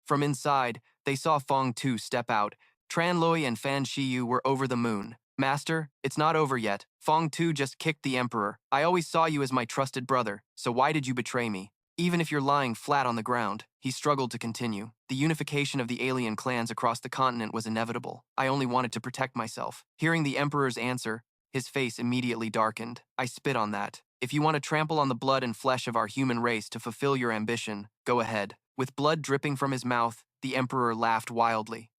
From inside, they saw Feng Tu step out. Tran Loi and Fan Shiyu were over the moon. "Master, it's not over yet. Feng Tu just kicked the emperor. I always saw you as my trusted brother, so why did you betray me? Even if you're lying flat on the ground." He struggled to continue. The unification of the alien clans across the continent was inevitable. I only wanted to protect myself. Hearing the emperor's answer, his face immediately darkened. "I spit on that. If you want to trample on the blood and flesh of our human race to fulfill your ambition, go ahead." With blood dripping from his mouth, the emperor laughed wildly.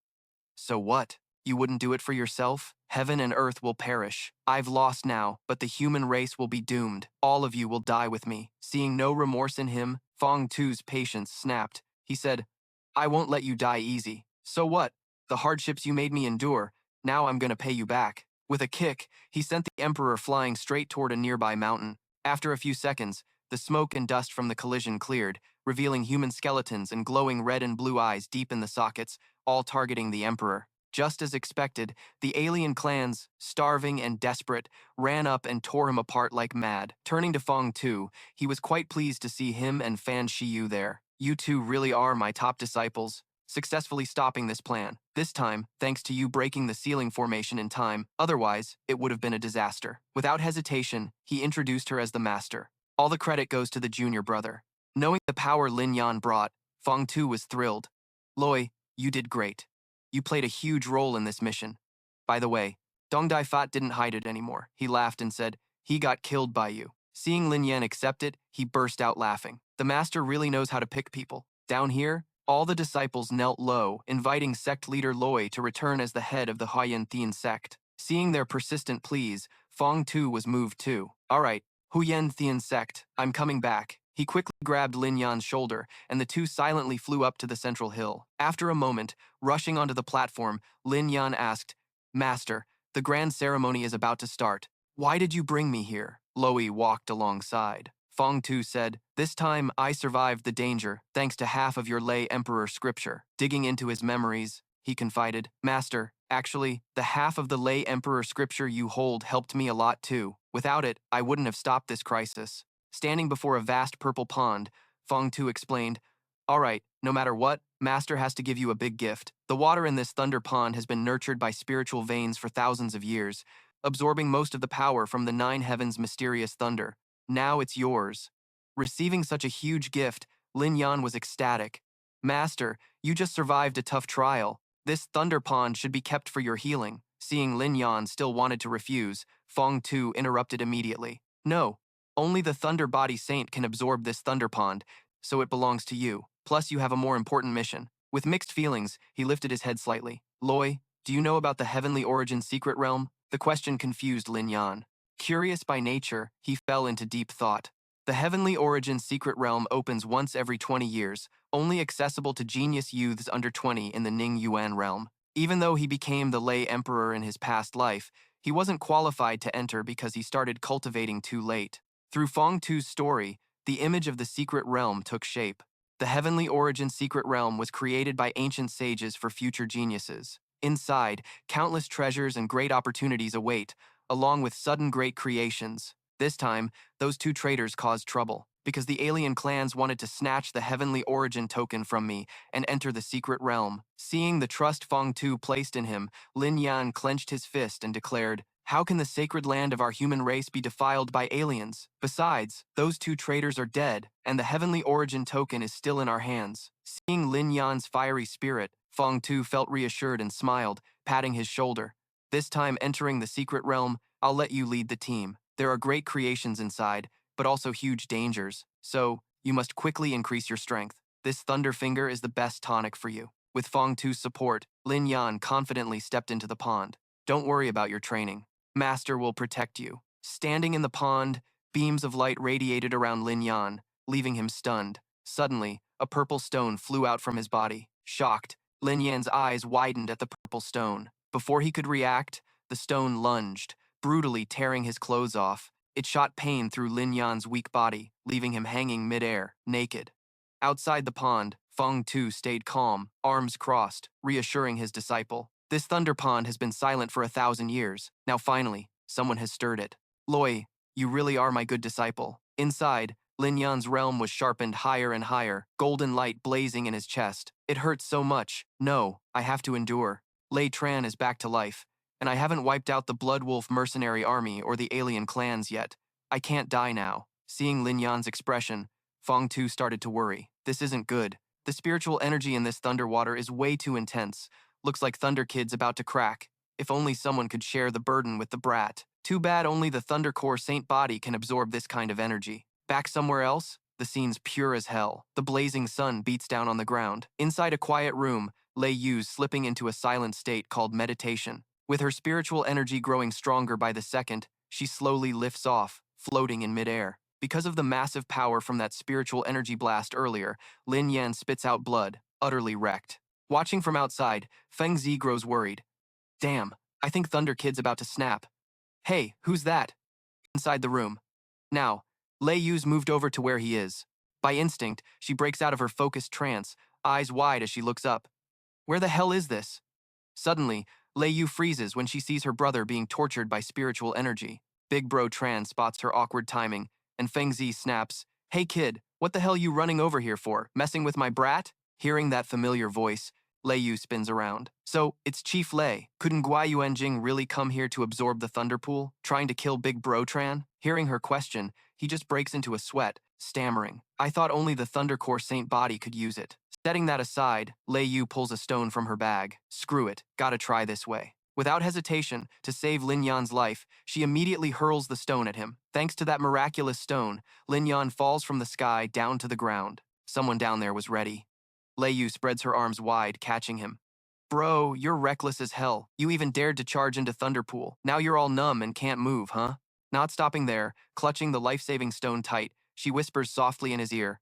"So what? You wouldn't do it for yourself? Heaven and earth will perish. I've lost now, but the human race will be doomed. All of you will die with me." Seeing no remorse in him, Feng Tu's patience snapped. He said, "I won't let you die easy. So what? The hardships you made me endure, now I'm gonna pay you back." With a kick, he sent the emperor flying straight toward a nearby mountain. After a few seconds, the smoke and dust from the collision cleared, revealing human skeletons and glowing red and blue eyes deep in the sockets, all targeting the emperor. Just as expected, the alien clans, starving and desperate, ran up and tore him apart like mad. Turning to Feng Tu, he was quite pleased to see him and Fan Shiyu there. "You two really are my top disciples, successfully stopping this plan. This time, thanks to you breaking the ceiling formation in time, otherwise, it would have been a disaster." Without hesitation, he introduced her as the master. All the credit goes to the junior brother. Knowing the power Lin Yan brought, Feng Tu was thrilled. "Loi, you did great. You played a huge role in this mission. By the way, Dong Dai Fat didn't hide it anymore." He laughed and said, "He got killed by you." Seeing Lin Yan accept it, he burst out laughing. The master really knows how to pick people. Down here, all the disciples knelt low, inviting sect leader Loi to return as the head of the Xuan Tian Sect. Seeing their persistent pleas, Feng Tu was moved too. "All right, Xuan Tian Sect, I'm coming back." He quickly grabbed Lin Yan's shoulder, and the two silently flew up to the central hill. After a moment, rushing onto the platform, Lin Yan asked, "Master, the grand ceremony is about to start. Why did you bring me here?" Loi walked alongside. Feng Tu said, "This time I survived the danger, thanks to half of your lay emperor scripture." Digging into his memories, he confided, "Master, actually, the half of the lay emperor scripture you hold helped me a lot too. Without it, I wouldn't have stopped this crisis." Standing before a vast purple pond, Feng Tu explained, "All right, no matter what, Master has to give you a big gift. The water in this thunder pond has been nurtured by spiritual veins for thousands of years, absorbing most of the power from the nine heavens' mysterious thunder. Now it's yours." Receiving such a huge gift, Lin Yan was ecstatic. "Master, you just survived a tough trial. This thunder pond should be kept for your healing." Seeing Lin Yan still wanted to refuse, Feng Tu interrupted immediately. "No. Only the Thunder Body Saint can absorb this thunder pond, so it belongs to you. Plus, you have a more important mission." With mixed feelings, he lifted his head slightly. "Loi, do you know about the Heavenly Origin Secret Realm?" The question confused Lin Yan. Curious by nature, he fell into deep thought. The Heavenly Origin Secret Realm opens once every 20 years, only accessible to genius youths under 20 in the Ning Yuan realm. Even though he became the lay emperor in his past life, he wasn't qualified to enter because he started cultivating too late. Through Feng Tu's story, the image of the secret realm took shape. The Heavenly Origin Secret Realm was created by ancient sages for future geniuses. Inside, countless treasures and great opportunities await, along with sudden great creations. This time, those two traitors caused trouble, because the alien clans wanted to snatch the Heavenly Origin token from me and enter the secret realm. Seeing the trust Feng Tu placed in him, Lin Yan clenched his fist and declared, "How can the sacred land of our human race be defiled by aliens? Besides, those two traitors are dead, and the Heavenly Origin token is still in our hands." Seeing Lin Yan's fiery spirit, Feng Tu felt reassured and smiled, patting his shoulder. "This time entering the secret realm, I'll let you lead the team. There are great creations inside, but also huge dangers, so you must quickly increase your strength. This Thunder Finger is the best tonic for you." With Feng Tu's support, Lin Yan confidently stepped into the pond. "Don't worry about your training. Master will protect you." Standing in the pond, beams of light radiated around Lin Yan, leaving him stunned. Suddenly, a purple stone flew out from his body. Shocked, Lin Yan's eyes widened at the purple stone. Before he could react, the stone lunged, brutally tearing his clothes off. It shot pain through Lin Yan's weak body, leaving him hanging midair, naked. Outside the pond, Feng Tu stayed calm, arms crossed, reassuring his disciple. This thunder pond has been silent for 1,000 years. Now finally, someone has stirred it. Loi, you really are my good disciple. Inside, Lin Yan's realm was sharpened higher and higher, golden light blazing in his chest. It hurts so much. No, I have to endure. Lei Tran is back to life, and I haven't wiped out the Blood Wolf mercenary army or the alien clans yet. I can't die now. Seeing Lin Yan's expression, Feng Tu started to worry. This isn't good. The spiritual energy in this thunder water is way too intense. Looks like Thunder Kid's about to crack. If only someone could share the burden with the brat. Too bad only the Thunder Core Saint body can absorb this kind of energy. Back somewhere else, the scene's pure as hell. The blazing sun beats down on the ground. Inside a quiet room, Lei Yu's slipping into a silent state called meditation. With her spiritual energy growing stronger by the second, she slowly lifts off, floating in midair. Because of the massive power from that spiritual energy blast earlier, Lin Yan spits out blood, utterly wrecked. Watching from outside, Feng Zi grows worried. Damn, I think Thunder Kid's about to snap. Hey, who's that? Inside the room. Now, Lei Yu's moved over to where he is. By instinct, she breaks out of her focused trance, eyes wide as she looks up. Where the hell is this? Suddenly, Lei Yu freezes when she sees her brother being tortured by spiritual energy. Big Bro Tran spots her awkward timing, and Feng Zi snaps, Hey kid, what the hell you running over here for? Messing with my brat? Hearing that familiar voice, Lei Yu spins around. So, it's Chief Lei. Couldn't Guai Yuanjing really come here to absorb the thunder pool, trying to kill Big Bro Tran? Hearing her question, he just breaks into a sweat, stammering. I thought only the Thunder Core Saint body could use it. Setting that aside, Lei Yu pulls a stone from her bag. Screw it, gotta try this way. Without hesitation, to save Lin Yan's life, she immediately hurls the stone at him. Thanks to that miraculous stone, Lin Yan falls from the sky down to the ground. Someone down there was ready. Lei Yu spreads her arms wide, catching him. Bro, you're reckless as hell. You even dared to charge into Thunderpool. Now you're all numb and can't move, huh? Not stopping there, clutching the life-saving stone tight, she whispers softly in his ear.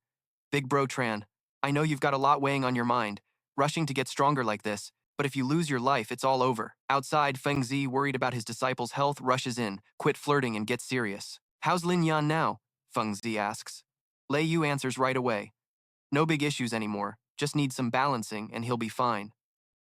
Big Bro Tran, I know you've got a lot weighing on your mind, rushing to get stronger like this, but if you lose your life, it's all over. Outside, Feng Zi, worried about his disciple's health, rushes in, quit flirting and gets serious. How's Lin Yan now? Feng Zi asks. Lei Yu answers right away. No big issues anymore, just needs some balancing and he'll be fine.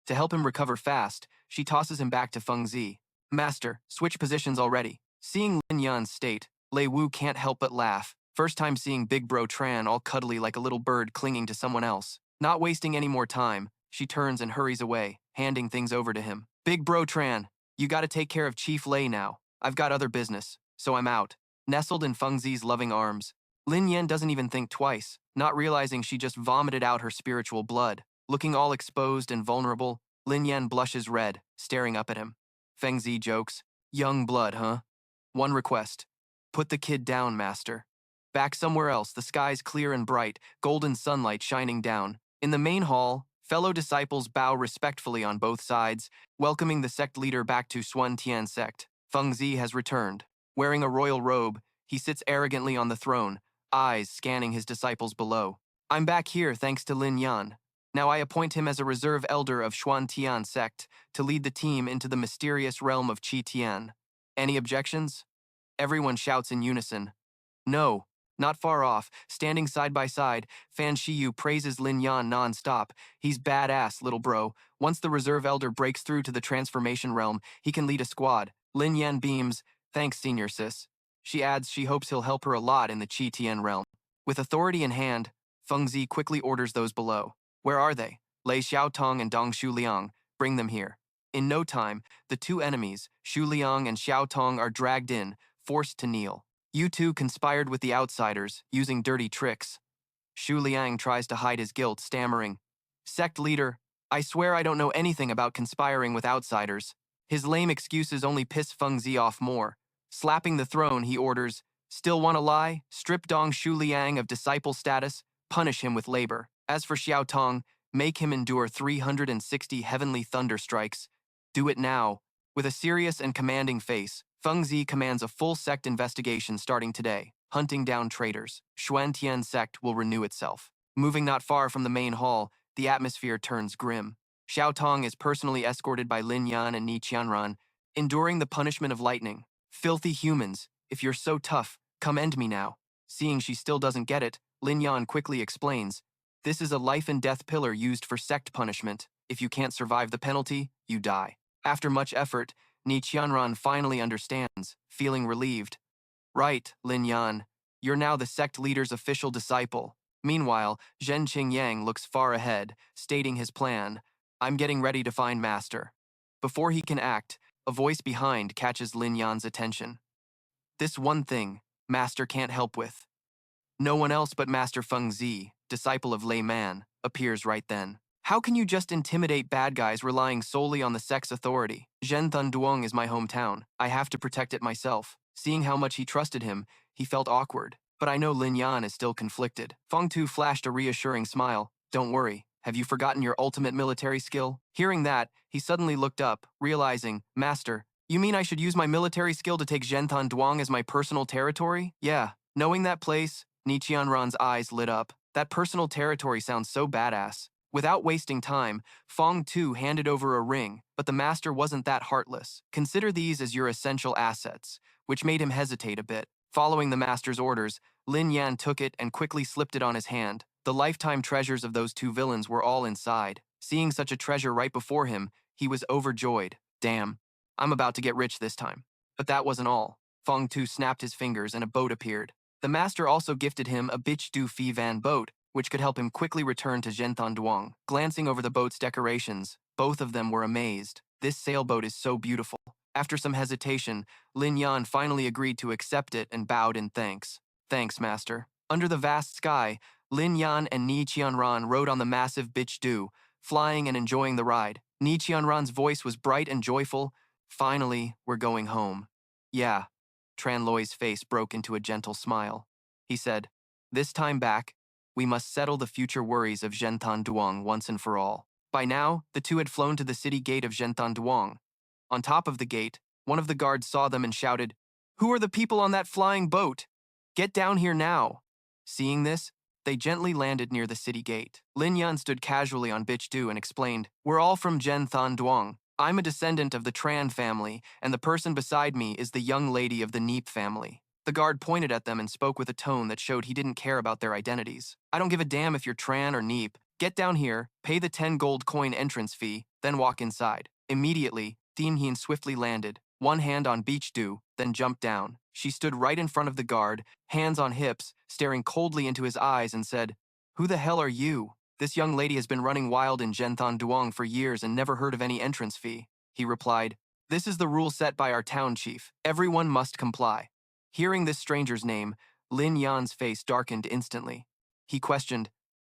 To help him recover fast, she tosses him back to Feng Zi. Master, switch positions already. Seeing Lin Yan's state, Lei Wu can't help but laugh. First time seeing Big Bro Tran all cuddly like a little bird clinging to someone else. Not wasting any more time, she turns and hurries away, handing things over to him. Big Bro Tran, you gotta take care of Chief Lei now. I've got other business, so I'm out. Nestled in Feng Zi's loving arms, Lin Yan doesn't even think twice, not realizing she just vomited out her spiritual blood. Looking all exposed and vulnerable, Lin Yan blushes red, staring up at him. Feng Zi jokes, young blood, huh? One request. Put the kid down, master. Back somewhere else, the sky's clear and bright, golden sunlight shining down. In the main hall, fellow disciples bow respectfully on both sides, welcoming the sect leader back to Xuan Tian Sect. Feng Zi has returned. Wearing a royal robe, he sits arrogantly on the throne, eyes scanning his disciples below. I'm back here thanks to Lin Yan. Now I appoint him as a reserve elder of Xuan Tian Sect to lead the team into the mysterious realm of Qi Tian. Any objections? Everyone shouts in unison. No. Not far off, standing side by side, Fan Shiyu praises Lin Yan non-stop. He's badass, little bro. Once the reserve elder breaks through to the transformation realm, he can lead a squad. Lin Yan beams, thanks, senior sis. She adds she hopes he'll help her a lot in the Qi Tian realm. With authority in hand, Feng Zi quickly orders those below. Where are they? Lei Xiaotong and Dong Shuliang. Bring them here. In no time, the two enemies, Shuliang and Xiaotong, are dragged in, forced to kneel. You two conspired with the outsiders, using dirty tricks. Shu Liang tries to hide his guilt, stammering. Sect leader, I swear I don't know anything about conspiring with outsiders. His lame excuses only piss Feng Zi off more. Slapping the throne, he orders, still want to lie? Strip Dong Shu Liang of disciple status, punish him with labor. As for Xiao Tong, make him endure 360 heavenly thunder strikes. Do it now. With a serious and commanding face, Feng Zi commands a full sect investigation starting today, hunting down traitors. Xuan Tian Sect will renew itself. Moving not far from the main hall, the atmosphere turns grim. Xiao Tong is personally escorted by Lin Yan and Ni Qianran, enduring the punishment of lightning. Filthy humans, if you're so tough, come end me now. Seeing she still doesn't get it, Lin Yan quickly explains, This is a life and death pillar used for sect punishment. If you can't survive the penalty, you die. After much effort, Ni Qianran finally understands, feeling relieved. Right, Lin Yan. You're now the sect leader's official disciple. Meanwhile, Zhen Qingyang looks far ahead, stating his plan. I'm getting ready to find Master. Before he can act, a voice behind catches Lin Yan's attention. This one thing, Master can't help with. No one else but Master Feng Zi, disciple of Lei Man, appears right then. How can you just intimidate bad guys relying solely on the sect's authority? Zhenthan Duong is my hometown. I have to protect it myself. Seeing how much he trusted him, he felt awkward. But I know Lin Yan is still conflicted. Feng Tu flashed a reassuring smile. Don't worry. Have you forgotten your ultimate military skill? Hearing that, he suddenly looked up, realizing, Master, you mean I should use my military skill to take Zhenthan Duong as my personal territory? Yeah. Knowing that place, Ni Qianran's eyes lit up. That personal territory sounds so badass. Without wasting time, Feng Tu handed over a ring, but the master wasn't that heartless. Consider these as your essential assets, which made him hesitate a bit. Following the master's orders, Lin Yan took it and quickly slipped it on his hand. The lifetime treasures of those two villains were all inside. Seeing such a treasure right before him, he was overjoyed. Damn, I'm about to get rich this time. But that wasn't all. Feng Tu snapped his fingers and a boat appeared. The master also gifted him a Bitch Du Phi Van boat, which could help him quickly return to Zhenthan Duong. Glancing over the boat's decorations, both of them were amazed. This sailboat is so beautiful. After some hesitation, Lin Yan finally agreed to accept it and bowed in thanks. Thanks, master. Under the vast sky, Lin Yan and Ni Qianran rode on the massive Bitch Du, flying and enjoying the ride. Ni Qianran's voice was bright and joyful. Finally, we're going home. Yeah. Tran Loi's face broke into a gentle smile. He said, this time back, we must settle the future worries of Zhenthan Duong once and for all. By now, the two had flown to the city gate of Zhenthan Duong. On top of the gate, one of the guards saw them and shouted, Who are the people on that flying boat? Get down here now. Seeing this, they gently landed near the city gate. Lin Yan stood casually on Bitch Du and explained, We're all from Zhenthan Duong. I'm a descendant of the Tran family, and the person beside me is the young lady of the Neep family. The guard pointed at them and spoke with a tone that showed he didn't care about their identities. I don't give a damn if you're Tran or Neep. Get down here, pay the 10 gold coin entrance fee, then walk inside. Immediately, Thien Hien swiftly landed, one hand on Beach Du, then jumped down. She stood right in front of the guard, hands on hips, staring coldly into his eyes and said, Who the hell are you? This young lady has been running wild in Zhenthan Duong for years and never heard of any entrance fee. He replied, This is the rule set by our town chief. Everyone must comply. Hearing this stranger's name, Lin Yan's face darkened instantly. He questioned,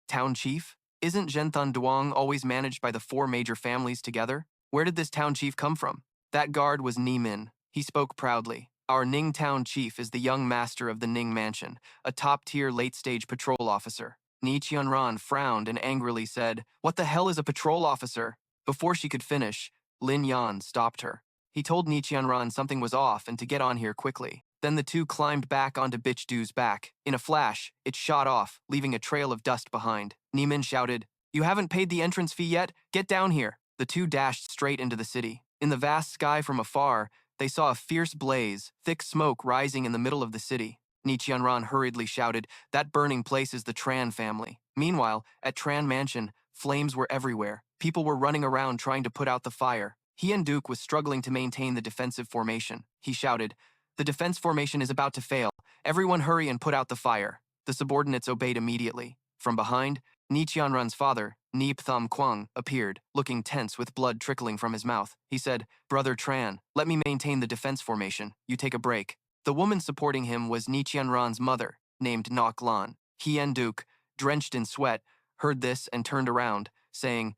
Town chief? Isn't Zhenthan Duong always managed by the 4 major families together? Where did this town chief come from? That guard was Ni Min. He spoke proudly. Our Ning town chief is the young master of the Ning mansion, a top-tier late-stage patrol officer. Ni Qianran frowned and angrily said, What the hell is a patrol officer? Before she could finish, Lin Yan stopped her. He told Ni Qianran something was off and to get on here quickly. Then the two climbed back onto Bitch Du's back. In a flash, it shot off, leaving a trail of dust behind. Ni Min shouted, You haven't paid the entrance fee yet? Get down here. The two dashed straight into the city. In the vast sky from afar, they saw a fierce blaze, thick smoke rising in the middle of the city. Ni Qianran hurriedly shouted, That burning place is the Tran family. Meanwhile, at Tran Mansion, flames were everywhere. People were running around trying to put out the fire. Hien Duke was struggling to maintain the defensive formation. He shouted, The defense formation is about to fail. Everyone hurry and put out the fire. The subordinates obeyed immediately. From behind, Ni Qianran's father, Neep Tham Quang, appeared, looking tense with blood trickling from his mouth. He said, Brother Tran, let me maintain the defense formation. You take a break. The woman supporting him was Ni Qianran's mother, named Nok Lan. Hien Duke, drenched in sweat, heard this and turned around, saying,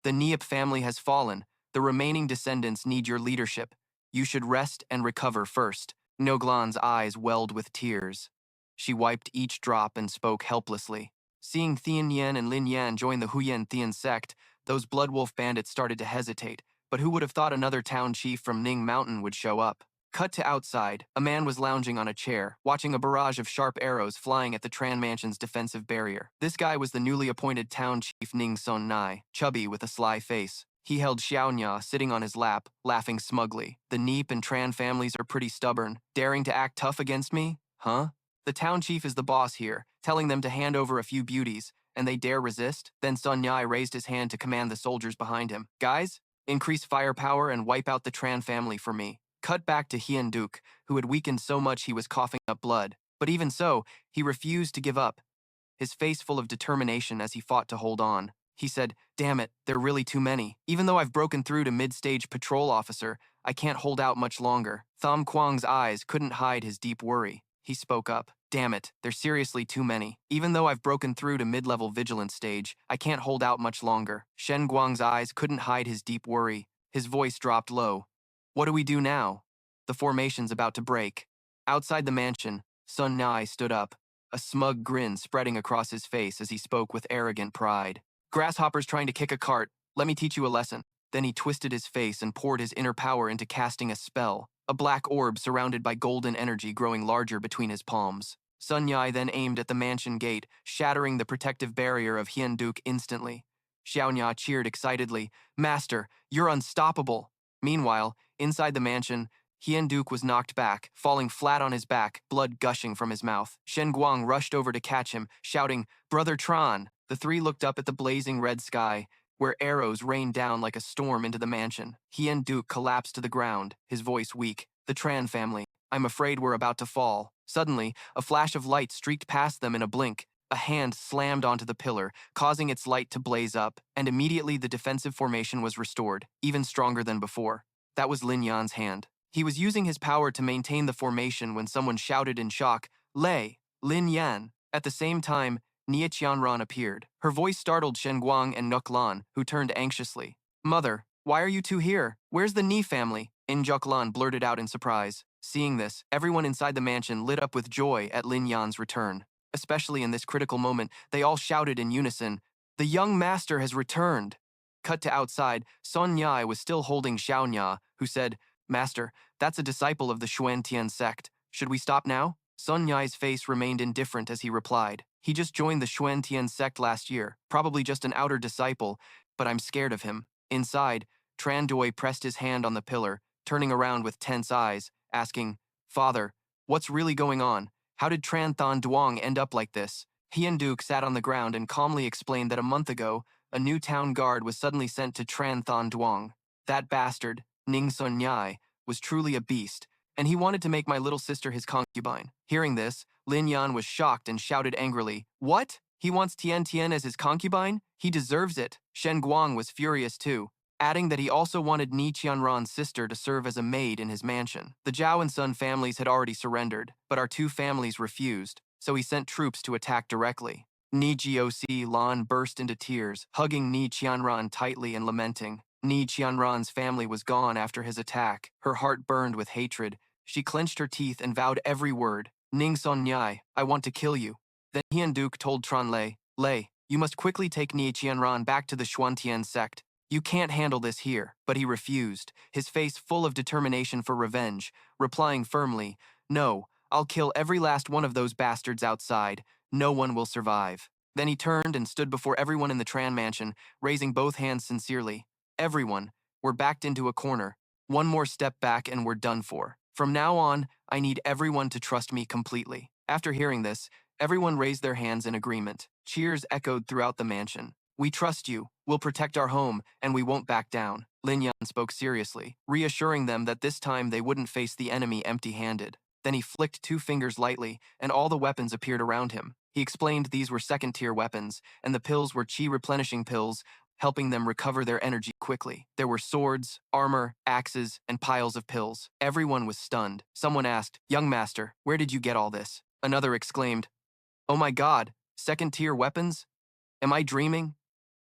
The Neep family has fallen. The remaining descendants need your leadership. You should rest and recover first. Noglan's eyes welled with tears. She wiped each drop and spoke helplessly. Seeing Thien Yan and Lin Yan join the Xuan Tian Sect, those Blood Wolf bandits started to hesitate, but who would have thought another town chief from Ning Mountain would show up? Cut to outside, a man was lounging on a chair, watching a barrage of sharp arrows flying at the Tran Mansion's defensive barrier. This guy was the newly appointed town chief Ning Son Nai, chubby with a sly face. He held Xiaonya sitting on his lap, laughing smugly. The Neep and Tran families are pretty stubborn, daring to act tough against me? Huh? The town chief is the boss here, telling them to hand over a few beauties, and they dare resist? Then Sun Yai raised his hand to command the soldiers behind him. Guys, increase firepower and wipe out the Tran family for me. Cut back to Hien Duke, who had weakened so much he was coughing up blood. But even so, he refused to give up, his face full of determination as he fought to hold on. He said, "Damn it, they're really too many. Even though I've broken through to mid-stage patrol officer, I can't hold out much longer." Tham Quang's eyes couldn't hide his deep worry. He spoke up, "Damn it, they're seriously too many. Even though I've broken through to mid-level vigilance stage, I can't hold out much longer." Shen Guang's eyes couldn't hide his deep worry. His voice dropped low. "What do we do now? The formation's about to break." Outside the mansion, Sun Nai stood up, a smug grin spreading across his face as he spoke with arrogant pride. "Grasshoppers trying to kick a cart. Let me teach you a lesson." Then he twisted his face and poured his inner power into casting a spell, a black orb surrounded by golden energy growing larger between his palms. Sun Yai then aimed at the mansion gate, shattering the protective barrier of Hien Duke instantly. Xiaonya cheered excitedly, "Master, you're unstoppable." Meanwhile, inside the mansion, Hien Duke was knocked back, falling flat on his back, blood gushing from his mouth. Shen Guang rushed over to catch him, shouting, "Brother Tran!" The three looked up at the blazing red sky, where arrows rained down like a storm into the mansion. Hien Duke collapsed to the ground, his voice weak. "The Tran family, I'm afraid we're about to fall." Suddenly, a flash of light streaked past them in a blink. A hand slammed onto the pillar, causing its light to blaze up, and immediately the defensive formation was restored, even stronger than before. That was Lin Yan's hand. He was using his power to maintain the formation when someone shouted in shock, "Lei, Lin Yan." At the same time, Nia Qianran appeared. Her voice startled Shen Guang and Nuk Lan, who turned anxiously. "Mother, why are you two here? Where's the Ni family?" Injuk Lan blurted out in surprise. Seeing this, everyone inside the mansion lit up with joy at Lin Yan's return. Especially in this critical moment, they all shouted in unison, "The young master has returned." Cut to outside, Sun Yai was still holding Xiaonya, who said, "Master, that's a disciple of the Xuan Tian Sect. Should we stop now?" Sun Yai's face remained indifferent as he replied, "He just joined the Xuan Tian Sect last year, probably just an outer disciple, but I'm scared of him." Inside, Tran Doi pressed his hand on the pillar, turning around with tense eyes, asking, "Father, what's really going on? How did Tran Than Duong end up like this?" Hien Duke sat on the ground and calmly explained that a month ago, a new town guard was suddenly sent to Tran Than Duong. That bastard, Ning Sun Yai, was truly a beast, and he wanted to make my little sister his concubine. Hearing this, Lin Yan was shocked and shouted angrily, "What? He wants Tian Tian as his concubine? He deserves it." Shen Guang was furious too, adding that he also wanted Ni Qianran's sister to serve as a maid in his mansion. The Zhao and Sun families had already surrendered, but our two families refused, so he sent troops to attack directly. Ni Goc Lan burst into tears, hugging Ni Qianran tightly and lamenting. Ni Qianran's family was gone after his attack. Her heart burned with hatred. She clenched her teeth and vowed every word. "Ning Son Nyai, I want to kill you." Then Hien Duke told Tran Lei, "Lei, you must quickly take Ni Qianran back to the Xuan Tian Sect. You can't handle this here." But he refused, his face full of determination for revenge, replying firmly, "No, I'll kill every last one of those bastards outside. No one will survive." Then he turned and stood before everyone in the Tran mansion, raising both hands sincerely. "Everyone, we're backed into a corner. One more step back and we're done for. From now on, I need everyone to trust me completely." After hearing this, everyone raised their hands in agreement. Cheers echoed throughout the mansion. "We trust you, we'll protect our home, and we won't back down." Lin Yan spoke seriously, reassuring them that this time they wouldn't face the enemy empty-handed. Then he flicked 2 fingers lightly, and all the weapons appeared around him. He explained these were second-tier weapons, and the pills were chi-replenishing pills, helping them recover their energy quickly. There were swords, armor, axes, and piles of pills. Everyone was stunned. Someone asked, "Young master, where did you get all this?" Another exclaimed, "Oh my god, second-tier weapons? Am I dreaming?"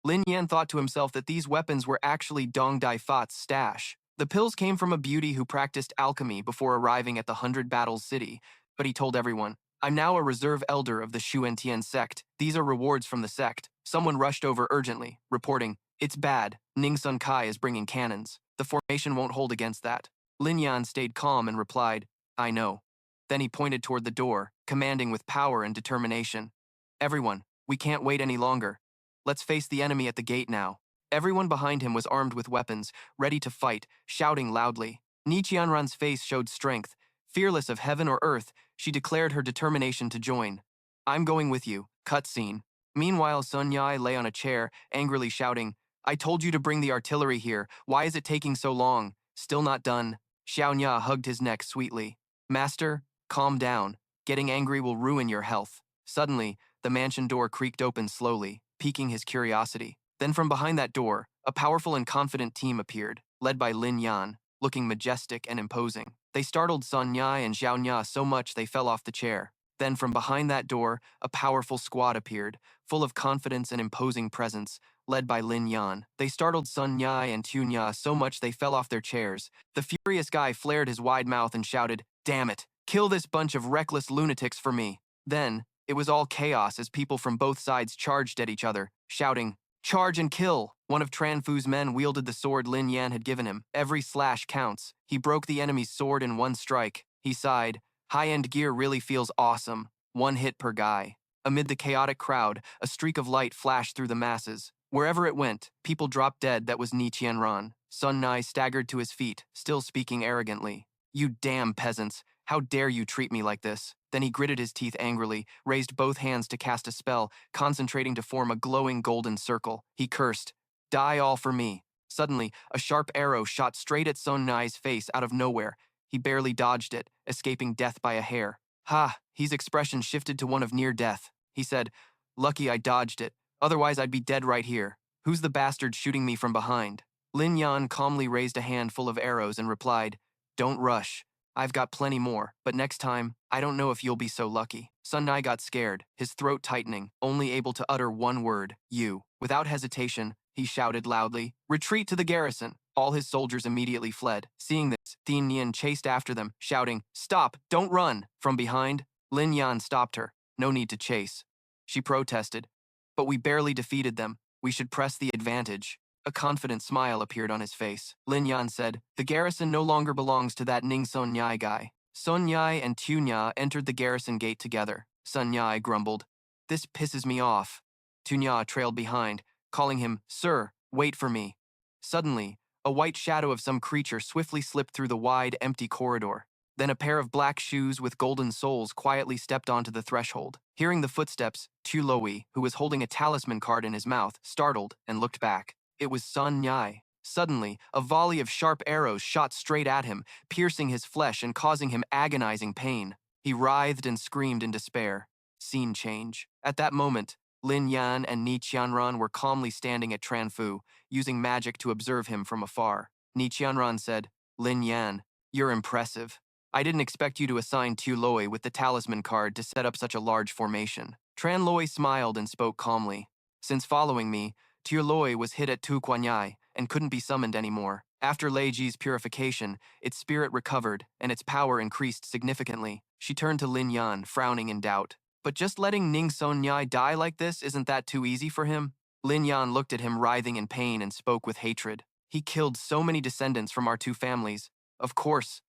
Lin Yan thought to himself that these weapons were actually Dong Dai Fat's stash. The pills came from a beauty who practiced alchemy before arriving at the 100 Battles city, but he told everyone, "I'm now a reserve elder of the Xuan Tian Sect. These are rewards from the sect." Someone rushed over urgently, reporting, "It's bad. Ning Sun Kai is bringing cannons. The formation won't hold against that." Lin Yan stayed calm and replied, "I know." Then he pointed toward the door, commanding with power and determination, "Everyone, we can't wait any longer. Let's face the enemy at the gate now." Everyone behind him was armed with weapons, ready to fight, shouting loudly. Ni Qianran's face showed strength. Fearless of heaven or earth, she declared her determination to join. "I'm going with you." Cutscene. Meanwhile, Sun Yai lay on a chair, angrily shouting, I told you to bring the artillery here. Why is it taking so long? Still not done. Xiao Nya hugged his neck sweetly. Master, calm down. Getting angry will ruin your health. Suddenly, the mansion door creaked open slowly, piquing his curiosity. Then from behind that door, a powerful and confident team appeared, led by Lin Yan, looking majestic and imposing. They startled Sun Yai and Xiao Nya so much they fell off the chair. Then from behind that door, a powerful squad appeared, full of confidence and imposing presence, led by Lin Yan. They startled Sun Yai and Tu Nya so much they fell off their chairs. The furious guy flared his wide mouth and shouted, Damn it! Kill this bunch of reckless lunatics for me! Then, it was all chaos as people from both sides charged at each other, shouting, Charge and kill! One of Tran Fu's men wielded the sword Lin Yan had given him. Every slash counts. He broke the enemy's sword in one strike. He sighed, High-end gear really feels awesome. One hit per guy. Amid the chaotic crowd, a streak of light flashed through the masses. Wherever it went, people dropped dead. That was Ni Qianran. Sun Nai staggered to his feet, still speaking arrogantly. You damn peasants. How dare you treat me like this? Then he gritted his teeth angrily, raised both hands to cast a spell, concentrating to form a glowing golden circle. He cursed, Die all for me. Suddenly, a sharp arrow shot straight at Sun Nai's face out of nowhere. He barely dodged it, escaping death by a hair. Ha! His expression shifted to one of near death. He said, Lucky I dodged it. Otherwise I'd be dead right here. Who's the bastard shooting me from behind? Lin Yan calmly raised a hand full of arrows and replied, Don't rush. I've got plenty more, but next time, I don't know if you'll be so lucky. Sun Nai got scared, his throat tightening, only able to utter one word, you. Without hesitation, he shouted loudly, Retreat to the garrison. All his soldiers immediately fled. Seeing this, Lin Yan chased after them, shouting, Stop, don't run. From behind, Lin Yan stopped her. No need to chase. She protested, But we barely defeated them. We should press the advantage. A confident smile appeared on his face. Lin Yan said, The garrison no longer belongs to that Ning Sun Yai guy. Sun Yai and Tu Nya entered the garrison gate together. Sun Yai grumbled, This pisses me off. Tu Nya trailed behind, calling him, Sir, wait for me. Suddenly, a white shadow of some creature swiftly slipped through the wide, empty corridor. Then a pair of black shoes with golden soles quietly stepped onto the threshold. Hearing the footsteps, Tu Loi, who was holding a talisman card in his mouth, startled and looked back. It was Sun Yai. Suddenly, a volley of sharp arrows shot straight at him, piercing his flesh and causing him agonizing pain. He writhed and screamed in despair. Scene change. At that moment, Lin Yan and Ni Qianran were calmly standing at Tran Fu, using magic to observe him from afar. Ni Qianran said, Lin Yan, you're impressive. I didn't expect you to assign Tu Loi with the talisman card to set up such a large formation. Tran Loi smiled and spoke calmly. Since following me, Tu Loi was hit at Tu Kuanyai and couldn't be summoned anymore. After Lei Ji's purification, its spirit recovered and its power increased significantly. She turned to Lin Yan, frowning in doubt. But just letting Ning Sun Yai die like this, isn't that too easy for him? Lin Yan looked at him writhing in pain and spoke with hatred. He killed so many descendants from our two families. Of course,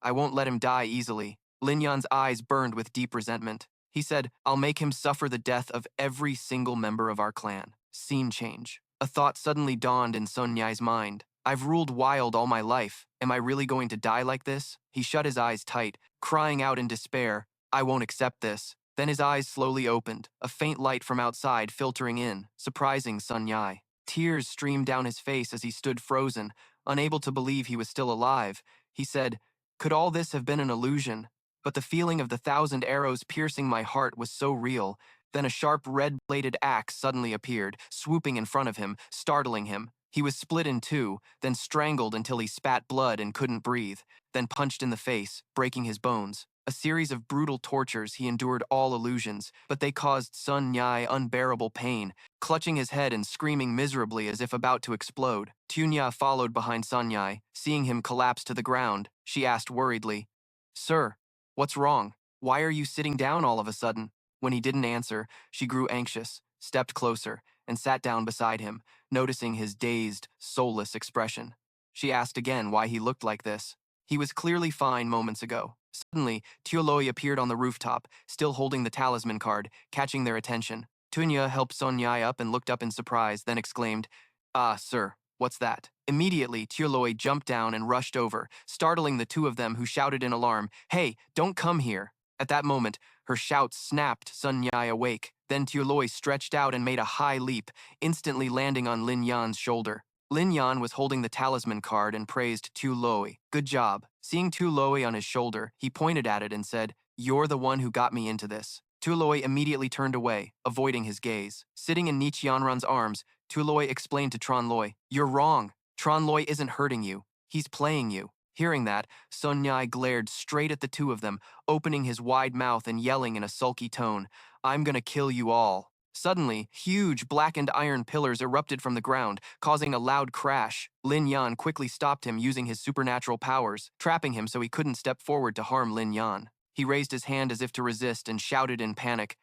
I won't let him die easily. Lin Yan's eyes burned with deep resentment. He said, I'll make him suffer the death of every single member of our clan. Scene change. A thought suddenly dawned in Sun Yai's mind. I've ruled wild all my life. Am I really going to die like this? He shut his eyes tight, crying out in despair, I won't accept this. Then his eyes slowly opened, a faint light from outside filtering in, surprising Sun Yai. Tears streamed down his face as he stood frozen, unable to believe he was still alive. He said, Could all this have been an illusion? But the feeling of the 1,000 arrows piercing my heart was so real. Then a sharp red-bladed axe suddenly appeared, swooping in front of him, startling him. He was split in two, then strangled until he spat blood and couldn't breathe, then punched in the face, breaking his bones. A series of brutal tortures, he endured all illusions, but they caused Sun Yai unbearable pain, clutching his head and screaming miserably as if about to explode. Tu Nya followed behind Sun Yai. Seeing him collapse to the ground, she asked worriedly, Sir, what's wrong? Why are you sitting down all of a sudden? When he didn't answer, she grew anxious, stepped closer, and sat down beside him, noticing his dazed, soulless expression. She asked again why he looked like this. He was clearly fine moments ago. Suddenly, Tu Loi appeared on the rooftop, still holding the talisman card, catching their attention. Tunya helped Sun Yai up and looked up in surprise, then exclaimed, Ah, sir, what's that? Immediately, Tu Loi jumped down and rushed over, startling the two of them who shouted in alarm, Hey, don't come here! At that moment, her shout snapped Sun Yai awake. Then Tuloi stretched out and made a high leap, instantly landing on Lin Yan's shoulder. Lin Yan was holding the talisman card and praised Tuloi. Good job. Seeing Tuloi on his shoulder, he pointed at it and said, "You're the one who got me into this." Tuloi immediately turned away, avoiding his gaze. Sitting in Nichianran's arms, Tuloi explained to Tronloi, "You're wrong. Tronloi isn't hurting you. He's playing you." Hearing that, Sun Yai glared straight at the two of them, opening his wide mouth and yelling in a sulky tone, "I'm gonna kill you all." Suddenly, huge blackened iron pillars erupted from the ground, causing a loud crash. Lin Yan quickly stopped him using his supernatural powers, trapping him so he couldn't step forward to harm Lin Yan. He raised his hand as if to resist and shouted in panic,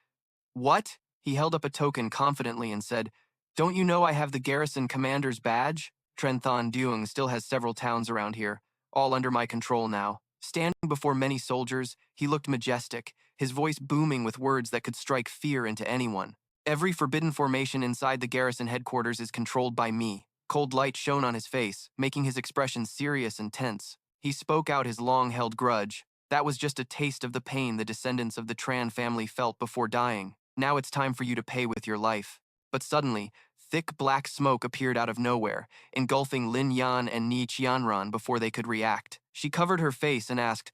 "What?" He held up a token confidently and said, "Don't you know I have the garrison commander's badge? Trenthon Duong still has several towns around here, all under my control now." Standing before many soldiers, he looked majestic, his voice booming with words that could strike fear into anyone. "Every forbidden formation inside the garrison headquarters is controlled by me." Cold light shone on his face, making his expression serious and tense. He spoke out his long-held grudge. That was just a taste of the pain the descendants of the Tran family felt before dying. Now it's time for you to pay with your life. But suddenly, thick black smoke appeared out of nowhere, engulfing Lin Yan and Ni Qianran before they could react. She covered her face and asked,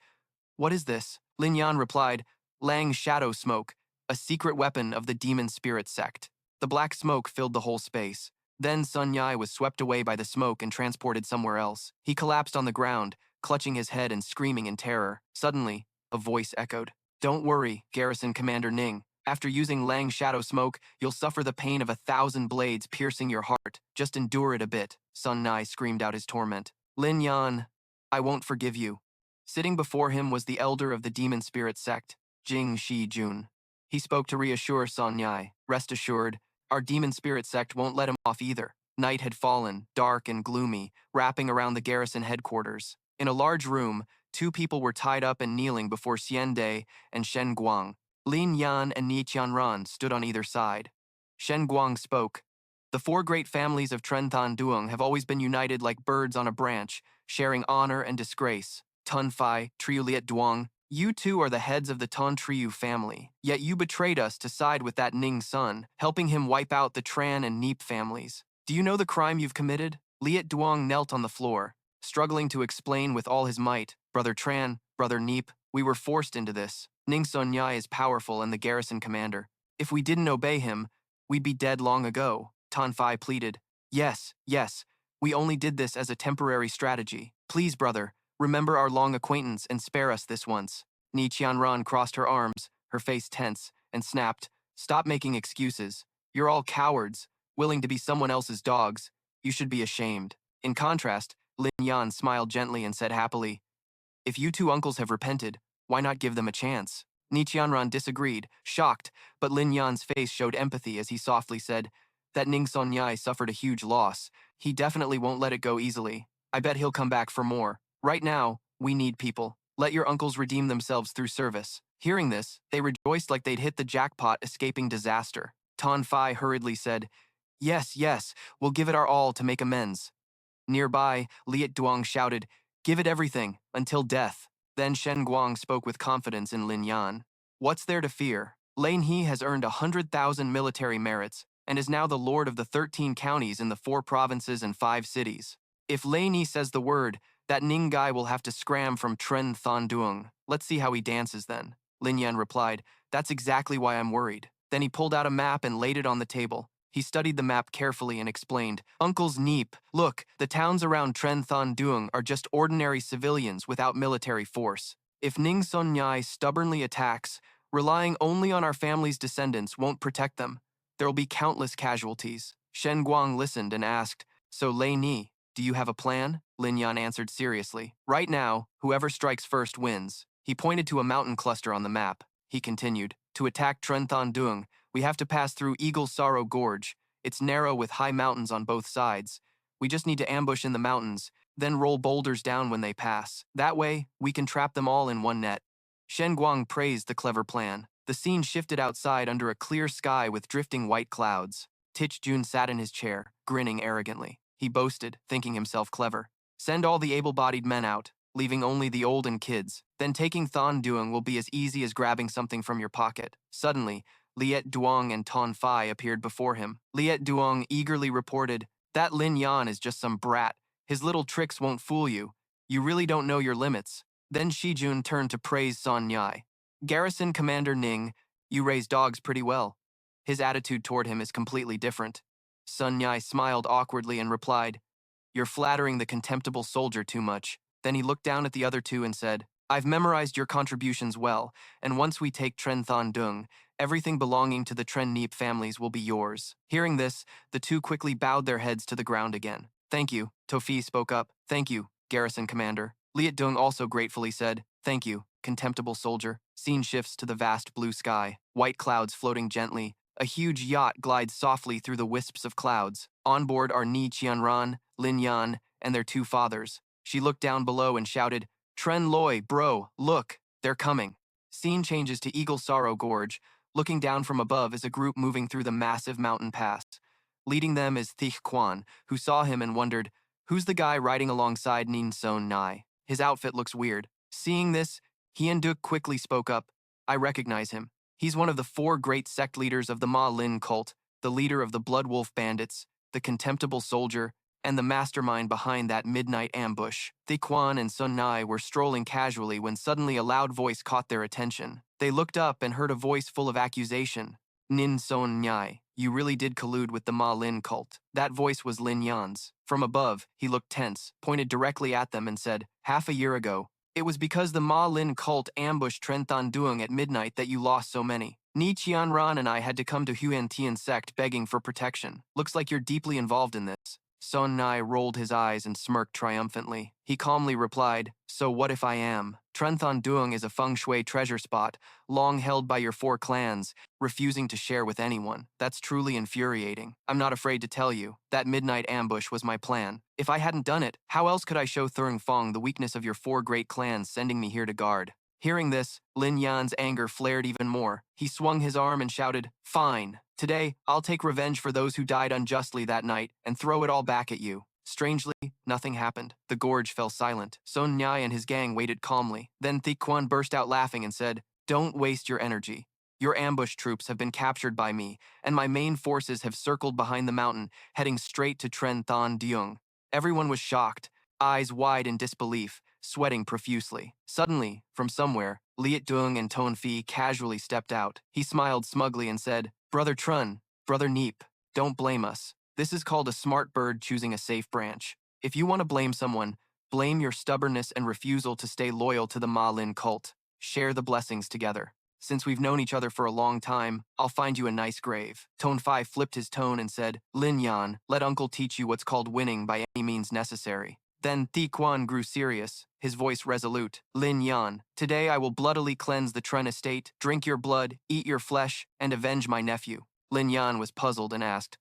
"What is this?" Lin Yan replied, "Lang Shadow Smoke, a secret weapon of the Demon Spirit Sect." The black smoke filled the whole space. Then Sun Yai was swept away by the smoke and transported somewhere else. He collapsed on the ground, clutching his head and screaming in terror. Suddenly, a voice echoed, "Don't worry, Garrison Commander Ning. After using Lang Shadow Smoke, you'll suffer the pain of 1,000 blades piercing your heart. Just endure it a bit." Sun Nai screamed out his torment. "Lin Yan, I won't forgive you." Sitting before him was the elder of the Demon Spirit Sect, Jing Shi Jun. He spoke to reassure Sun Yai. "Rest assured, our Demon Spirit Sect won't let him off either." Night had fallen, dark and gloomy, wrapping around the garrison headquarters. In a large room, two people were tied up and kneeling before Xian Dai and Shen Guang. Lin Yan and Ni Qianran stood on either side. Shen Guang spoke. "The four great families of Trenthon Duong have always been united like birds on a branch, sharing honor and disgrace. Tun Fai, Triuliet Duong, you two are the heads of the Ton Triu family. Yet you betrayed us to side with that Ning son, helping him wipe out the Tran and Neep families. Do you know the crime you've committed?" Liet Duong knelt on the floor, struggling to explain with all his might. "Brother Tran, Brother Neep, we were forced into this. Ning Sun Yai is powerful and the garrison commander. If we didn't obey him, we'd be dead long ago." Tan Fai pleaded. Yes, we only did this as a temporary strategy. Please, brother, remember our long acquaintance and spare us this once." Ni Qianran crossed her arms, her face tense, and snapped, "Stop making excuses. You're all cowards, willing to be someone else's dogs. You should be ashamed." In contrast, Lin Yan smiled gently and said happily, "If you two uncles have repented, why not give them a chance?" Ni Qianran disagreed, shocked, but Lin Yan's face showed empathy as he softly said, "That Ning Son Yai suffered a huge loss. He definitely won't let it go easily. I bet he'll come back for more. Right now, we need people. Let your uncles redeem themselves through service." Hearing this, they rejoiced like they'd hit the jackpot, escaping disaster. Tan Fai hurriedly said, Yes, we'll give it our all to make amends." Nearby, Liet Duong shouted, "Give it everything, until death." Then Shen Guang spoke with confidence in Lin Yan. "What's there to fear? Lane He has earned 100,000 military merits and is now the lord of the 13 counties in the 4 provinces and 5 cities. If Lane He says the word, that Ning guy will have to scram from Tren Thon Duong. Let's see how he dances then." Lin Yan replied, "That's exactly why I'm worried." Then he pulled out a map and laid it on the table. He studied the map carefully and explained, "Uncles Neep, look, the towns around Tren Thon Duong are just ordinary civilians without military force. If Ning Son Yai stubbornly attacks, relying only on our family's descendants won't protect them. There will be countless casualties." Shen Guang listened and asked, "So Lei Ni, do you have a plan?" Lin Yan answered seriously, "Right now, whoever strikes first wins." He pointed to a mountain cluster on the map. He continued, "To attack Tren Thon Duong, we have to pass through Eagle Sorrow Gorge. It's narrow with high mountains on both sides. We just need to ambush in the mountains, then roll boulders down when they pass. That way, we can trap them all in one net." Shen Guang praised the clever plan. The scene shifted outside under a clear sky with drifting white clouds. Tich Jun sat in his chair, grinning arrogantly. He boasted, thinking himself clever. "Send all the able-bodied men out. leaving only the old and kids. Then taking Thon Duong will be as easy as grabbing something from your pocket. Suddenly, Liet Duong and Ton Fai appeared before him. Liet Duong eagerly reported, "That Lin Yan is just some brat. His little tricks won't fool you. You really don't know your limits." Then Shijun turned to praise Son Nhai. "Garrison Commander Ning, you raise dogs pretty well." His attitude toward him is completely different. Sun Nhai smiled awkwardly and replied, "You're flattering the contemptible soldier too much." Then he looked down at the other two and said, "I've memorized your contributions well, and once we take Tren Thon Dung, everything belonging to the Tren Neep families will be yours." Hearing this, the two quickly bowed their heads to the ground again. "Thank you," Tofi spoke up. "Thank you, Garrison Commander." Liet Dung also gratefully said, "Thank you, contemptible soldier." Scene shifts to the vast blue sky, white clouds floating gently. A huge yacht glides softly through the wisps of clouds. On board are Ni Qianran, Lin Yan, and their two fathers. She looked down below and shouted, "Tren Loi, bro, look, they're coming." Scene changes to Eagle Sorrow Gorge. Looking down from above is a group moving through the massive mountain pass. Leading them is Thich Quan, who saw him and wondered, "Who's the guy riding alongside Nin Son Nai? His outfit looks weird." Seeing this, Hien Duk quickly spoke up, "I recognize him. He's one of the 4 great sect leaders of the Ma Lin cult, the leader of the Blood Wolf bandits, the contemptible soldier, and the mastermind behind that midnight ambush." Thi Quan and Sun Nai were strolling casually when suddenly a loud voice caught their attention. They looked up and heard a voice full of accusation. "Nin Son Nhai, you really did collude with the Ma Lin cult." That voice was Lin Yan's. From above, he looked tense, pointed directly at them and said, "Half a year ago, it was because the Ma Lin cult ambushed Tren Than Duong at midnight that you lost so many. Ni Qianran and I had to come to Xuan Tian Sect begging for protection. Looks like you're deeply involved in this." Son Nai rolled his eyes and smirked triumphantly. He calmly replied, "So what if I am? Tren Than Duong is a feng shui treasure spot, long held by your 4 clans, refusing to share with anyone. That's truly infuriating. I'm not afraid to tell you, that midnight ambush was my plan. If I hadn't done it, how else could I show Thurng Fong the weakness of your 4 great clans sending me here to guard?" Hearing this, Lin Yan's anger flared even more. He swung his arm and shouted, "Fine. Today, I'll take revenge for those who died unjustly that night and throw it all back at you." Strangely, nothing happened. The gorge fell silent. Son Nhai and his gang waited calmly. Then Thi Quan burst out laughing and said, "Don't waste your energy. Your ambush troops have been captured by me, and my main forces have circled behind the mountain, heading straight to Tren Than Duong." Everyone was shocked, eyes wide in disbelief, sweating profusely. Suddenly, from somewhere, Liet Dung and Ton Phi casually stepped out. He smiled smugly and said, "Brother Trun, Brother Neep, don't blame us. This is called a smart bird choosing a safe branch. If you want to blame someone, blame your stubbornness and refusal to stay loyal to the Ma Lin cult. Share the blessings together. Since we've known each other for a long time, I'll find you a nice grave." Ton Phi flipped his tone and said, "Lin Yan, let Uncle teach you what's called winning by any means necessary." Then Thi Quan grew serious, his voice resolute. "Lin Yan, today I will bloodily cleanse the Tren estate, drink your blood, eat your flesh, and avenge my nephew." Lin Yan was puzzled and asked,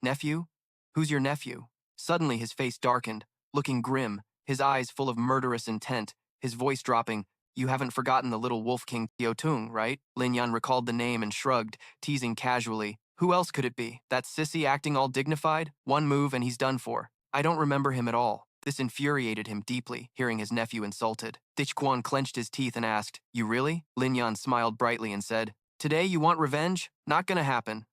"Nephew? Who's your nephew?" Suddenly his face darkened, looking grim, his eyes full of murderous intent, his voice dropping. "You haven't forgotten the little wolf king Tung, right?" Lin Yan recalled the name and shrugged, teasing casually. "Who else could it be? That sissy acting all dignified? One move and he's done for. I don't remember him at all." This infuriated him deeply, hearing his nephew insulted. Thich Quan clenched his teeth and asked, "You really?" Lin Yan smiled brightly and said, "Today you want revenge? Not gonna happen.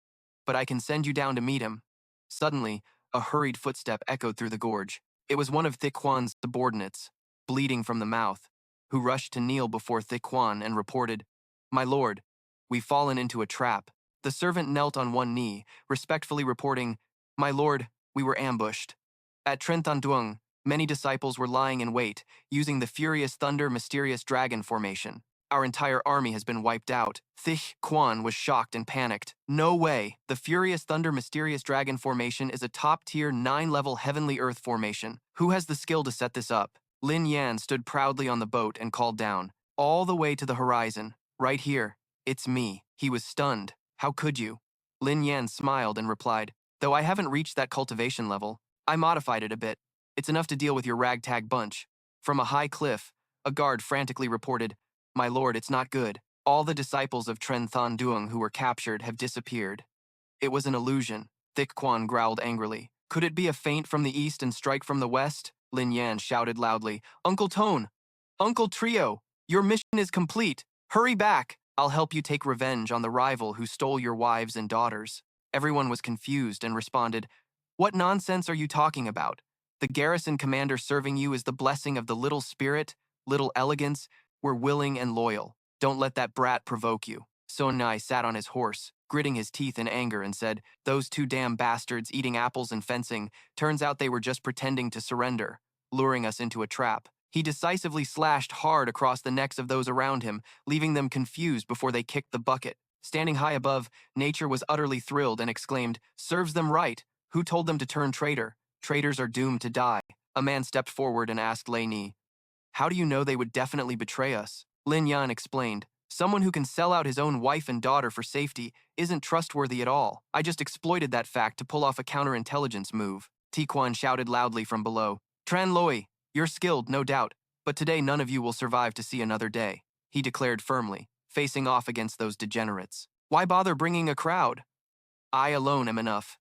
But I can send you down to meet him." Suddenly, a hurried footstep echoed through the gorge. It was one of Thich Quan's subordinates, bleeding from the mouth, who rushed to kneel before Thich Quan and reported, "My lord, we've fallen into a trap." The servant knelt on one knee, respectfully reporting, "My lord, we were ambushed. At Tren Than Duong, many disciples were lying in wait, using the Furious Thunder Mysterious Dragon formation. Our entire army has been wiped out." Thich Quan was shocked and panicked. "No way! The Furious Thunder Mysterious Dragon formation is a top-tier 9-level Heavenly Earth formation. Who has the skill to set this up?" Lin Yan stood proudly on the boat and called down, "All the way to the horizon. Right here. It's me." He was stunned. "How could you?" Lin Yan smiled and replied, "Though I haven't reached that cultivation level, I modified it a bit. It's enough to deal with your ragtag bunch." From a high cliff, a guard frantically reported, "My lord, it's not good. All the disciples of Tren Than Duong who were captured have disappeared." "It was an illusion," Thich Quan growled angrily. "Could it be a feint from the east and strike from the west?" Lin Yan shouted loudly, "Uncle Tone, Uncle Trio, your mission is complete. Hurry back. I'll help you take revenge on the rival who stole your wives and daughters. Everyone was confused and responded, What nonsense are you talking about? The garrison commander serving you is the blessing of the little spirit, little elegance. We're willing and loyal. Don't let that brat provoke you. Sonai sat on his horse, gritting his teeth in anger, and said, Those two damn bastards eating apples and fencing, turns out they were just pretending to surrender, luring us into a trap. He decisively slashed hard across the necks of those around him, leaving them confused before they kicked the bucket. Standing high above, nature was utterly thrilled and exclaimed, Serves them right. Who told them to turn traitor? Traitors are doomed to die. A man stepped forward and asked Lin Yan, How do you know they would definitely betray us? Lin Yan explained, Someone who can sell out his own wife and daughter for safety isn't trustworthy at all. I just exploited that fact to pull off a counterintelligence move. Tiquan shouted loudly from below, Tran Loi, you're skilled, no doubt, but today none of you will survive to see another day, he declared firmly, facing off against those degenerates. Why bother bringing a crowd? I alone am enough,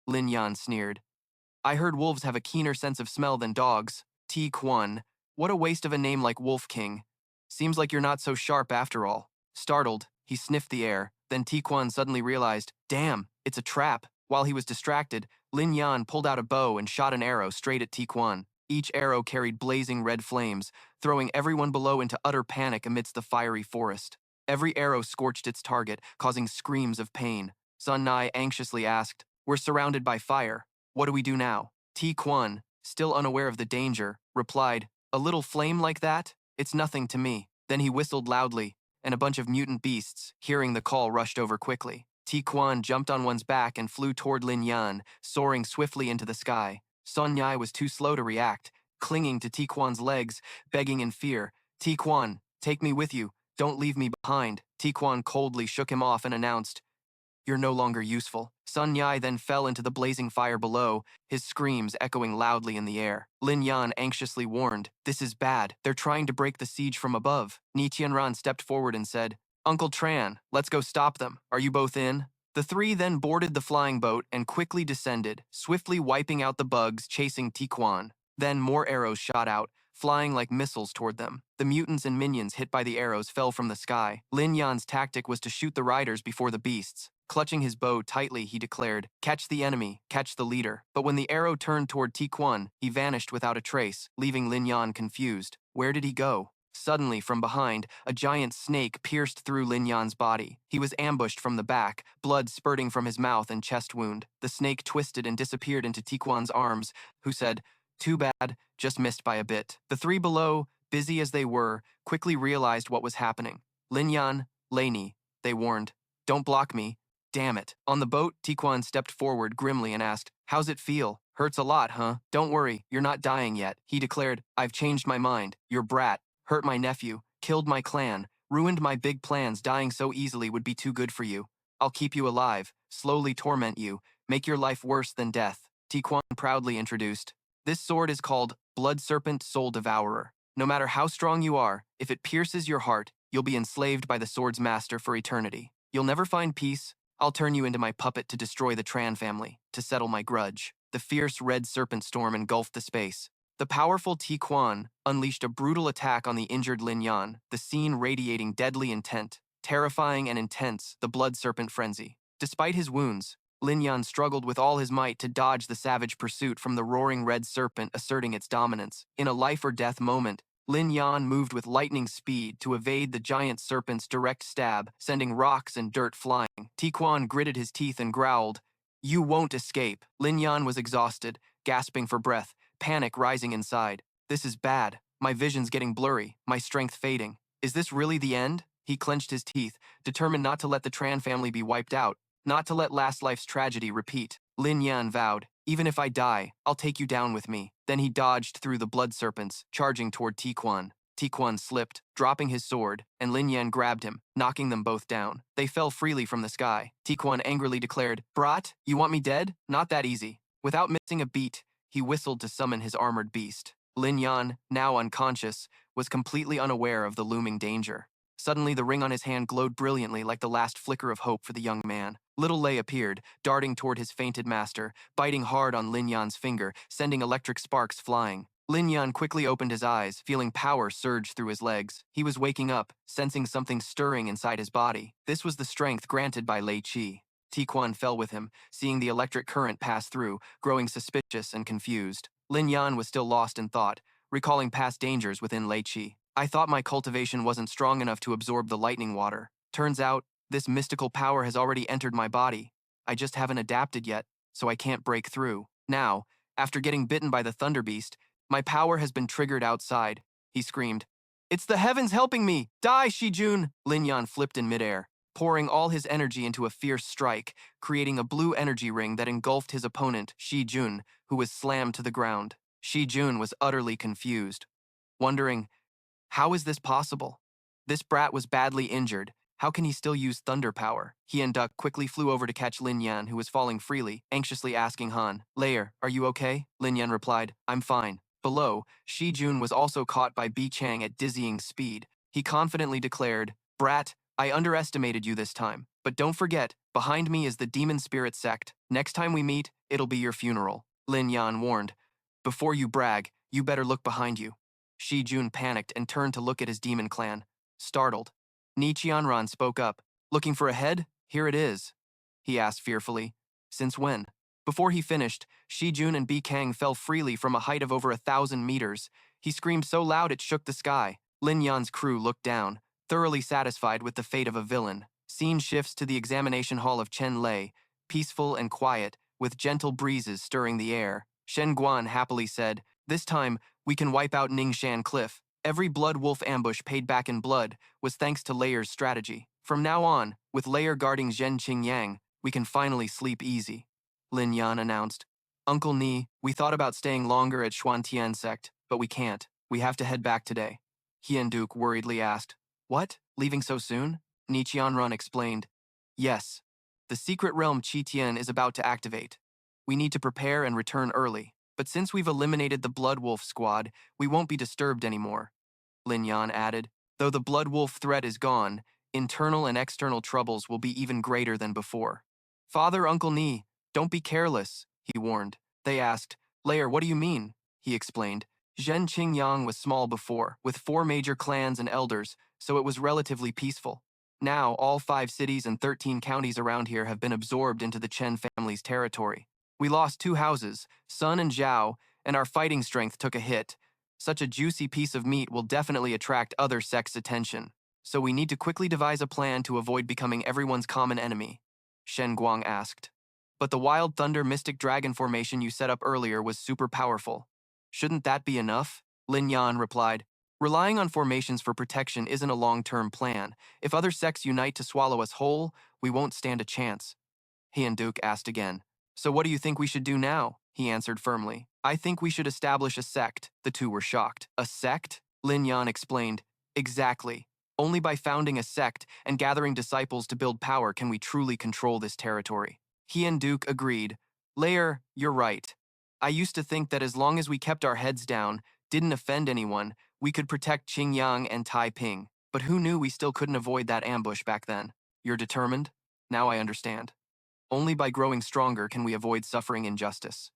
Lin Yan sneered. I heard wolves have a keener sense of smell than dogs. Ti Quan, what a waste of a name like Wolf King. Seems like you're not so sharp after all. Startled, he sniffed the air, then Ti Quan suddenly realized, damn, it's a trap. While he was distracted, Lin Yan pulled out a bow and shot an arrow straight at Ti Quan. Each arrow carried blazing red flames, throwing everyone below into utter panic amidst the fiery forest. Every arrow scorched its target, causing screams of pain. Sun Nai anxiously asked, We're surrounded by fire. What do we do now? Ti Quan, still unaware of the danger, replied, A little flame like that? It's nothing to me. Then he whistled loudly, and a bunch of mutant beasts, hearing the call, rushed over quickly. Ti Quan jumped on one's back and flew toward Lin Yan, soaring swiftly into the sky. Sun Yai was too slow to react, clinging to Ti Quan's legs, begging in fear, Ti Quan, take me with you. Don't leave me behind. Ti Quan coldly shook him off and announced, You're no longer useful. Sun Yai then fell into the blazing fire below, his screams echoing loudly in the air. Lin Yan anxiously warned, This is bad. They're trying to break the siege from above. Ni Tianran stepped forward and said, Uncle Tran, let's go stop them. Are you both in? The three then boarded the flying boat and quickly descended, swiftly wiping out the bugs chasing Ti Quan. Then more arrows shot out, flying like missiles toward them. The mutants and minions hit by the arrows fell from the sky. Lin Yan's tactic was to shoot the riders before the beasts. Clutching his bow tightly, he declared, Catch the enemy, catch the leader. But when the arrow turned toward Ti Quan, he vanished without a trace, leaving Lin Yan confused. Where did he go? Suddenly, from behind, a giant snake pierced through Lin Yan's body. He was ambushed from the back, blood spurting from his mouth and chest wound. The snake twisted and disappeared into Ti Quan's arms, who said, Too bad, just missed by a bit. The three below, busy as they were, quickly realized what was happening. Lin Yan, Lainey, they warned, Don't block me. Damn it. On the boat, Ti Quan stepped forward grimly and asked, How's it feel? Hurts a lot, huh? Don't worry, you're not dying yet. He declared, I've changed my mind. Your brat hurt my nephew, killed my clan, ruined my big plans. Dying so easily would be too good for you. I'll keep you alive, slowly torment you, make your life worse than death. Ti Quan proudly introduced, This sword is called Blood Serpent Soul Devourer. No matter how strong you are, if it pierces your heart, you'll be enslaved by the sword's master for eternity. You'll never find peace. I'll turn you into my puppet to destroy the Tran family, to settle my grudge. The fierce red serpent storm engulfed the space. The powerful Ti Quan unleashed a brutal attack on the injured Lin Yan, the scene radiating deadly intent. Terrifying and intense, the blood serpent frenzy. Despite his wounds, Lin Yan struggled with all his might to dodge the savage pursuit from the roaring red serpent asserting its dominance. In a life-or-death moment, Lin Yan moved with lightning speed to evade the giant serpent's direct stab, sending rocks and dirt flying. Ti Quan gritted his teeth and growled, You won't escape. Lin Yan was exhausted, gasping for breath, panic rising inside. This is bad. My vision's getting blurry, my strength fading. Is this really the end? He clenched his teeth, determined not to let the Tran family be wiped out, not to let last life's tragedy repeat. Lin Yan vowed, Even if I die, I'll take you down with me. Then he dodged through the blood serpents, charging toward Ti Quan. Ti Quan slipped, dropping his sword, and Lin Yan grabbed him, knocking them both down. They fell freely from the sky. Ti Quan angrily declared, Brat, you want me dead? Not that easy. Without missing a beat, he whistled to summon his armored beast. Lin Yan, now unconscious, was completely unaware of the looming danger. Suddenly, the ring on his hand glowed brilliantly like the last flicker of hope for the young man. Little Lei appeared, darting toward his fainted master, biting hard on Lin Yan's finger, sending electric sparks flying. Lin Yan quickly opened his eyes, feeling power surge through his legs. He was waking up, sensing something stirring inside his body. This was the strength granted by Lei Qi. Tiquan fell with him, seeing the electric current pass through, growing suspicious and confused. Lin Yan was still lost in thought, recalling past dangers within Lei Qi. I thought my cultivation wasn't strong enough to absorb the lightning water. Turns out, this mystical power has already entered my body. I just haven't adapted yet, so I can't break through. Now, after getting bitten by the Thunder Beast, my power has been triggered outside, he screamed. It's the heavens helping me! Die, Shijun! Lin Yan flipped in midair, pouring all his energy into a fierce strike, creating a blue energy ring that engulfed his opponent, Shijun, who was slammed to the ground. Shijun was utterly confused, wondering, how is this possible? This brat was badly injured. How can he still use thunder power? He and Duck quickly flew over to catch Lin Yan, who was falling freely, anxiously asking Han, Layer, are you okay? Lin Yan replied, I'm fine. Below, Shi Jun was also caught by Bi Chang at dizzying speed. He confidently declared, Brat, I underestimated you this time. But don't forget, behind me is the Demon Spirit Sect. Next time we meet, it'll be your funeral. Lin Yan warned. Before you brag, you better look behind you. Shi Jun panicked and turned to look at his demon clan. Startled, Ni Qianran spoke up. Looking for a head? Here it is. He asked fearfully. Since when? Before he finished, Shi Jun and Bi Kang fell freely from a height of over 1,000 meters. He screamed so loud it shook the sky. Lin Yan's crew looked down, thoroughly satisfied with the fate of a villain. Scene shifts to the examination hall of Chen Lei, peaceful and quiet, with gentle breezes stirring the air. Shen Guan happily said, This time, we can wipe out Ningshan Cliff. Every blood wolf ambush paid back in blood was thanks to Layer's strategy. From now on, with Layer guarding Zhen Qingyang, we can finally sleep easy. Lin Yan announced. Uncle Ni, we thought about staying longer at Xuan Tian Sect, but we can't. We have to head back today. Hien Duke worriedly asked. What? Leaving so soon? Ni Qianran explained. Yes. The secret realm Qi Tian is about to activate. We need to prepare and return early. But since we've eliminated the Blood Wolf squad, we won't be disturbed anymore. Lin Yan added, though the Blood Wolf threat is gone, internal and external troubles will be even greater than before. Father, Uncle Ni, don't be careless, he warned. They asked, Layer, what do you mean? He explained. Zhen Qingyang was small before, with 4 major clans and elders, so it was relatively peaceful. Now, all 5 cities and 13 counties around here have been absorbed into the Chen family's territory. We lost 2 houses, Sun and Zhao, and our fighting strength took a hit. Such a juicy piece of meat will definitely attract other sects' attention. So we need to quickly devise a plan to avoid becoming everyone's common enemy. Shen Guang asked. But the Wild Thunder Mystic Dragon formation you set up earlier was super powerful. Shouldn't that be enough? Lin Yan replied. Relying on formations for protection isn't a long-term plan. If other sects unite to swallow us whole, we won't stand a chance. Hien Duke asked again. So what do you think we should do now? He answered firmly. I think we should establish a sect. The two were shocked. A sect? Lin Yan explained. Exactly. Only by founding a sect and gathering disciples to build power can we truly control this territory. Hien Duke agreed. Layer, you're right. I used to think that as long as we kept our heads down, didn't offend anyone, we could protect Qingyang and Taiping. But who knew we still couldn't avoid that ambush back then? You're determined? Now I understand. Only by growing stronger can we avoid suffering injustice.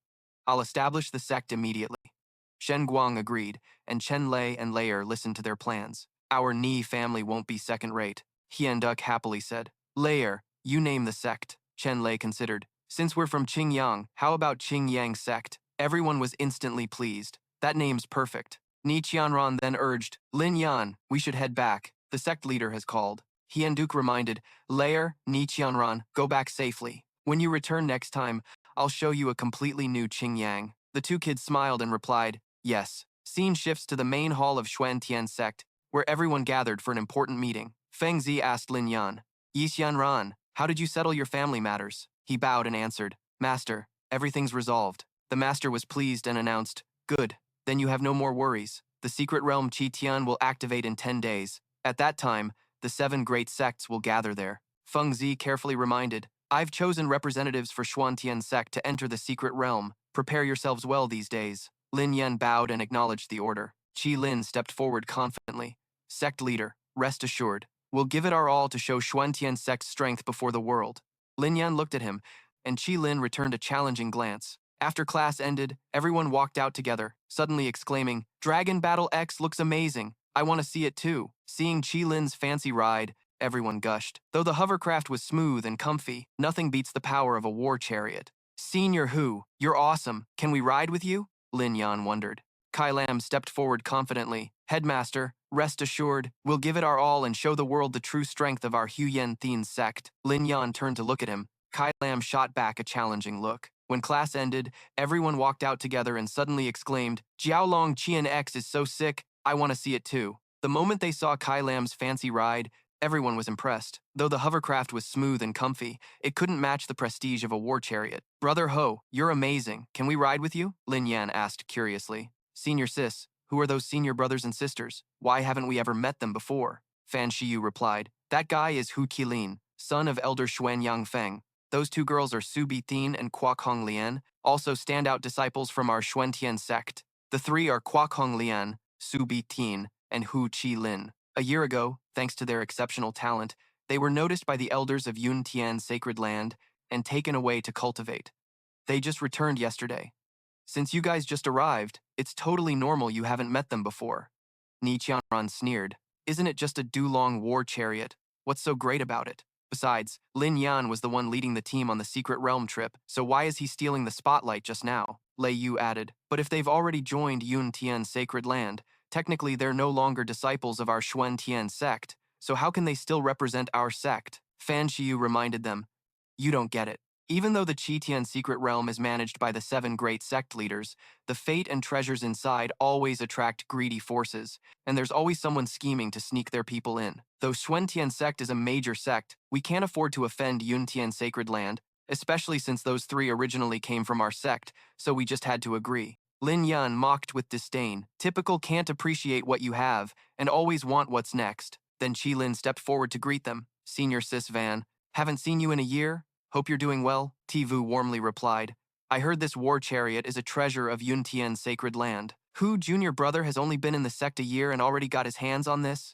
I'll establish the sect immediately. Shen Guang agreed, and Chen Lei and Layer listened to their plans. Our Ni family won't be second-rate, Hien Duck happily said. Layer, you name the sect. Chen Lei considered. Since we're from Qingyang, how about Qingyang Sect? Everyone was instantly pleased. That name's perfect. Ni Qianran then urged, Lin Yan, we should head back. The sect leader has called. Hien Duke reminded, Layer, Ni Qianran, go back safely. When you return next time, I'll show you a completely new Qingyang. The 2 kids smiled and replied, yes. Scene shifts to the main hall of Xuan Tian Sect, where everyone gathered for an important meeting. Feng Zi asked Lin Yan, Yi Xianran, how did you settle your family matters? He bowed and answered, Master, everything's resolved. The master was pleased and announced, Good, then you have no more worries. The secret realm Qi Tian will activate in 10 days. At that time, the 7 great sects will gather there. Feng Zi carefully reminded, I've chosen representatives for Xuan Tian Sect to enter the secret realm. Prepare yourselves well these days. Lin Yan bowed and acknowledged the order. Qi Lin stepped forward confidently. Sect leader, rest assured. We'll give it our all to show Xuan Tian Sect's strength before the world. Lin Yan looked at him, and Qi Lin returned a challenging glance. After class ended, everyone walked out together, suddenly exclaiming, Dragon Battle X looks amazing. I want to see it too. Seeing Lin's fancy ride, everyone gushed. Though the hovercraft was smooth and comfy, nothing beats the power of a war chariot. Senior Hu, you're awesome. Can we ride with you? Lin Yan wondered. Kai Lam stepped forward confidently. Headmaster, rest assured, we'll give it our all and show the world the true strength of our Xuan Tian Sect. Lin Yan turned to look at him. Kai Lam shot back a challenging look. When class ended, everyone walked out together and suddenly exclaimed, Jiaolong Qian X is so sick, I want to see it too. The moment they saw Kai Lam's fancy ride, everyone was impressed. Though the hovercraft was smooth and comfy, it couldn't match the prestige of a war chariot. Brother Ho, you're amazing. Can we ride with you? Lin Yan asked curiously. Senior sis, who are those senior brothers and sisters? Why haven't we ever met them before? Fan Shiyu replied. That guy is Hu Qilin, son of Elder Xuan Yang Feng. Those two girls are Su Bithin and Kwak Hong Lian, also standout disciples from our Xuan Tian Sect. The three are Kwak Hong Lian, Su Bithin, and Hu Qilin. A year ago, thanks to their exceptional talent, they were noticed by the elders of Yun Tian Sacred Land and taken away to cultivate. They just returned yesterday. Since you guys just arrived, it's totally normal you haven't met them before. Ni Qianran sneered. Isn't it just a Dulong war chariot? What's so great about it? Besides, Lin Yan was the one leading the team on the Secret Realm trip, so why is he stealing the spotlight just now? Lei Yu added. But if they've already joined Yun Tian Sacred Land, technically they're no longer disciples of our Xuan Tian Sect, so how can they still represent our sect? Fan Shiyu reminded them. You don't get it. Even though the Qitian secret realm is managed by the 7 great sect leaders, the fate and treasures inside always attract greedy forces, and there's always someone scheming to sneak their people in. Though Xuan Tian Sect is a major sect, we can't afford to offend Yun Tian Sacred Land, especially since those 3 originally came from our sect, so we just had to agree. Lin Yan mocked with disdain. Typical can't appreciate what you have, and always want what's next. Then Qilin stepped forward to greet them. Senior Sis Van, haven't seen you in a year? Hope you're doing well, Tivu warmly replied. I heard this war chariot is a treasure of Yun Tian's sacred land. Hu Junior Brother has only been in the sect a year and already got his hands on this?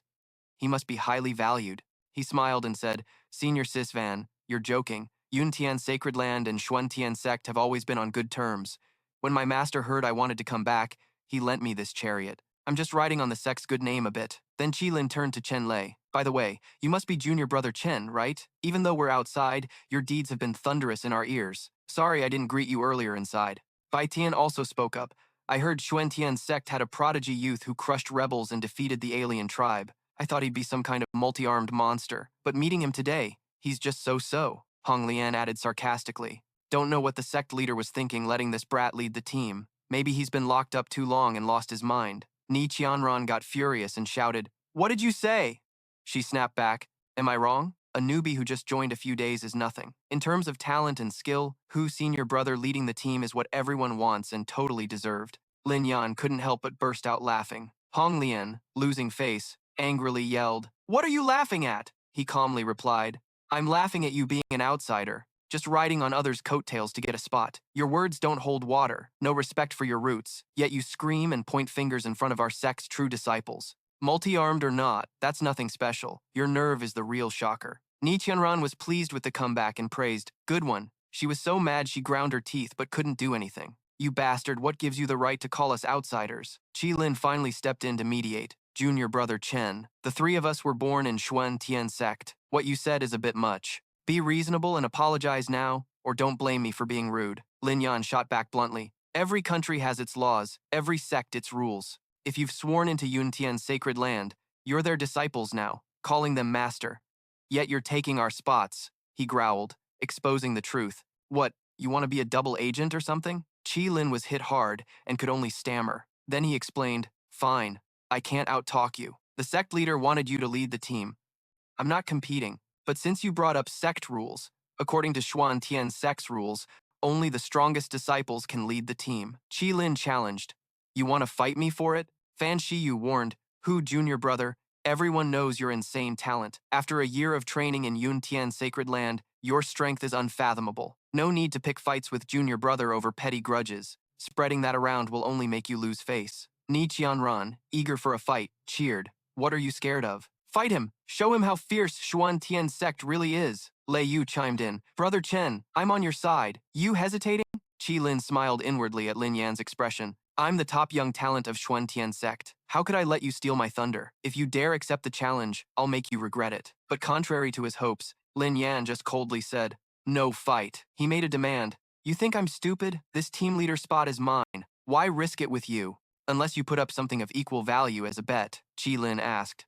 He must be highly valued. He smiled and said, Senior Sis Van, you're joking. Yun Tian's sacred land and Xuan Tian Sect have always been on good terms. When my master heard I wanted to come back, he lent me this chariot. I'm just riding on the sect's good name a bit. Then Qilin turned to Chen Lei. By the way, you must be junior brother Chen, right? Even though we're outside, your deeds have been thunderous in our ears. Sorry I didn't greet you earlier inside. Bai Tian also spoke up. I heard Xuan Tian's sect had a prodigy youth who crushed rebels and defeated the alien tribe. I thought he'd be some kind of multi-armed monster, but meeting him today, he's just so-so. Hong Lian added sarcastically. Don't know what the sect leader was thinking letting this brat lead the team. Maybe he's been locked up too long and lost his mind. Ni Qianran got furious and shouted, What did you say? She snapped back, Am I wrong? A newbie who just joined a few days is nothing. In terms of talent and skill, Hu Senior Brother leading the team is what everyone wants and totally deserved. Lin Yan couldn't help but burst out laughing. Hong Lian, losing face, angrily yelled, What are you laughing at? He calmly replied, I'm laughing at you being an outsider, just riding on others' coattails to get a spot. Your words don't hold water, no respect for your roots, yet you scream and point fingers in front of our sect's true disciples. Multi-armed or not, that's nothing special. Your nerve is the real shocker. Ni Qianran was pleased with the comeback and praised, Good one. She was so mad she ground her teeth but couldn't do anything. You bastard, what gives you the right to call us outsiders? Qilin finally stepped in to mediate. Junior brother Chen, the 3 of us were born in Xuan Tian Sect. What you said is a bit much. Be reasonable and apologize now, or don't blame me for being rude. Lin Yan shot back bluntly. Every country has its laws, every sect its rules. If you've sworn into Yun Tian's sacred land, you're their disciples now, calling them master. Yet you're taking our spots, he growled, exposing the truth. What, you want to be a double agent or something? Qilin was hit hard and could only stammer. Then he explained, Fine, I can't outtalk you. The sect leader wanted you to lead the team. I'm not competing, but since you brought up sect rules, according to Xuan Tian Sect's rules, only the strongest disciples can lead the team. Qilin challenged. You want to fight me for it? Fan Shiyu warned, Hu Junior Brother, everyone knows your insane talent. After a year of training in Yun Tian Sacred Land, your strength is unfathomable. No need to pick fights with Junior Brother over petty grudges. Spreading that around will only make you lose face. Ni Qianran, eager for a fight, cheered. What are you scared of? Fight him! Show him how fierce Xuan Tian Sect really is. Lei Yu chimed in. Brother Chen, I'm on your side. You hesitating? Lin smiled inwardly at Lin Yan's expression. I'm the top young talent of Xuan Tian Sect. How could I let you steal my thunder? If you dare accept the challenge, I'll make you regret it. But contrary to his hopes, Lin Yan just coldly said, no fight. He made a demand. You think I'm stupid? This team leader spot is mine. Why risk it with you? Unless you put up something of equal value as a bet, Lin asked.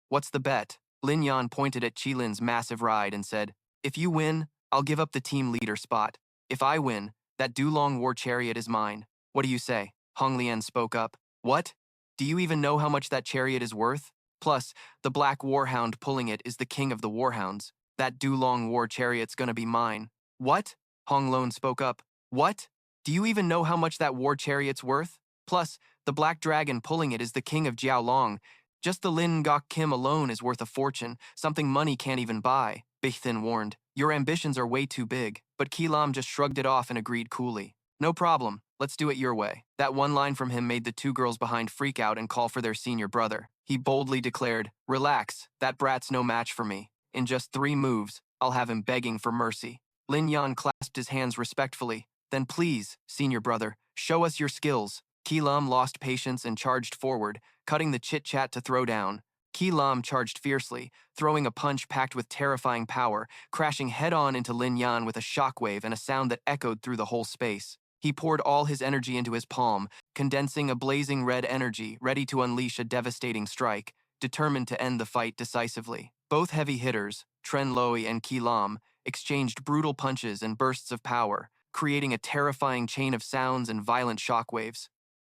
What's the bet? Lin Yan pointed at Lin's massive ride and said, if you win, I'll give up the team leader spot. If I win, that Dulong war chariot is mine. What do you say? Hong Lian spoke up. What? Do you even know how much that chariot is worth? Plus, the black warhound pulling it is the king of the warhounds. That Dulong war chariot's gonna be mine. What? Hong Lon spoke up. What? Do you even know how much that war chariot's worth? Plus, the black dragon pulling it is the king of Jiaolong. Just the Lin Gok Kim alone is worth a fortune, something money can't even buy. Bichthin warned. Your ambitions are way too big, but Lam just shrugged it off and agreed coolly. No problem, let's do it your way. That one line from him made the two girls behind freak out and call for their senior brother. He boldly declared, relax, that brat's no match for me. In just 3 moves, I'll have him begging for mercy. Lin Yan clasped his hands respectfully. Then please, senior brother, show us your skills. Lam lost patience and charged forward, cutting the chit-chat to throw down. Lam charged fiercely, throwing a punch packed with terrifying power, crashing head-on into Lin Yan with a shockwave and a sound that echoed through the whole space. He poured all his energy into his palm, condensing a blazing red energy, ready to unleash a devastating strike, determined to end the fight decisively. Both heavy hitters, Tren Loi and Lam, exchanged brutal punches and bursts of power, creating a terrifying chain of sounds and violent shockwaves.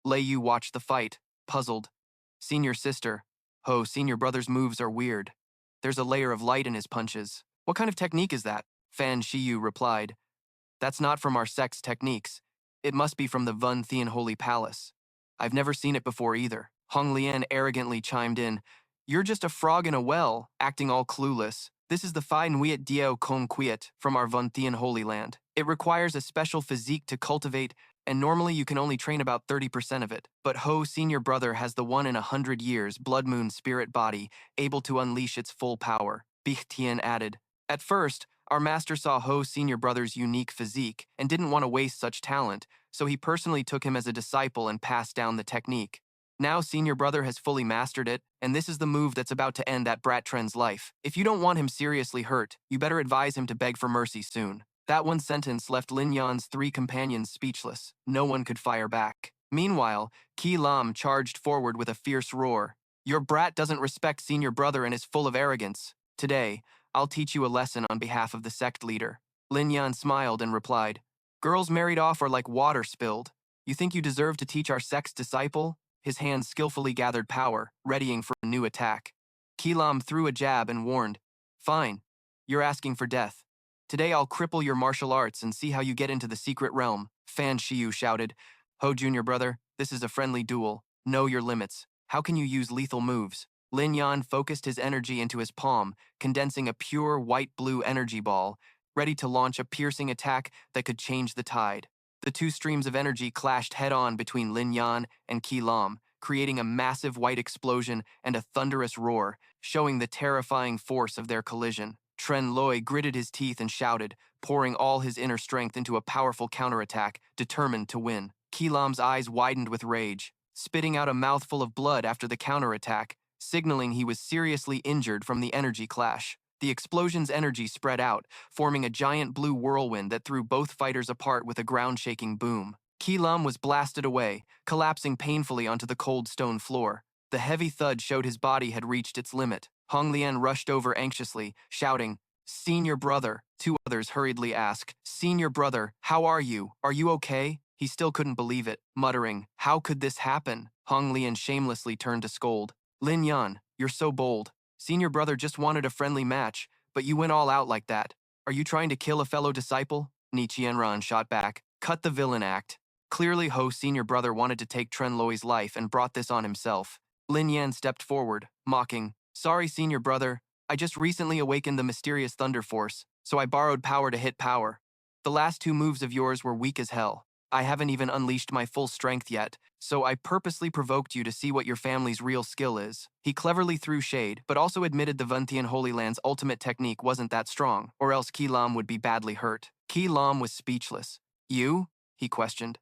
Lei Yu watched the fight, puzzled. Senior sister, senior brother's moves are weird. There's a layer of light in his punches. What kind of technique is that? Fan Shiyu replied. That's not from our sect's techniques. It must be from the Vun Thien Holy Palace. I've never seen it before either. Hong Lian arrogantly chimed in. You're just a frog in a well, acting all clueless. This is the Phi Nuit Diao Kong Quiet from our Vun Thien Holy Land. It requires a special physique to cultivate, and normally you can only train about 30% of it. But senior brother has the 1 in 100 years blood moon spirit body, able to unleash its full power. Bichtien added. At first, our master saw senior brother's unique physique and didn't want to waste such talent, so he personally took him as a disciple and passed down the technique. Now senior brother has fully mastered it, and this is the move that's about to end that brat Tren's life. If you don't want him seriously hurt, you better advise him to beg for mercy soon. That one sentence left Lin Yan's 3 companions speechless. No one could fire back. Meanwhile, Lam charged forward with a fierce roar. Your brat doesn't respect senior brother and is full of arrogance. Today, I'll teach you a lesson on behalf of the sect leader. Lin Yan smiled and replied, girls married off are like water spilled. You think you deserve to teach our sect's disciple? His hands skillfully gathered power, readying for a new attack. Lam threw a jab and warned, fine, you're asking for death. Today I'll cripple your martial arts and see how you get into the secret realm. Fan Shiyu shouted, junior brother, this is a friendly duel. Know your limits. How can you use lethal moves? Lin Yan focused his energy into his palm, condensing a pure white-blue energy ball, ready to launch a piercing attack that could change the tide. The 2 streams of energy clashed head-on between Lin Yan and Lam, creating a massive white explosion and a thunderous roar, showing the terrifying force of their collision. Tren Loi gritted his teeth and shouted, pouring all his inner strength into a powerful counterattack, determined to win. Lam's eyes widened with rage, spitting out a mouthful of blood after the counterattack, signaling he was seriously injured from the energy clash. The explosion's energy spread out, forming a giant blue whirlwind that threw both fighters apart with a ground-shaking boom. Lam was blasted away, collapsing painfully onto the cold stone floor. The heavy thud showed his body had reached its limit. Hong Lian rushed over anxiously, shouting, Senior brother. 2 others hurriedly asked, Senior brother, how are you? Are you okay? He still couldn't believe it, muttering, how could this happen? Hong Lian shamelessly turned to scold. Lin Yan, you're so bold. Senior brother just wanted a friendly match, but you went all out like that. Are you trying to kill a fellow disciple? Ni Qianran shot back. Cut the villain act. Clearly senior brother wanted to take Tren Loi's life and brought this on himself. Lin Yan stepped forward, mocking, sorry senior brother, I just recently awakened the mysterious thunder force, so I borrowed power to hit power. The last 2 moves of yours were weak as hell. I haven't even unleashed my full strength yet, so I purposely provoked you to see what your family's real skill is. He cleverly threw shade, but also admitted the Vun Thien Holy Land's ultimate technique wasn't that strong, or else Lam would be badly hurt. Lam was speechless. You? he questioned.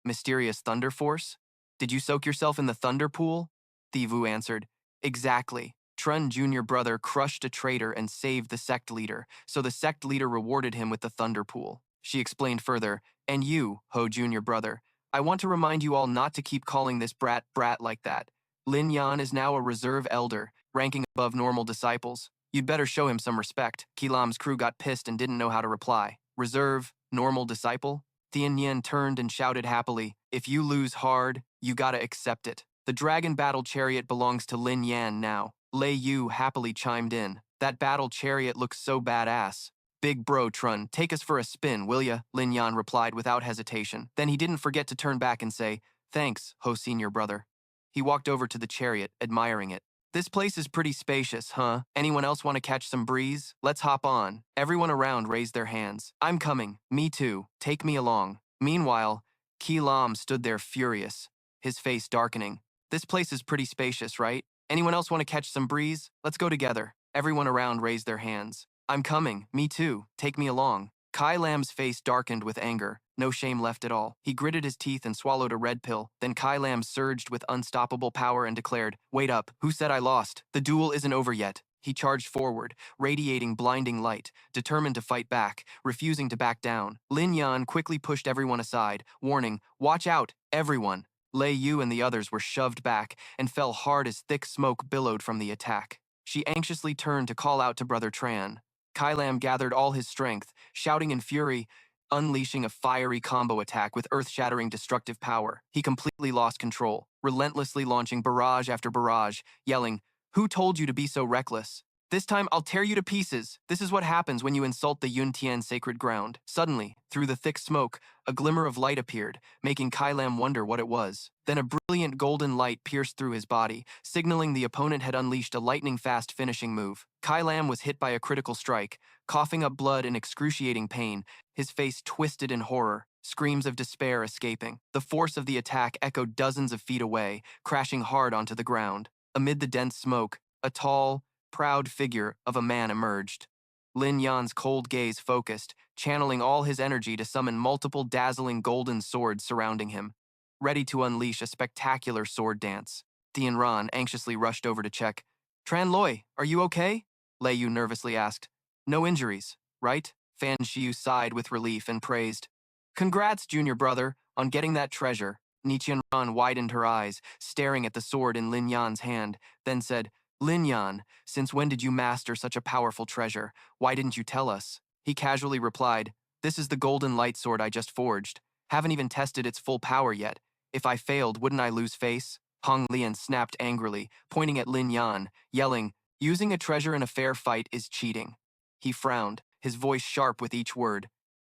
Mysterious thunder force? Did you soak yourself in the thunder pool? Thivu answered. Exactly. Trun Jr. brother crushed a traitor and saved the sect leader, so the sect leader rewarded him with the thunder pool. She explained further, and you, Ho Jr. brother, I want to remind you all not to keep calling this brat like that. Lin Yan is now a reserve elder, ranking above normal disciples. You'd better show him some respect. Kilam's crew got pissed and didn't know how to reply. Reserve, normal disciple? Lin Yan turned and shouted happily, if you lose hard, you gotta accept it. The dragon battle chariot belongs to Lin Yan now. Lei Yu happily chimed in. That battle chariot looks so badass. Big bro Trun, take us for a spin, will ya? Lin Yan replied without hesitation. Then he didn't forget to turn back and say, thanks, Ho senior brother. He walked over to the chariot, admiring it. This place is pretty spacious, huh? Anyone else want to catch some breeze? Let's hop on. Everyone around raised their hands. I'm coming. Me too. Take me along. Meanwhile, Ki Lam stood there furious, his face darkening. This place is pretty spacious, right? Anyone else want to catch some breeze? Let's go together. Everyone around raised their hands. I'm coming. Me too. Take me along. Kai Lam's face darkened with anger. No shame left at all. He gritted his teeth and swallowed a red pill. Then Kai Lam surged with unstoppable power and declared, wait up, who said I lost? The duel isn't over yet. He charged forward, radiating blinding light, determined to fight back, refusing to back down. Lin Yan quickly pushed everyone aside, warning, watch out, everyone. Lei Yu and the others were shoved back and fell hard as thick smoke billowed from the attack. She anxiously turned to call out to Brother Tran. Kai Lam gathered all his strength, shouting in fury, unleashing a fiery combo attack with earth-shattering destructive power. He completely lost control, relentlessly launching barrage after barrage, yelling, who told you to be so reckless? This time I'll tear you to pieces. This is what happens when you insult the Xuan Tian sacred ground. Suddenly, through the thick smoke, a glimmer of light appeared, making Kai Lam wonder what it was. Then a brilliant golden light pierced through his body, signaling the opponent had unleashed a lightning-fast finishing move. Kai Lam was hit by a critical strike, coughing up blood in excruciating pain, his face twisted in horror, screams of despair escaping. The force of the attack echoed dozens of feet away, crashing hard onto the ground. Amid the dense smoke, a tall, proud figure of a man emerged. Lin Yan's cold gaze focused, channeling all his energy to summon multiple dazzling golden swords surrounding him, ready to unleash a spectacular sword dance. Tian Ran anxiously rushed over to check. Tran Loi, are you okay? Lei Yu nervously asked. No injuries, right? Fan Xiu sighed with relief and praised. Congrats, junior brother, on getting that treasure. Tian Ran widened her eyes, staring at the sword in Lin Yan's hand, then said, Lin Yan, since when did you master such a powerful treasure? Why didn't you tell us? He casually replied, this is the golden light sword I just forged. Haven't even tested its full power yet. If I failed, wouldn't I lose face? Hong Lian snapped angrily, pointing at Lin Yan, yelling, using a treasure in a fair fight is cheating. He frowned, his voice sharp with each word.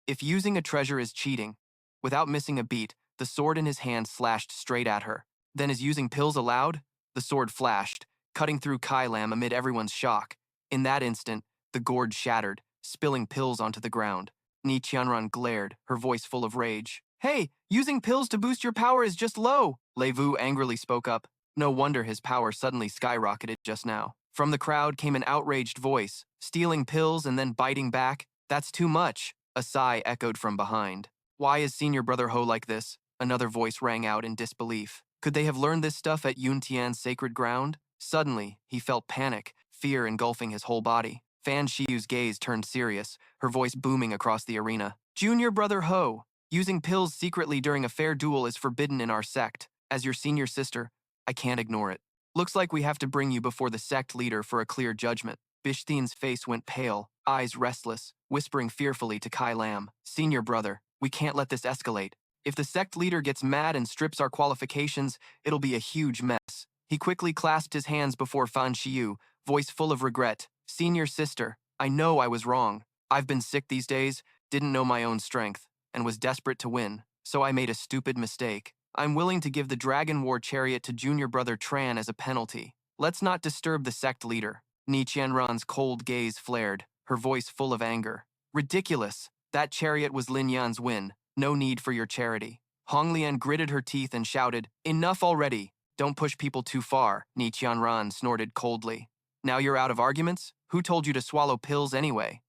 If using a treasure is cheating, without missing a beat, the sword in his hand slashed straight at her. Then is using pills allowed? The sword flashed, cutting through Kai Lam amid everyone's shock. In that instant, the gourd shattered, spilling pills onto the ground. Ni Qianran glared, her voice full of rage. Hey, using pills to boost your power is just low, Lei Vu angrily spoke up. No wonder his power suddenly skyrocketed just now. From the crowd came an outraged voice. Stealing pills and then biting back? That's too much. A sigh echoed from behind. Why is senior brother Ho like this? Another voice rang out in disbelief. Could they have learned this stuff at Xuan Tian's sacred ground? Suddenly, he felt panic, fear engulfing his whole body. Fan Xiu's gaze turned serious, her voice booming across the arena. Junior brother Ho, using pills secretly during a fair duel is forbidden in our sect. As your senior sister, I can't ignore it. Looks like we have to bring you before the sect leader for a clear judgment. Bishteen's face went pale, eyes restless, whispering fearfully to Kai Lam. Senior brother, we can't let this escalate. If the sect leader gets mad and strips our qualifications, it'll be a huge mess. He quickly clasped his hands before Fan Xiu, voice full of regret. Senior sister, I know I was wrong. I've been sick these days, didn't know my own strength, and was desperate to win, so I made a stupid mistake. I'm willing to give the Dragon War chariot to junior brother Tran as a penalty. Let's not disturb the sect leader. Ni Qianran's cold gaze flared, her voice full of anger. Ridiculous. That chariot was Lin Yan's win. No need for your charity. Hong Lian gritted her teeth and shouted, Enough already. Don't push people too far, Ni Qianran snorted coldly. Now you're out of arguments? Who told you to swallow pills anyway?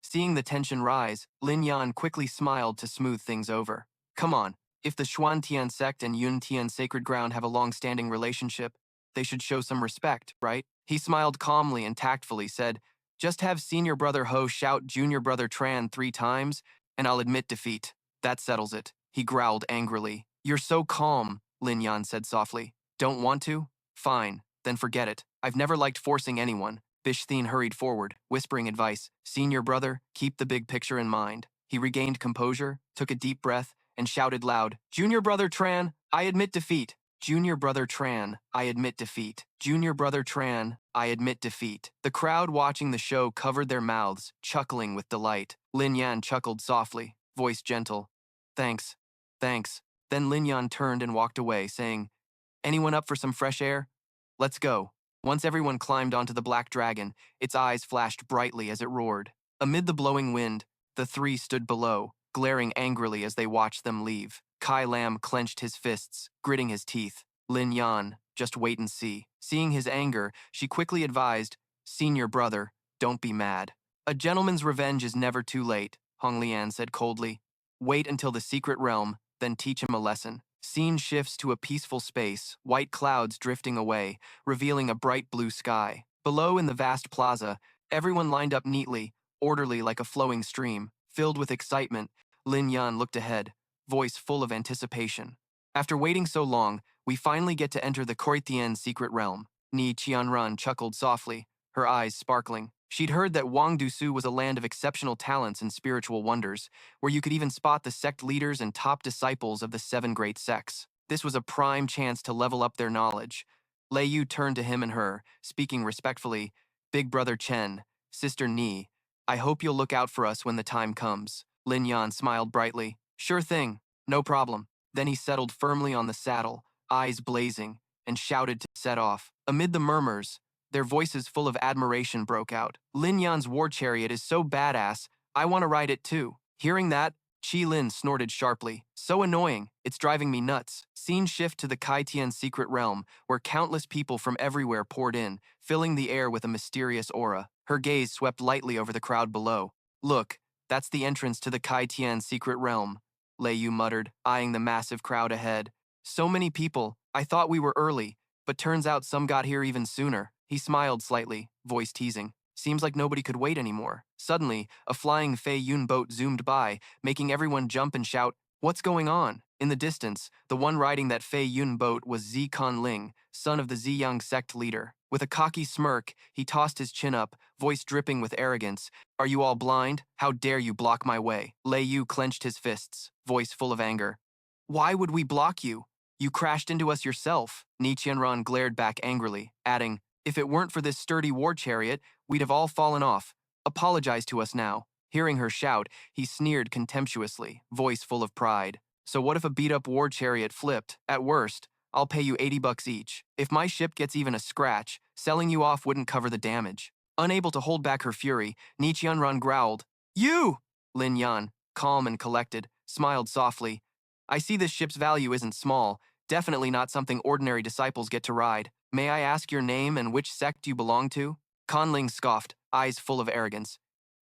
Seeing the tension rise, Lin Yan quickly smiled to smooth things over. Come on, if the Xuan Tian Sect and Yun Tian Sacred Ground have a long-standing relationship, they should show some respect, right? He smiled calmly and tactfully, said, just have senior brother Ho shout junior brother Tran 3 times, and I'll admit defeat. That settles it. He growled angrily. You're so calm, Lin Yan said softly. Don't want to? Fine, then forget it. I've never liked forcing anyone. Bishthin hurried forward, whispering advice. Senior brother, keep the big picture in mind. He regained composure, took a deep breath, and shouted loud, Junior brother Tran, I admit defeat. Junior brother Tran, I admit defeat. Junior brother Tran, I admit defeat. The crowd watching the show covered their mouths, chuckling with delight. Lin Yan chuckled softly, voice gentle. Thanks. Thanks. Then Lin Yan turned and walked away, saying, anyone up for some fresh air? Let's go. Once everyone climbed onto the black dragon, its eyes flashed brightly as it roared. Amid the blowing wind, the three stood below, glaring angrily as they watched them leave. Kai Lam clenched his fists, gritting his teeth. Lin Yan, just wait and see. Seeing his anger, she quickly advised, Senior brother, don't be mad. A gentleman's revenge is never too late, Hong Lian said coldly. Wait until the secret realm, then teach him a lesson. Scene shifts to a peaceful space, white clouds drifting away, revealing a bright blue sky. Below in the vast plaza, everyone lined up neatly, orderly like a flowing stream. Filled with excitement, Lin Yan looked ahead, voice full of anticipation. After waiting so long, we finally get to enter the Koitian secret realm. Ni Qianran chuckled softly, her eyes sparkling. She'd heard that Wang Dusu was a land of exceptional talents and spiritual wonders, where you could even spot the sect leaders and top disciples of the 7 great sects. This was a prime chance to level up their knowledge. Lei Yu turned to him and her, speaking respectfully, Big brother Chen, sister Ni, I hope you'll look out for us when the time comes. Lin Yan smiled brightly. Sure thing, no problem. Then he settled firmly on the saddle, eyes blazing, and shouted to set off. Amid the murmurs, their voices full of admiration broke out. Lin Yan's war chariot is so badass, I want to ride it too. Hearing that, Qi Lin snorted sharply. So annoying, it's driving me nuts. Scene shift to the Kaitian secret realm, where countless people from everywhere poured in, filling the air with a mysterious aura. Her gaze swept lightly over the crowd below. Look, that's the entrance to the Kaitian secret realm, Lei Yu muttered, eyeing the massive crowd ahead. So many people, I thought we were early, but turns out some got here even sooner. He smiled slightly, voice teasing. Seems like nobody could wait anymore. Suddenly, a flying Fei Yun boat zoomed by, making everyone jump and shout, what's going on? In the distance, the one riding that Fei Yun boat was Zi Conling, son of the Yin-Yang Sect leader. With a cocky smirk, he tossed his chin up, voice dripping with arrogance. Are you all blind? How dare you block my way? Lei Yu clenched his fists, voice full of anger. Why would we block you? You crashed into us yourself. Ni Qianran glared back angrily, adding, if it weren't for this sturdy war chariot, we'd have all fallen off. Apologize to us now. Hearing her shout, he sneered contemptuously, voice full of pride. So what if a beat-up war chariot flipped? At worst, I'll pay you $80 each. If my ship gets even a scratch, selling you off wouldn't cover the damage. Unable to hold back her fury, Ni Qianran growled, You! Lin Yan, calm and collected, smiled softly. I see this ship's value isn't small, definitely not something ordinary disciples get to ride. May I ask your name and which sect you belong to? Conling scoffed, eyes full of arrogance.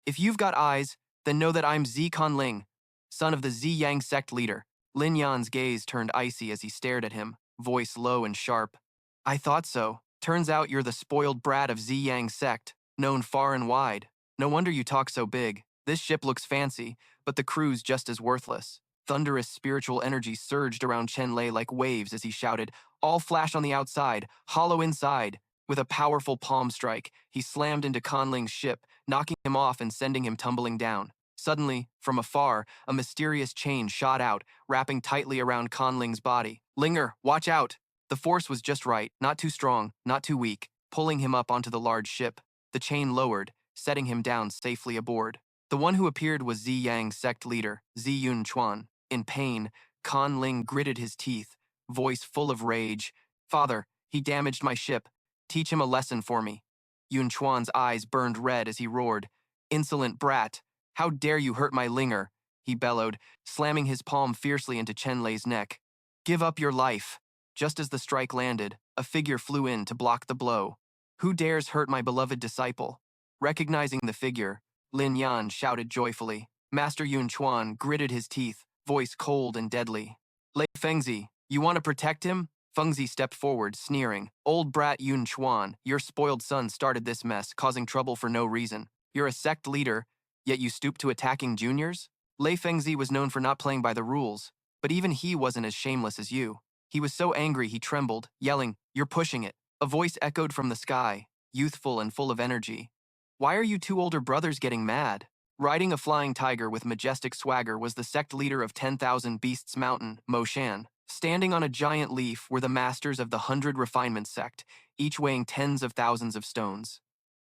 If you've got eyes, then know that I'm Zi Conling, son of the Zi-Yang sect leader. Lin Yan's gaze turned icy as he stared at him, voice low and sharp. I thought so. Turns out you're the spoiled brat of Zi-Yang sect, known far and wide. No wonder you talk so big. This ship looks fancy, but the crew's just as worthless. Thunderous spiritual energy surged around Chen Lei like waves as he shouted, all flash on the outside, hollow inside. With a powerful palm strike, he slammed into Conling's ship, knocking him off and sending him tumbling down. Suddenly, from afar, a mysterious chain shot out, wrapping tightly around Conling's body. Linger, watch out! The force was just right, not too strong, not too weak, pulling him up onto the large ship. The chain lowered, setting him down safely aboard. The one who appeared was Zi-Yang sect leader, Zi Yun Chuan. In pain, Conling gritted his teeth, voice full of rage. Father, he damaged my ship. Teach him a lesson for me. Yun Chuan's eyes burned red as he roared. Insolent brat! How dare you hurt my Linger? He bellowed, slamming his palm fiercely into Chen Lei's neck. Give up your life. Just as the strike landed, a figure flew in to block the blow. Who dares hurt my beloved disciple? Recognizing the figure, Lin Yan shouted joyfully. Master Yun Chuan gritted his teeth, voice cold and deadly. Lei Fengzi, you want to protect him? Fengzi stepped forward, sneering. Old brat Yun Chuan, your spoiled son started this mess, causing trouble for no reason. You're a sect leader, yet you stoop to attacking juniors? Lei Fengzi was known for not playing by the rules, but even he wasn't as shameless as you. He was so angry he trembled, yelling, "You're pushing it." A voice echoed from the sky, youthful and full of energy. Why are you two older brothers getting mad? Riding a flying tiger with majestic swagger was the sect leader of 10,000 Beasts Mountain, Mo Shan. Standing on a giant leaf were the masters of the 100 Refinement Sect, each weighing tens of thousands of stones.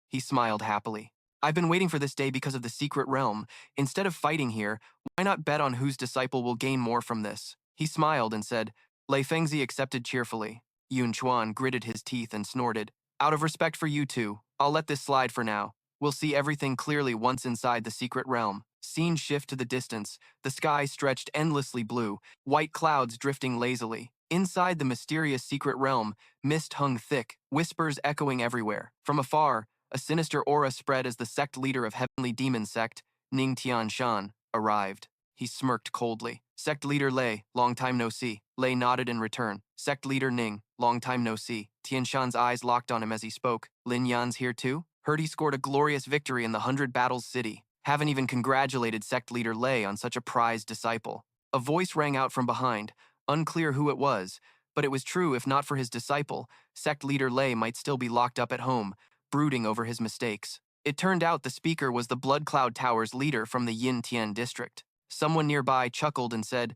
He smiled happily. I've been waiting for this day because of the secret realm. Instead of fighting here, why not bet on whose disciple will gain more from this? He smiled and said, Lei Fengzi accepted cheerfully. Yun Chuan gritted his teeth and snorted. Out of respect for you two, I'll let this slide for now. We'll see everything clearly once inside the secret realm. Scene shift to the distance. The sky stretched endlessly blue, white clouds drifting lazily. Inside the mysterious secret realm, mist hung thick, whispers echoing everywhere. From afar, a sinister aura spread as the sect leader of Heavenly Demon Sect, Ning Tianshan, arrived. He smirked coldly. Sect leader Lei, long time no see. Lei nodded in return. Sect leader Ning, long time no see. Tianshan's eyes locked on him as he spoke. Lin Yan's here too? Heard he scored a glorious victory in the 100 Battles City. Haven't even congratulated sect leader Lei on such a prized disciple. A voice rang out from behind, unclear who it was, but it was true if not for his disciple, sect leader Lei might still be locked up at home, brooding over his mistakes. It turned out the speaker was the Blood Cloud Tower's leader from the Yin Tian district. Someone nearby chuckled and said,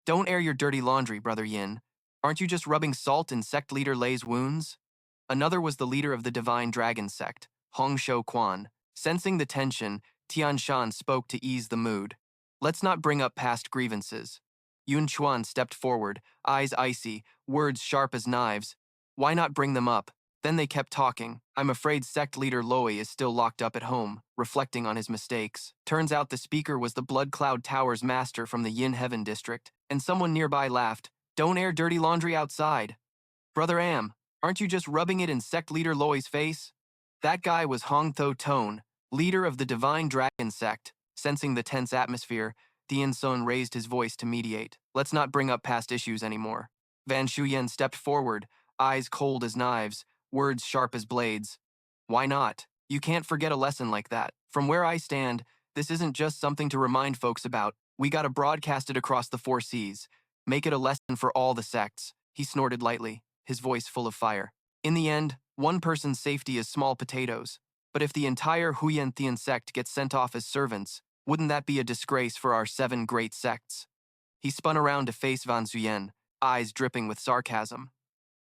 Don't air your dirty laundry, Brother Yin. Aren't you just rubbing salt in sect leader Lei's wounds? Another was the leader of the Divine Dragon Sect, Hong Shou Quan. Sensing the tension, Tian Shan spoke to ease the mood. Let's not bring up past grievances. Yun Chuan stepped forward, eyes icy, words sharp as knives. Why not bring them up? Then they kept talking. I'm afraid sect leader Loi is still locked up at home, reflecting on his mistakes. Turns out the speaker was the Blood Cloud Tower's master from the Yin Heaven district, and someone nearby laughed. Don't air dirty laundry outside. Brother Am, aren't you just rubbing it in sect leader Loi's face? That guy was Hong Tho Tone, leader of the Divine Dragon Sect. Sensing the tense atmosphere, Tian Sun raised his voice to mediate. Let's not bring up past issues anymore. Van Shuyen stepped forward, eyes cold as knives, words sharp as blades. Why not? You can't forget a lesson like that. From where I stand, this isn't just something to remind folks about. We gotta broadcast it across the 4 seas. Make it a lesson for all the sects. He snorted lightly, his voice full of fire. In the end, one person's safety is small potatoes. But if the entire Xuan Tian Sect gets sent off as servants, wouldn't that be a disgrace for our 7 great sects? He spun around to face Van Zuyen, eyes dripping with sarcasm.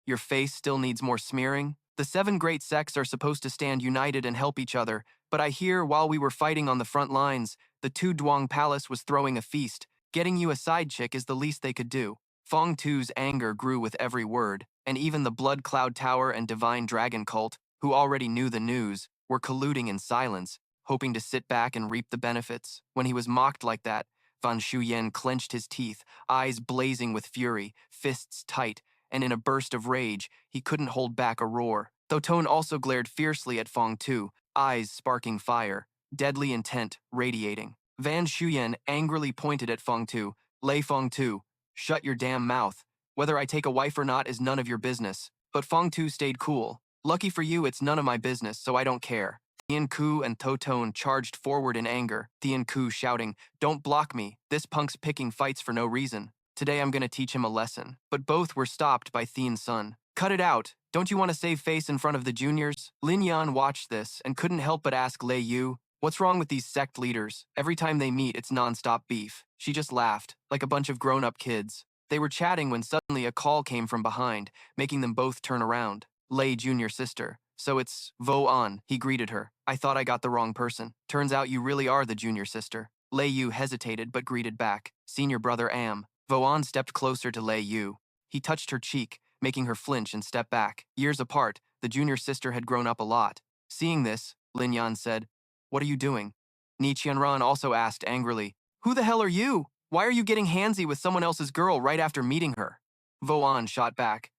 Your face still needs more smearing? The 7 great sects are supposed to stand united and help each other, but I hear while we were fighting on the front lines, the 2 Duong Palace was throwing a feast. Getting you a side chick is the least they could do. Fong Tu's anger grew with every word, and even the Blood Cloud Tower and Divine Dragon Cult, who already knew the news, were colluding in silence, hoping to sit back and reap the benefits. When he was mocked like that, Van Shuyen clenched his teeth, eyes blazing with fury, fists tight, and in a burst of rage, he couldn't hold back a roar. Thoton also glared fiercely at Fong Tu, eyes sparking fire, deadly intent radiating. Van Shuyen angrily pointed at Fong Tu. Lei Fong Tu, shut your damn mouth. Whether I take a wife or not is none of your business. But Fong Tu stayed cool. Lucky for you, it's none of my business, so I don't care. Tian Ku and Thoton charged forward in anger, Tian Ku shouting, Don't block me, this punk's picking fights for no reason. Today I'm gonna teach him a lesson. But both were stopped by Tian Sun. Cut it out, don't you want to save face in front of the juniors? Lin Yan watched this and couldn't help but ask Lei Yu, what's wrong with these sect leaders? Every time they meet, it's non-stop beef. She just laughed, like a bunch of grown-up kids. They were chatting when suddenly a call came from behind, making them both turn around. Lei junior sister. So it's Vo An, he greeted her. I thought I got the wrong person. Turns out you really are the junior sister. Lei Yu hesitated but greeted back. Senior brother Am. Vo An stepped closer to Lei Yu. He touched her cheek, making her flinch and step back. Years apart, the junior sister had grown up a lot. Seeing this, Lin Yan said, What are you doing? Ni Qianran also asked angrily, Who the hell are you? Why are you getting handsy with someone else's girl right after meeting her? Vo An shot back,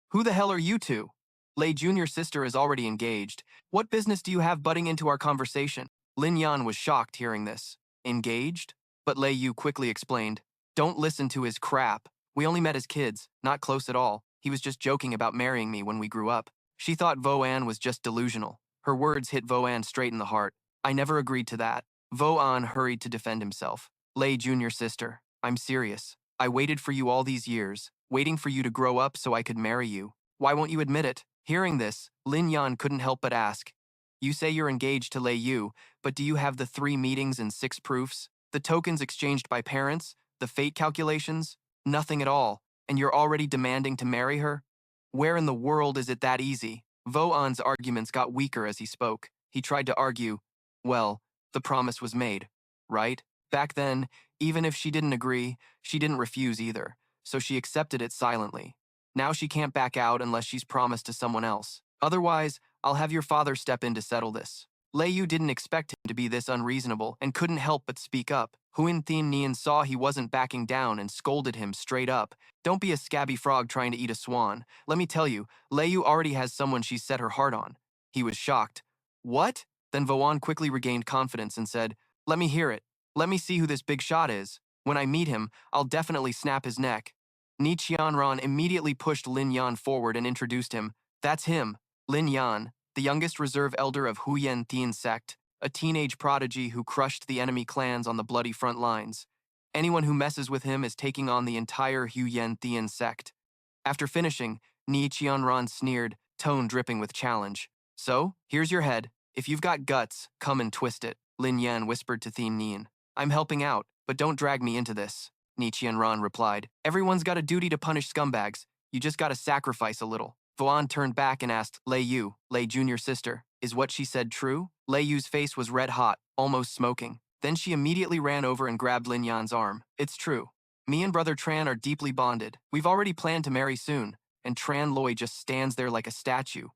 Who the hell are you two? Lei junior sister is already engaged. What business do you have butting into our conversation? Lin Yan was shocked hearing this. Engaged? But Lei Yu quickly explained, Don't listen to his crap. We only met as kids, not close at all. He was just joking about marrying me when we grew up. She thought Vo-An was just delusional. Her words hit Vo-An straight in the heart. I never agreed to that. Vo-An hurried to defend himself. Lei Junior sister, I'm serious. I waited for you all these years, waiting for you to grow up so I could marry you. Why won't you admit it? Hearing this, Lin Yan couldn't help but ask. You say you're engaged to Lei Yu, but do you have the 3 meetings and 6 proofs? The tokens exchanged by parents? The fate calculations? Nothing at all, and you're already demanding to marry her? Where in the world is it that easy? Vo-An's arguments got weaker as he spoke. He tried to argue, well, the promise was made, right? Back then, even if she didn't agree, she didn't refuse either, so she accepted it silently. Now she can't back out unless she's promised to someone else. Otherwise, I'll have your father step in to settle this. Lei Yu didn't expect him to be this unreasonable and couldn't help but speak up. Xuan Tian saw he wasn't backing down and scolded him straight up. Don't be a scabby frog trying to eat a swan. Let me tell you, Lei Yu already has someone she's set her heart on. He was shocked. What? Then Vo-An quickly regained confidence and said, let me hear it. Let me see who this big shot is. When I meet him, I'll definitely snap his neck. Ni Qianran immediately pushed Lin Yan forward and introduced him. That's him, Lin Yan, the youngest reserve elder of Xuan Tian Sect, a teenage prodigy who crushed the enemy clans on the bloody front lines. Anyone who messes with him is taking on the entire Xuan Tian Sect. After finishing, Ni Qianran sneered, tone dripping with challenge. So, here's your head. If you've got guts, come and twist it, Lin Yan whispered to Thien Nien. I'm helping out, but don't drag me into this, Ni Qianran replied. Everyone's got a duty to punish scumbags. You just gotta sacrifice a little. Vo-An turned back and asked, Lei Yu, Lei Junior sister, is what she said true? Lei Yu's face was red hot, almost smoking. Then she immediately ran over and grabbed Lin Yan's arm. It's true. Me and brother Tran are deeply bonded. We've already planned to marry soon, and Tran Loi just stands there like a statue.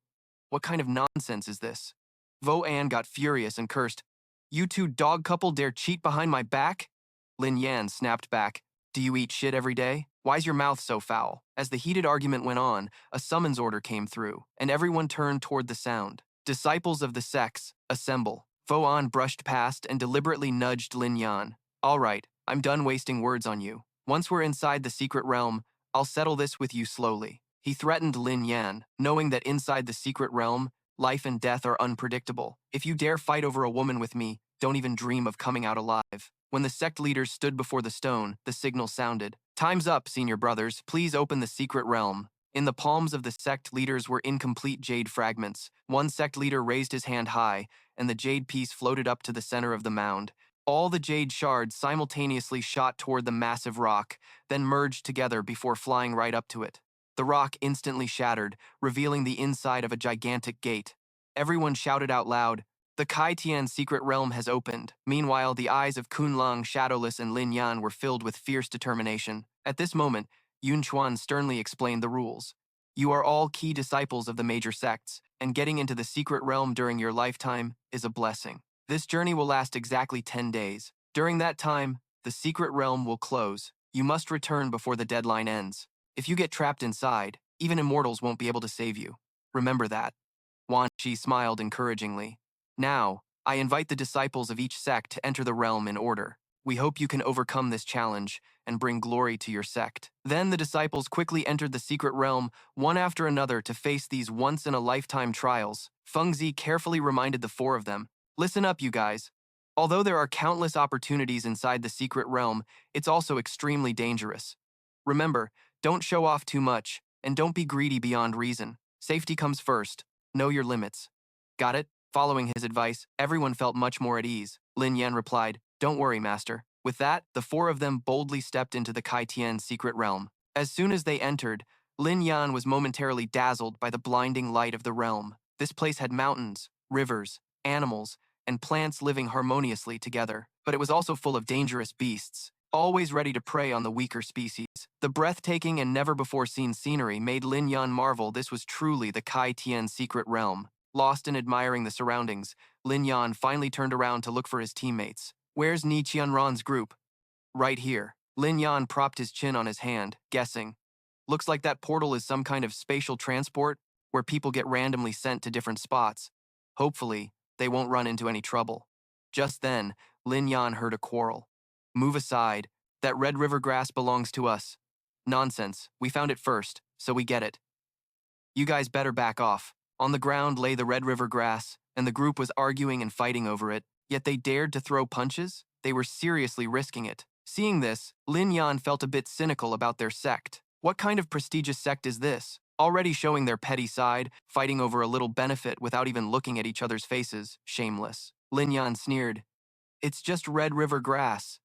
What kind of nonsense is this? Vo-An got furious and cursed. You two dog couple dare cheat behind my back? Lin Yan snapped back. Do you eat shit every day? Why's your mouth so foul? As the heated argument went on, a summons order came through, and everyone turned toward the sound. Disciples of the sects, assemble. Vo-An brushed past and deliberately nudged Lin Yan. All right, I'm done wasting words on you. Once we're inside the secret realm, I'll settle this with you slowly. He threatened Lin Yan, knowing that inside the secret realm, life and death are unpredictable. If you dare fight over a woman with me, don't even dream of coming out alive. When the sect leaders stood before the stone, the signal sounded. Time's up, senior brothers. Please open the secret realm. In the palms of the sect leaders were incomplete jade fragments. One sect leader raised his hand high, and the jade piece floated up to the center of the mound. All the jade shards simultaneously shot toward the massive rock, then merged together before flying right up to it. The rock instantly shattered, revealing the inside of a gigantic gate. Everyone shouted out loud, the Kai Tian secret realm has opened. Meanwhile, the eyes of Kun Lang, Shadowless, and Lin Yan were filled with fierce determination. At this moment, Yun Chuan sternly explained the rules. You are all key disciples of the major sects, and getting into the secret realm during your lifetime is a blessing. This journey will last exactly 10 days. During that time, the secret realm will close. You must return before the deadline ends. If you get trapped inside, even immortals won't be able to save you. Remember that. Wan Shi smiled encouragingly. Now, I invite the disciples of each sect to enter the realm in order. We hope you can overcome this challenge and bring glory to your sect. Then the disciples quickly entered the secret realm, one after another, to face these once-in-a-lifetime trials. Fengzi carefully reminded the 4 of them, listen up, you guys. Although there are countless opportunities inside the secret realm, it's also extremely dangerous. Remember, don't show off too much, and don't be greedy beyond reason. Safety comes first. Know your limits. Got it? Following his advice, everyone felt much more at ease. Lin Yan replied, don't worry, master. With that, the 4 of them boldly stepped into the Kai Tian secret realm. As soon as they entered, Lin Yan was momentarily dazzled by the blinding light of the realm. This place had mountains, rivers, animals, and plants living harmoniously together. But it was also full of dangerous beasts, always ready to prey on the weaker species. The breathtaking and never-before-seen scenery made Lin Yan marvel this was truly the Kai Tian secret realm. Lost in admiring the surroundings, Lin Yan finally turned around to look for his teammates. Where's Ni Qianran's group? Right here. Lin Yan propped his chin on his hand, guessing. Looks like that portal is some kind of spatial transport where people get randomly sent to different spots. Hopefully, they won't run into any trouble. Just then, Lin Yan heard a quarrel. Move aside. That red river grass belongs to us. Nonsense, we found it first, so we get it. You guys better back off. On the ground lay the red river grass, and the group was arguing and fighting over it, yet they dared to throw punches? They were seriously risking it. Seeing this, Lin Yan felt a bit cynical about their sect. What kind of prestigious sect is this? Already showing their petty side, fighting over a little benefit without even looking at each other's faces, shameless. Lin Yan sneered. It's just red river grass.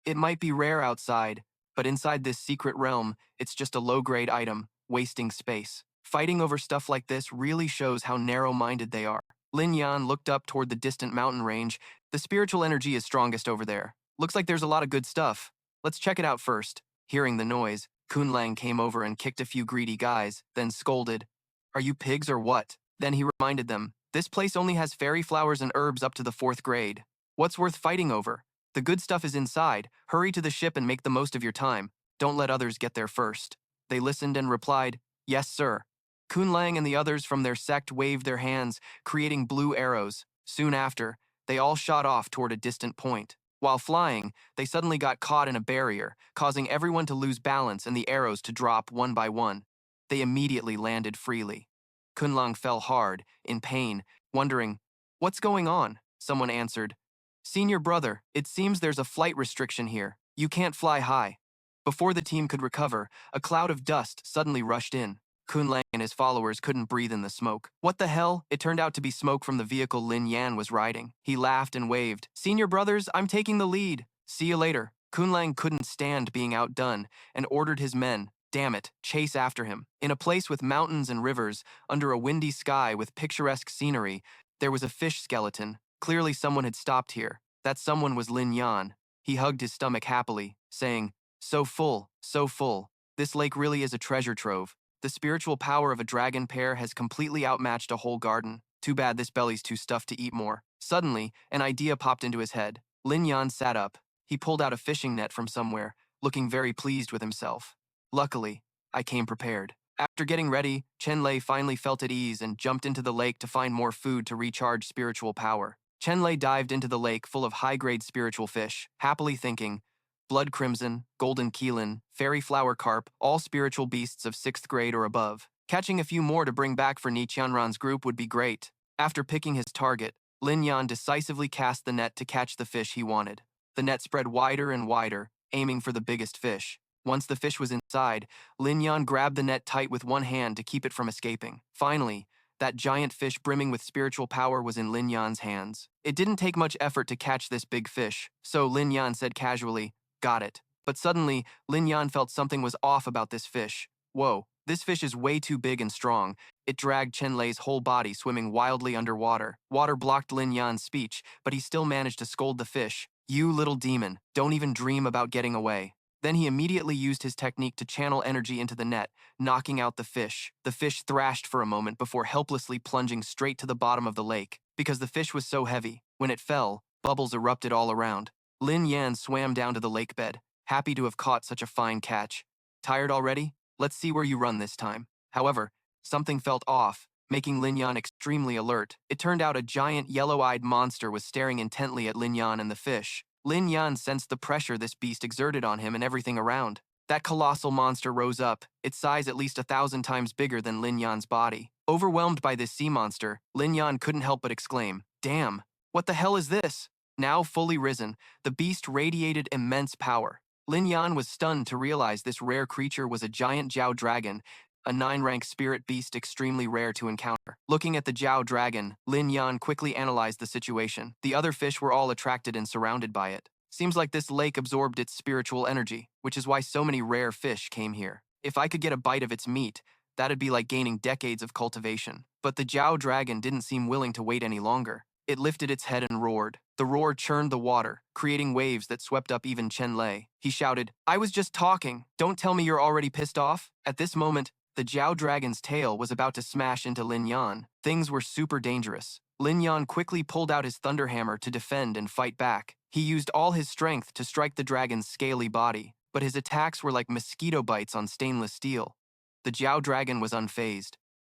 It might be rare outside, but inside this secret realm, it's just a low-grade item, wasting space. Fighting over stuff like this really shows how narrow-minded they are. Lin Yan looked up toward the distant mountain range. The spiritual energy is strongest over there. Looks like there's a lot of good stuff. Let's check it out first. Hearing the noise, Kunlang came over and kicked a few greedy guys, then scolded. Are you pigs or what? Then he reminded them, this place only has fairy flowers and herbs up to the 4th grade. What's worth fighting over? The good stuff is inside. Hurry to the ship and make the most of your time. Don't let others get there first. They listened and replied, yes, sir. Kunlang and the others from their sect waved their hands, creating blue arrows. Soon after, they all shot off toward a distant point. While flying, they suddenly got caught in a barrier, causing everyone to lose balance and the arrows to drop one by one. They immediately landed freely. Kunlang fell hard, in pain, wondering, what's going on? Someone answered, Senior brother, it seems there's a flight restriction here. You can't fly high. Before the team could recover, a cloud of dust suddenly rushed in. Kunlang and his followers couldn't breathe in the smoke. What the hell? It turned out to be smoke from the vehicle Lin Yan was riding. He laughed and waved. Senior brothers, I'm taking the lead. See you later. Kunlang couldn't stand being outdone and ordered his men, damn it, chase after him. In a place with mountains and rivers, under a windy sky with picturesque scenery, there was a fish skeleton. Clearly someone had stopped here. That someone was Lin Yan. He hugged his stomach happily, saying, so full, so full. This lake really is a treasure trove. The spiritual power of a dragon pair has completely outmatched a whole garden. Too bad this belly's too stuffed to eat more. Suddenly, an idea popped into his head. Lin Yan sat up. He pulled out a fishing net from somewhere, looking very pleased with himself. Luckily, I came prepared. After getting ready, Chen Lei finally felt at ease and jumped into the lake to find more food to recharge spiritual power. Chen Lei dived into the lake full of high-grade spiritual fish, happily thinking, blood crimson, golden keelin, fairy flower carp, all spiritual beasts of 6th grade or above. Catching a few more to bring back for Ni Qianran's group would be great. After picking his target, Lin Yan decisively cast the net to catch the fish he wanted. The net spread wider and wider, aiming for the biggest fish. Once the fish was inside, Lin Yan grabbed the net tight with one hand to keep it from escaping. Finally, that giant fish brimming with spiritual power was in Lin Yan's hands. It didn't take much effort to catch this big fish, so Lin Yan said casually, got it. But suddenly, Lin Yan felt something was off about this fish. Whoa, this fish is way too big and strong. It dragged Chen Lei's whole body swimming wildly underwater. Water blocked Lin Yan's speech, but he still managed to scold the fish. You little demon, don't even dream about getting away. Then he immediately used his technique to channel energy into the net, knocking out the fish. The fish thrashed for a moment before helplessly plunging straight to the bottom of the lake. Because the fish was so heavy, when it fell, bubbles erupted all around. Lin Yan swam down to the lake bed, happy to have caught such a fine catch. Tired already? Let's see where you run this time. However, something felt off, making Lin Yan extremely alert. It turned out a giant yellow-eyed monster was staring intently at Lin Yan and the fish. Lin Yan sensed the pressure this beast exerted on him and everything around. That colossal monster rose up, its size at least 1,000 times bigger than Lin Yan's body. Overwhelmed by this sea monster, Lin Yan couldn't help but exclaim, damn, what the hell is this? Now fully risen, the beast radiated immense power. Lin Yan was stunned to realize this rare creature was a giant Jiao dragon, a 9-rank spirit beast extremely rare to encounter. Looking at the Jiao dragon, Lin Yan quickly analyzed the situation. The other fish were all attracted and surrounded by it. Seems like this lake absorbed its spiritual energy, which is why so many rare fish came here. If I could get a bite of its meat, that'd be like gaining decades of cultivation. But the Jiao dragon didn't seem willing to wait any longer. It lifted its head and roared. The roar churned the water, creating waves that swept up even Chen Lei. He shouted, I was just talking. Don't tell me you're already pissed off. At this moment, the Jiao dragon's tail was about to smash into Lin Yan. Things were super dangerous. Lin Yan quickly pulled out his thunder hammer to defend and fight back. He used all his strength to strike the dragon's scaly body, but his attacks were like mosquito bites on stainless steel. The Jiao dragon was unfazed.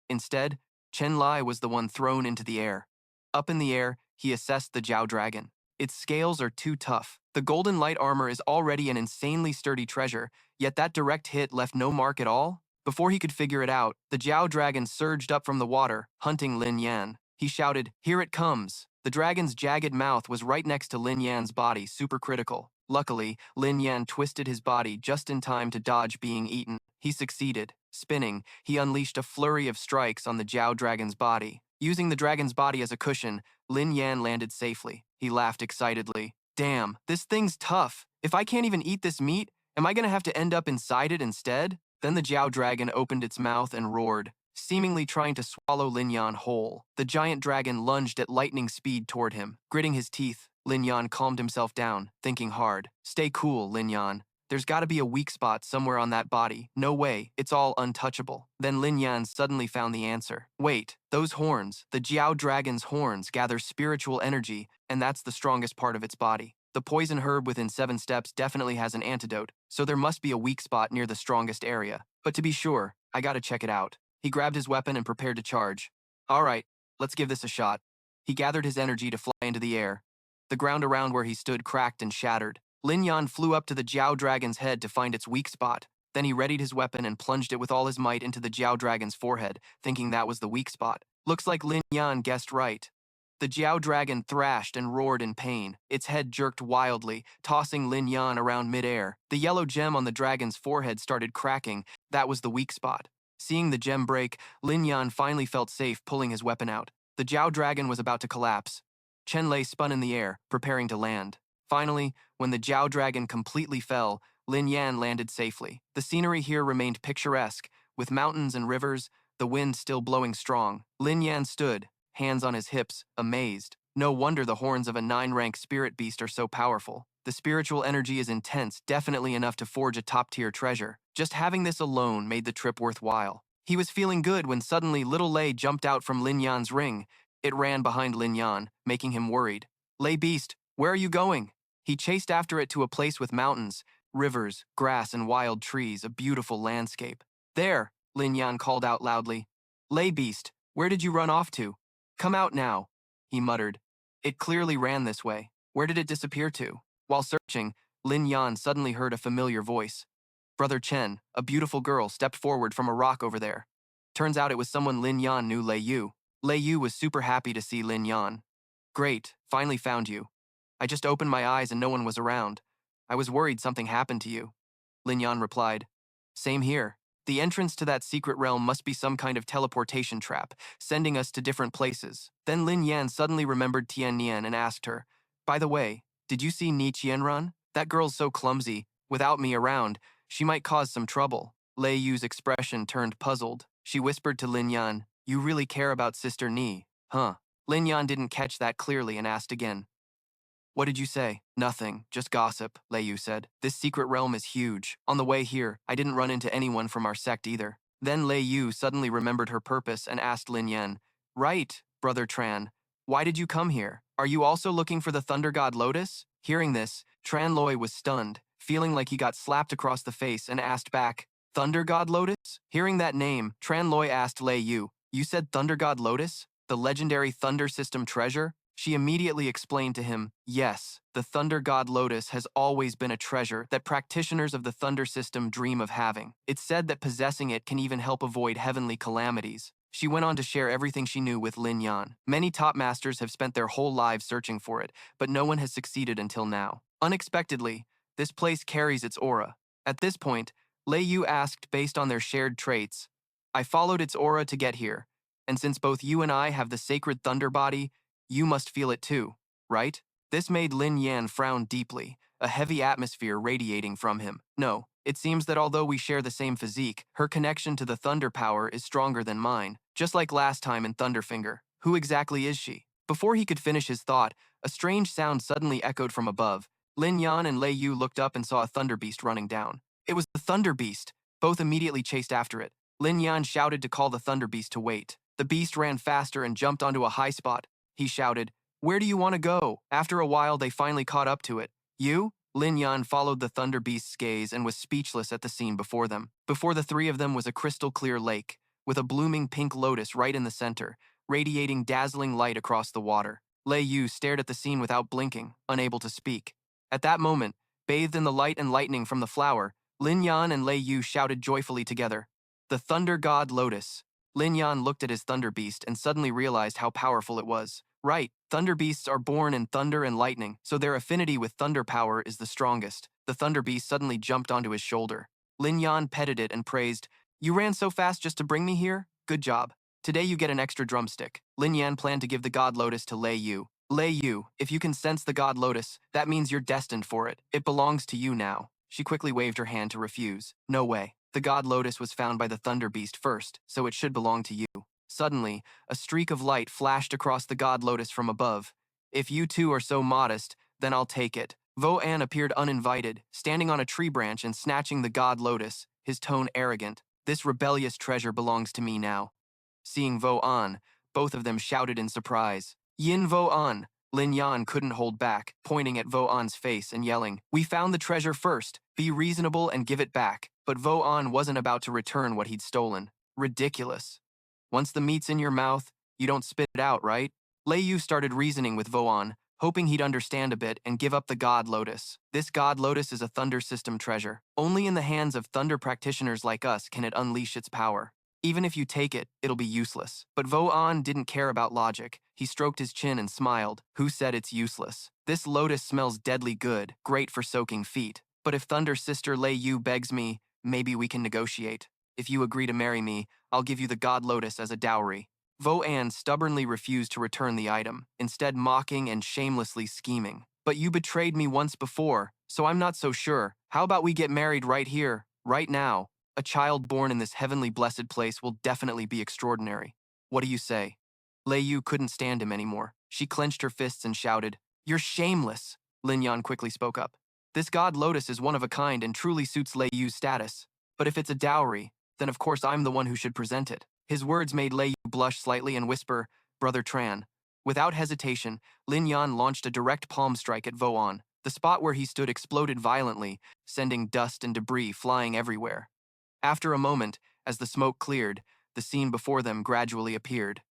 Instead, Chen Lei was the one thrown into the air. Up in the air, he assessed the Jiao dragon. Its scales are too tough. The golden light armor is already an insanely sturdy treasure, yet that direct hit left no mark at all? Before he could figure it out, the Jiao dragon surged up from the water, hunting Lin Yan. He shouted, "Here it comes!" The dragon's jagged mouth was right next to Lin Yan's body, super critical. Luckily, Lin Yan twisted his body just in time to dodge being eaten. He succeeded. Spinning, he unleashed a flurry of strikes on the Jiao dragon's body. Using the dragon's body as a cushion, Lin Yan landed safely. He laughed excitedly. "Damn, this thing's tough. If I can't even eat this meat, am I gonna have to end up inside it instead?" Then the Jiao dragon opened its mouth and roared, seemingly trying to swallow Lin Yan whole. The giant dragon lunged at lightning speed toward him. Gritting his teeth, Lin Yan calmed himself down, thinking hard. "Stay cool, Lin Yan. There's gotta be a weak spot somewhere on that body. No way, it's all untouchable." Then Lin Yan suddenly found the answer. Wait, those horns, the Jiao dragon's horns, gather spiritual energy, and that's the strongest part of its body. The poison herb within 7 steps definitely has an antidote, so there must be a weak spot near the strongest area. But to be sure, I gotta check it out. He grabbed his weapon and prepared to charge. All right, let's give this a shot. He gathered his energy to fly into the air. The ground around where he stood cracked and shattered. Lin Yan flew up to the Jiao dragon's head to find its weak spot. Then he readied his weapon and plunged it with all his might into the Jiao dragon's forehead, thinking that was the weak spot. Looks like Lin Yan guessed right. The Jiao dragon thrashed and roared in pain. Its head jerked wildly, tossing Lin Yan around midair. The yellow gem on the dragon's forehead started cracking. That was the weak spot. Seeing the gem break, Lin Yan finally felt safe pulling his weapon out. The Jiao dragon was about to collapse. Chen Lei spun in the air, preparing to land. Finally, when the Jiao dragon completely fell, Lin Yan landed safely. The scenery here remained picturesque, with mountains and rivers, the wind still blowing strong. Lin Yan stood, hands on his hips, amazed. No wonder the horns of a 9-rank spirit beast are so powerful. The spiritual energy is intense, definitely enough to forge a top-tier treasure. Just having this alone made the trip worthwhile. He was feeling good when suddenly little Lei jumped out from Lin Yan's ring. It ran behind Lin Yan, making him worried. "Lei beast, where are you going?" He chased after it to a place with mountains, rivers, grass, and wild trees, a beautiful landscape. "There," Lin Yan called out loudly. "Lei beast, where did you run off to? Come out now," he muttered. It clearly ran this way. Where did it disappear to? While searching, Lin Yan suddenly heard a familiar voice. Brother Chen, a beautiful girl, stepped forward from a rock over there. Turns out it was someone Lin Yan knew, Lei Yu. Lei Yu was super happy to see Lin Yan. "Great, finally found you. I just opened my eyes and no one was around. I was worried something happened to you," Lin Yan replied. "Same here. The entrance to that secret realm must be some kind of teleportation trap, sending us to different places." Then Lin Yan suddenly remembered Tian Nian and asked her, "By the way, did you see Ni Qian run? That girl's so clumsy. Without me around, she might cause some trouble." Lei Yu's expression turned puzzled. She whispered to Lin Yan, "You really care about Sister Ni, huh?" Lin Yan didn't catch that clearly and asked again. "What did you say?" "Nothing, just gossip," Lei Yu said. "This secret realm is huge. On the way here, I didn't run into anyone from our sect either." Then Lei Yu suddenly remembered her purpose and asked Lin Yan, "Right, Brother Tran, why did you come here? Are you also looking for the Thunder God Lotus?" Hearing this, Tran Loi was stunned, feeling like he got slapped across the face and asked back, "Thunder God Lotus?" Hearing that name, Tran Loi asked Lei Yu, "You said Thunder God Lotus? The legendary Thunder System treasure?" She immediately explained to him, "Yes, the Thunder God Lotus has always been a treasure that practitioners of the Thunder System dream of having. It's said that possessing it can even help avoid heavenly calamities." She went on to share everything she knew with Lin Yan. Many top masters have spent their whole lives searching for it, but no one has succeeded until now. Unexpectedly, this place carries its aura. At this point, Lei Yu asked based on their shared traits, "I followed its aura to get here, and since both you and I have the sacred thunder body, you must feel it too, right?" This made Lin Yan frown deeply, a heavy atmosphere radiating from him. "No, it seems that although we share the same physique, her connection to the thunder power is stronger than mine, just like last time in Thunderfinger. Who exactly is she?" Before he could finish his thought, a strange sound suddenly echoed from above. Lin Yan and Lei Yu looked up and saw a thunder beast running down. It was the thunder beast. Both immediately chased after it. Lin Yan shouted to call the thunder beast to wait. The beast ran faster and jumped onto a high spot. He shouted, "Where do you want to go?" After a while, they finally caught up to it. "You?" Lin Yan followed the thunder beast's gaze and was speechless at the scene before them. Before the three of them was a crystal-clear lake, with a blooming pink lotus right in the center, radiating dazzling light across the water. Lei Yu stared at the scene without blinking, unable to speak. At that moment, bathed in the light and lightning from the flower, Lin Yan and Lei Yu shouted joyfully together, "The Thunder God Lotus." Lin Yan looked at his thunder beast and suddenly realized how powerful it was. Right, thunder beasts are born in thunder and lightning, so their affinity with thunder power is the strongest. The thunder beast suddenly jumped onto his shoulder. Lin Yan petted it and praised, "You ran so fast just to bring me here? Good job. Today you get an extra drumstick." Lin Yan planned to give the God Lotus to Lei Yu. Lei Yu, if you can sense the God Lotus, that means you're destined for it. It belongs to you now. She quickly waved her hand to refuse. No way. The God Lotus was found by the Thunder Beast first, so it should belong to you. Suddenly, a streak of light flashed across the God Lotus from above. "If you two are so modest, then I'll take it." Vo An appeared uninvited, standing on a tree branch and snatching the God Lotus, his tone arrogant. "This rebellious treasure belongs to me now." Seeing Vo An, both of them shouted in surprise. "Yin Vo An!" Lin Yan couldn't hold back, pointing at Vo An's face and yelling, "We found the treasure first. Be reasonable and give it back." But Vo An wasn't about to return what he'd stolen. Ridiculous. Once the meat's in your mouth, you don't spit it out, right? Lei Yu started reasoning with Vo An, hoping he'd understand a bit and give up the God Lotus. This God Lotus is a thunder system treasure. Only in the hands of thunder practitioners like us can it unleash its power. Even if you take it, it'll be useless. But Vo An didn't care about logic. He stroked his chin and smiled. Who said it's useless? This lotus smells deadly good, great for soaking feet. But if Thunder Sister Lei Yu begs me, maybe we can negotiate. If you agree to marry me, I'll give you the God Lotus as a dowry. Vo An stubbornly refused to return the item, instead mocking and shamelessly scheming. But you betrayed me once before, so I'm not so sure. How about we get married right here, right now? A child born in this heavenly blessed place will definitely be extraordinary. What do you say? Lei Yu couldn't stand him anymore. She clenched her fists and shouted, "You're shameless!" Lin Yan quickly spoke up. "This God Lotus is one of a kind and truly suits Lei Yu's status. But if it's a dowry, then of course I'm the one who should present it." His words made Lei Yu blush slightly and whisper, "Brother Tran." Without hesitation, Lin Yan launched a direct palm strike at Vo An. The spot where he stood exploded violently, sending dust and debris flying everywhere. After a moment, as the smoke cleared, the scene before them gradually appeared.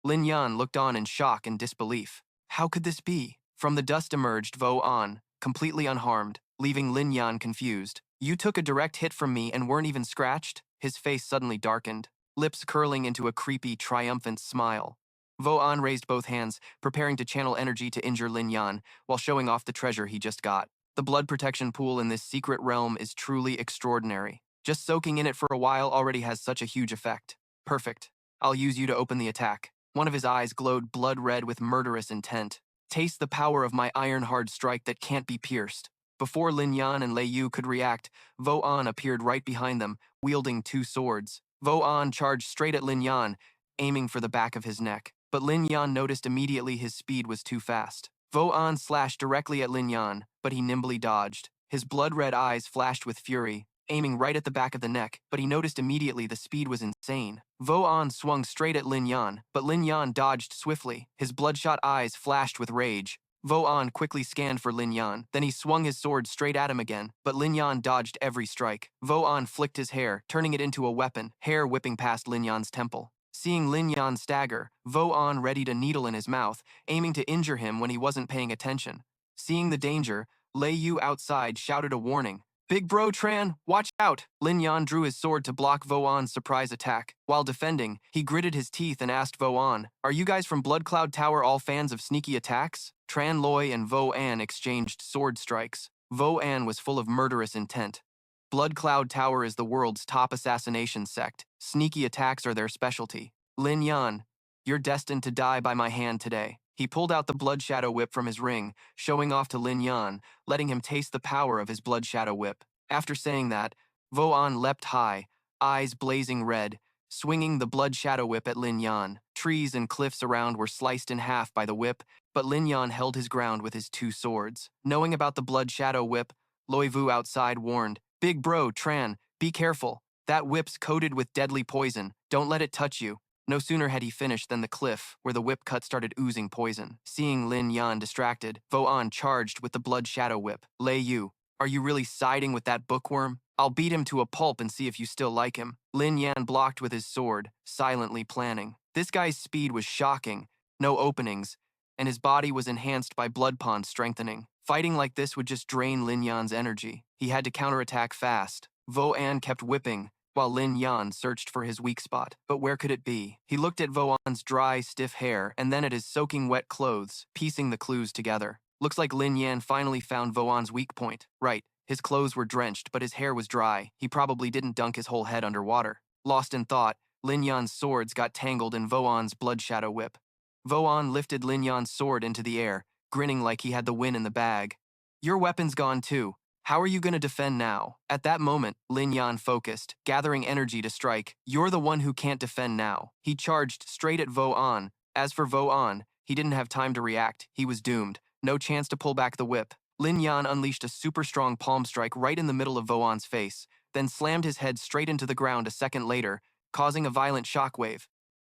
Lin Yan looked on in shock and disbelief. How could this be? From the dust emerged Vo An, completely unharmed, leaving Lin Yan confused. "You took a direct hit from me and weren't even scratched?" His face suddenly darkened, lips curling into a creepy, triumphant smile. Vo An raised both hands, preparing to channel energy to injure Lin Yan, while showing off the treasure he just got. The blood protection pool in this secret realm is truly extraordinary. Just soaking in it for a while already has such a huge effect. Perfect. I'll use you to open the attack. One of his eyes glowed blood red with murderous intent. Taste the power of my iron-hard strike that can't be pierced. Before Lin Yan and Lei Yu could react, Vo An appeared right behind them, wielding two swords. Vo An charged straight at Lin Yan, aiming for the back of his neck. But Lin Yan noticed immediately his speed was too fast. Vo An slashed directly at Lin Yan, but he nimbly dodged. His blood-red eyes flashed with fury, aiming right at the back of the neck, but he noticed immediately the speed was insane. Vo An swung straight at Lin Yan, but Lin Yan dodged swiftly. His bloodshot eyes flashed with rage. Vo An quickly scanned for Lin Yan, then he swung his sword straight at him again, but Lin Yan dodged every strike. Vo An flicked his hair, turning it into a weapon, hair whipping past Lin Yan's temple. Seeing Lin Yan stagger, Vo An readied a needle in his mouth, aiming to injure him when he wasn't paying attention. Seeing the danger, Lei Yu outside shouted a warning. "Big bro Tran, watch out!" Lin Yan drew his sword to block Vo An's surprise attack. While defending, he gritted his teeth and asked Vo An, "Are you guys from Blood Cloud Tower all fans of sneaky attacks?" Tran Loi and Vo An exchanged sword strikes. Vo An was full of murderous intent. Blood Cloud Tower is the world's top assassination sect. Sneaky attacks are their specialty. Lin Yan, you're destined to die by my hand today. He pulled out the Blood Shadow Whip from his ring, showing off to Lin Yan, letting him taste the power of his Blood Shadow Whip. After saying that, Vo An leapt high, eyes blazing red, swinging the Blood Shadow Whip at Lin Yan. Trees and cliffs around were sliced in half by the whip, but Lin Yan held his ground with his two swords. Knowing about the Blood Shadow Whip, Loi Vu outside warned, "Big bro, Tran, be careful. That whip's coated with deadly poison. Don't let it touch you." No sooner had he finished than the cliff, where the whip cut, started oozing poison. Seeing Lin Yan distracted, Vo An charged with the Blood Shadow Whip. "Lei Yu, are you really siding with that bookworm? I'll beat him to a pulp and see if you still like him." Lin Yan blocked with his sword, silently planning. This guy's speed was shocking, no openings, and his body was enhanced by blood pond strengthening. Fighting like this would just drain Lin Yan's energy. He had to counterattack fast. Vo An kept whipping, while Lin Yan searched for his weak spot. But where could it be? He looked at Vo An's dry, stiff hair and then at his soaking wet clothes, piecing the clues together. Looks like Lin Yan finally found Vo An's weak point. Right, his clothes were drenched, but his hair was dry. He probably didn't dunk his whole head underwater. Lost in thought, Lin Yan's swords got tangled in Vo An's blood shadow whip. Vo An lifted Lin Yan's sword into the air, grinning like he had the win in the bag. Your weapon's gone too. How are you going to defend now? At that moment, Lin Yan focused, gathering energy to strike. You're the one who can't defend now. He charged straight at Vo An. As for Vo An, he didn't have time to react. He was doomed. No chance to pull back the whip. Lin Yan unleashed a super strong palm strike right in the middle of Vo An's face, then slammed his head straight into the ground a second later, causing a violent shockwave.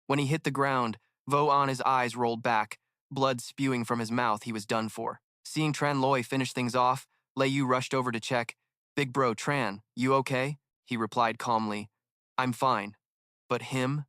When he hit the ground, Vo An's eyes rolled back, blood spewing from his mouth. He was done for. Seeing Tran Loi finish things off, Lei Yu rushed over to check. Big bro, Tran, you okay? He replied calmly. I'm fine. But him?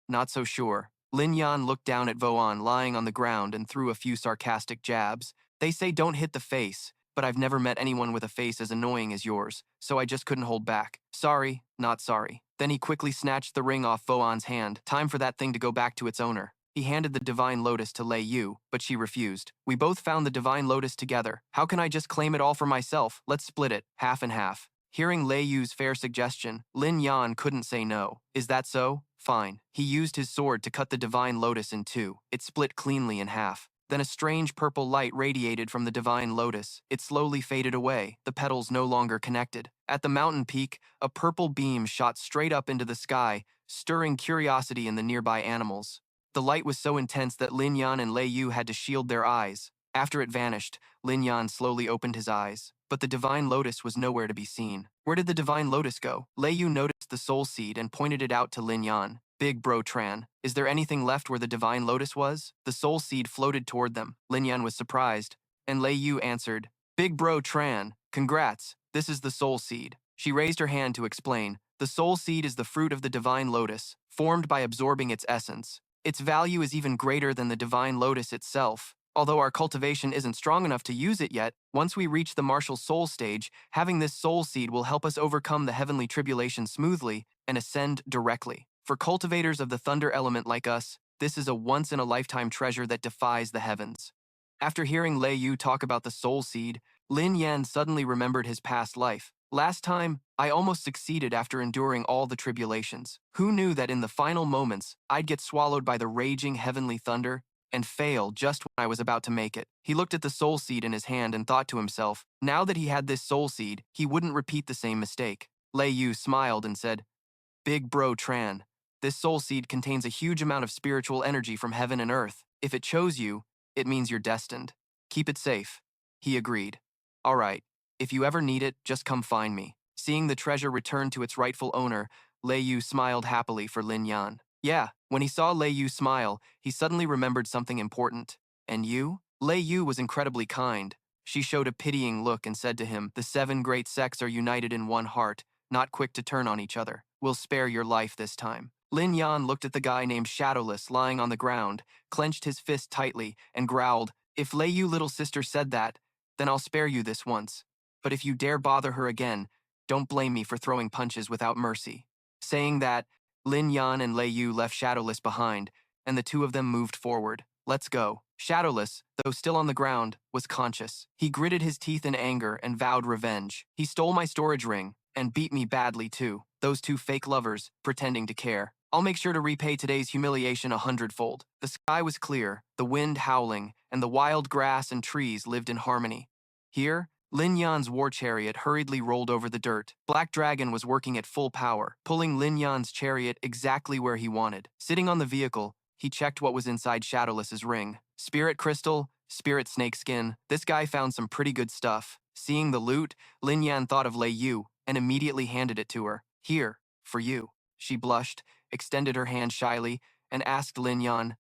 Not so sure. Lin Yan looked down at Vo An lying on the ground and threw a few sarcastic jabs. They say don't hit the face, but I've never met anyone with a face as annoying as yours, so I just couldn't hold back. Sorry, not sorry. Then he quickly snatched the ring off Vo An's hand. Time for that thing to go back to its owner. He handed the Divine Lotus to Lei Yu, but she refused. We both found the Divine Lotus together. How can I just claim it all for myself? Let's split it, half and half. Hearing Lei Yu's fair suggestion, Lin Yan couldn't say no. Is that so? Fine. He used his sword to cut the Divine Lotus in two. It split cleanly in half. Then a strange purple light radiated from the Divine Lotus. It slowly faded away, the petals no longer connected. At the mountain peak, a purple beam shot straight up into the sky, stirring curiosity in the nearby animals. The light was so intense that Lin Yan and Lei Yu had to shield their eyes. After it vanished, Lin Yan slowly opened his eyes, but the Divine Lotus was nowhere to be seen. Where did the Divine Lotus go? Lei Yu noticed the Soul Seed and pointed it out to Lin Yan. Big bro Tran, is there anything left where the Divine Lotus was? The Soul Seed floated toward them. Lin Yan was surprised, and Lei Yu answered, Big bro Tran, congrats, this is the Soul Seed. She raised her hand to explain. The Soul Seed is the fruit of the Divine Lotus, formed by absorbing its essence. Its value is even greater than the Divine Lotus itself. Although our cultivation isn't strong enough to use it yet, once we reach the martial soul stage, having this soul seed will help us overcome the heavenly tribulation smoothly and ascend directly. For cultivators of the thunder element like us, this is a once-in-a-lifetime treasure that defies the heavens. After hearing Lei Yu talk about the soul seed, Lin Yan suddenly remembered his past life. Last time, I almost succeeded after enduring all the tribulations. Who knew that in the final moments, I'd get swallowed by the raging heavenly thunder and fail just when I was about to make it? He looked at the soul seed in his hand and thought to himself, now that he had this soul seed, he wouldn't repeat the same mistake. Lei Yu smiled and said, Big bro Tran, this soul seed contains a huge amount of spiritual energy from heaven and earth. If it chose you, it means you're destined. Keep it safe. He agreed. All right. If you ever need it, just come find me. Seeing the treasure return to its rightful owner, Lei Yu smiled happily for Lin Yan. Yeah, when he saw Lei Yu smile, he suddenly remembered something important. And you? Lei Yu was incredibly kind. She showed a pitying look and said to him, the 7 great sects are united in one heart, not quick to turn on each other. We'll spare your life this time. Lin Yan looked at the guy named Shadowless lying on the ground, clenched his fist tightly, and growled, If Lei Yu little sister said that, then I'll spare you this once. But if you dare bother her again, don't blame me for throwing punches without mercy. Saying that, Lin Yan and Lei Yu left Shadowless behind, and the two of them moved forward. Let's go. Shadowless, though still on the ground, was conscious. He gritted his teeth in anger and vowed revenge. He stole my storage ring, and beat me badly too. Those two fake lovers, pretending to care. I'll make sure to repay today's humiliation 100-fold. The sky was clear, the wind howling, and the wild grass and trees lived in harmony. Here, Lin Yan's war chariot hurriedly rolled over the dirt. Black Dragon was working at full power, pulling Lin Yan's chariot exactly where he wanted. Sitting on the vehicle, he checked what was inside Shadowless's ring. Spirit crystal, spirit snakeskin. This guy found some pretty good stuff. Seeing the loot, Lin Yan thought of Lei Yu and immediately handed it to her. Here, for you. She blushed, extended her hand shyly, and asked Lin Yan,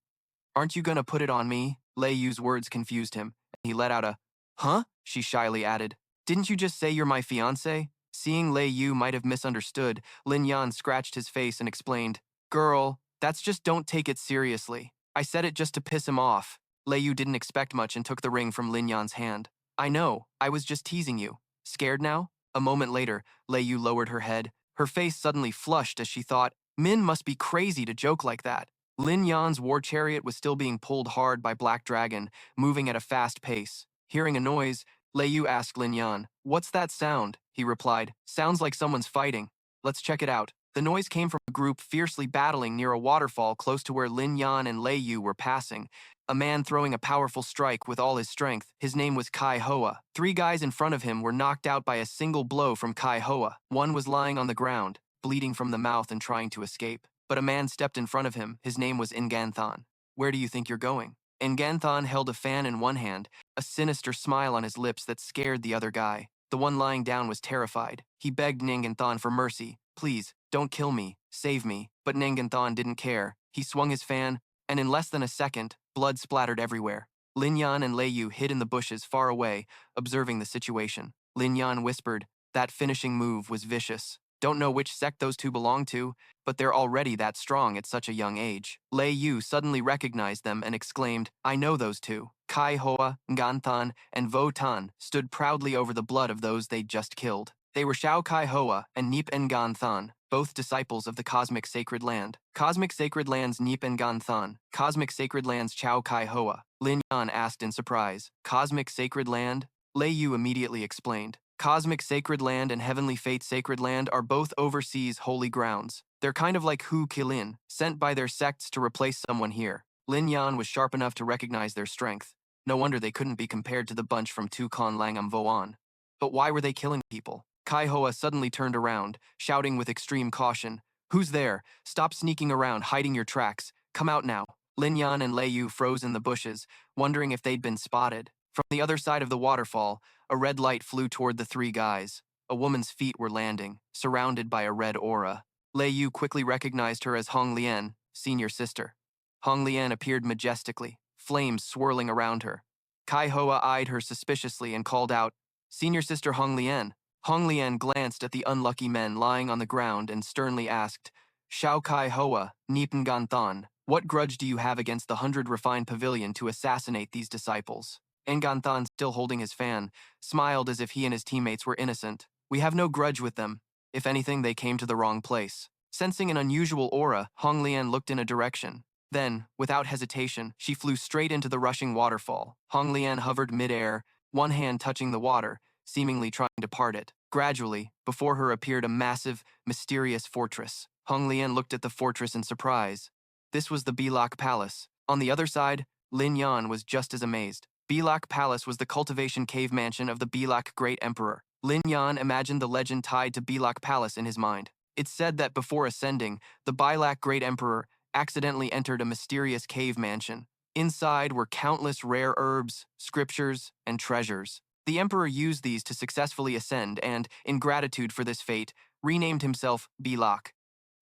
Aren't you gonna put it on me? Lei Yu's words confused him, and he let out a, Huh? She shyly added. Didn't you just say you're my fiancé? Seeing Lei Yu might have misunderstood, Lin Yan scratched his face and explained, Girl, that's just don't take it seriously. I said it just to piss him off. Lei Yu didn't expect much and took the ring from Lin Yan's hand. I know, I was just teasing you. Scared now? A moment later, Lei Yu lowered her head. Her face suddenly flushed as she thought, Min must be crazy to joke like that. Lin Yan's war chariot was still being pulled hard by Black Dragon, moving at a fast pace. Hearing a noise, Lei Yu asked Lin Yan, "What's that sound?" He replied, "Sounds like someone's fighting. Let's check it out." The noise came from a group fiercely battling near a waterfall close to where Lin Yan and Lei Yu were passing. A man throwing a powerful strike with all his strength. His name was Kai Hoa. 3 guys in front of him were knocked out by a single blow from Kai Hoa. One was lying on the ground, bleeding from the mouth and trying to escape. But a man stepped in front of him. His name was Nganthan. "Where do you think you're going?" Nganthan held a fan in one hand, a sinister smile on his lips that scared the other guy. The one lying down was terrified. He begged Nganthan for mercy. "Please, don't kill me. Save me." But Nganthan didn't care. He swung his fan, and in less than a second, blood splattered everywhere. Lin Yan and Lei Yu hid in the bushes far away, observing the situation. Lin Yan whispered, "That finishing move was vicious. Don't know which sect those two belong to, but they're already that strong at such a young age." Lei Yu suddenly recognized them and exclaimed, "I know those two." Kai Hoa, Nganthan, and Vo Tan stood proudly over the blood of those they'd just killed. They were Xiao Kai Hoa and Nip Nganthan, both disciples of the Cosmic Sacred Land. Cosmic Sacred Land's Nip Nganthan, Cosmic Sacred Land's Xiao Kai Hoa. Lin Yan asked in surprise, "Cosmic Sacred Land?" Lei Yu immediately explained, "Cosmic Sacred Land and Heavenly Fate Sacred Land are both overseas holy grounds. They're kind of like Hu Qilin, sent by their sects to replace someone here." Lin Yan was sharp enough to recognize their strength. No wonder they couldn't be compared to the bunch from Tukon Langam Voan. But why were they killing people? Kai Hoa suddenly turned around, shouting with extreme caution, "Who's there? Stop sneaking around, hiding your tracks. Come out now." Lin Yan and Lei Yu froze in the bushes, wondering if they'd been spotted. From the other side of the waterfall, a red light flew toward the 3 guys. A woman's feet were landing, surrounded by a red aura. Lei Yu quickly recognized her as Hong Lian, senior sister. Hong Lian appeared majestically, flames swirling around her. Kai Hoa eyed her suspiciously and called out, "Senior sister Hong Lian." Hong Lian glanced at the unlucky men lying on the ground and sternly asked, "Xiao Kai Hoa, Nipan Ganthan, what grudge do you have against the 100 refined pavilion to assassinate these disciples?" Nganthan, still holding his fan, smiled as if he and his teammates were innocent. "We have no grudge with them. If anything, they came to the wrong place." Sensing an unusual aura, Hong Lian looked in a direction. Then, without hesitation, she flew straight into the rushing waterfall. Hong Lian hovered midair, one hand touching the water, seemingly trying to part it. Gradually, before her appeared a massive, mysterious fortress. Hong Lian looked at the fortress in surprise. This was the Bilak Palace. On the other side, Lin Yan was just as amazed. Bilak Palace was the cultivation cave mansion of the Bilak Great Emperor. Lin Yan imagined the legend tied to Bilak Palace in his mind. It said that before ascending, the Bilak Great Emperor accidentally entered a mysterious cave mansion. Inside were countless rare herbs, scriptures, and treasures. The emperor used these to successfully ascend and, in gratitude for this fate, renamed himself Bilak.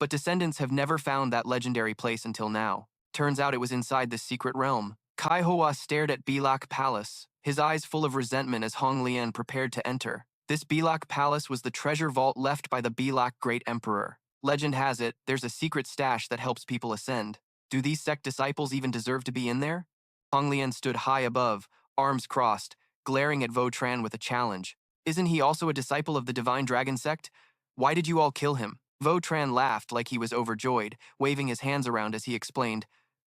But descendants have never found that legendary place until now. Turns out it was inside this secret realm. Kai Hoa stared at Bilak Palace, his eyes full of resentment as Hong Lian prepared to enter. This Bilak Palace was the treasure vault left by the Bilak Great Emperor. Legend has it, there's a secret stash that helps people ascend. Do these sect disciples even deserve to be in there? Hong Lian stood high above, arms crossed, glaring at Vo Tran with a challenge. "Isn't he also a disciple of the Divine Dragon Sect? Why did you all kill him?" Vo Tran laughed like he was overjoyed, waving his hands around as he explained,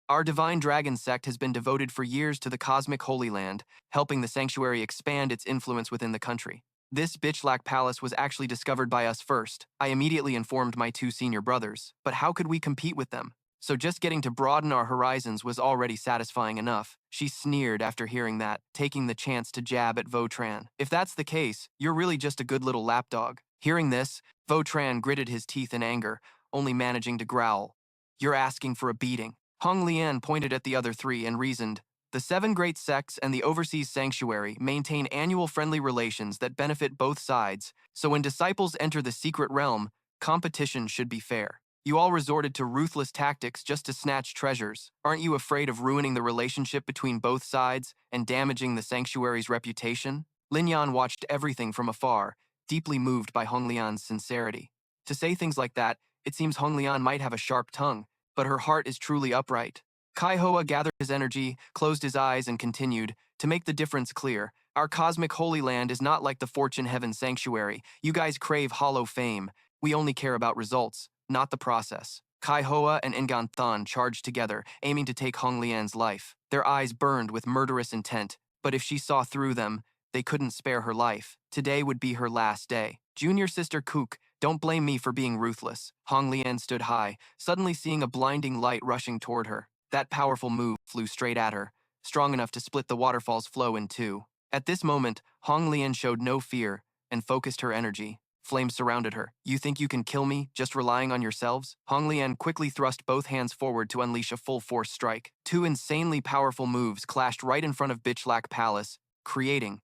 "Our Divine Dragon Sect has been devoted for years to the Cosmic Holy Land, helping the sanctuary expand its influence within the country. This Bitchlak Palace was actually discovered by us first. I immediately informed my 2 senior brothers, but how could we compete with them? So just getting to broaden our horizons was already satisfying enough." She sneered after hearing that, taking the chance to jab at Vo Tran. "If that's the case, you're really just a good little lapdog." Hearing this, Vo Tran gritted his teeth in anger, only managing to growl, "You're asking for a beating." Hong Lian pointed at the other 3 and reasoned, "The 7 great sects and the overseas sanctuary maintain annual friendly relations that benefit both sides, so when disciples enter the secret realm, competition should be fair. You all resorted to ruthless tactics just to snatch treasures. Aren't you afraid of ruining the relationship between both sides and damaging the sanctuary's reputation?" Lin Yan watched everything from afar, deeply moved by Hong Lian's sincerity. To say things like that, it seems Hong Lian might have a sharp tongue, but her heart is truly upright. Kai Hoa gathered his energy, closed his eyes, and continued, "To make the difference clear, Our cosmic Holy Land is not like the Fortune Heaven Sanctuary. You guys crave hollow fame. We only care about results, not the process. Kai Hoa and Ngan Than charged together, aiming to take Hong Lian's life. Their eyes burned with murderous intent, but if she saw through them, they couldn't spare her life. Today would be her last day. Junior sister Kook, don't blame me for being ruthless. Hong Lian stood high, suddenly seeing a blinding light rushing toward her. That powerful move flew straight at her, strong enough to split the waterfall's flow in two. At this moment, Hong Lian showed no fear and focused her energy. Flames surrounded her. You think you can kill me, just relying on yourselves? Hong Lian quickly thrust both hands forward to unleash a full-force strike. Two insanely powerful moves clashed right in front of Bitchlack Palace, creating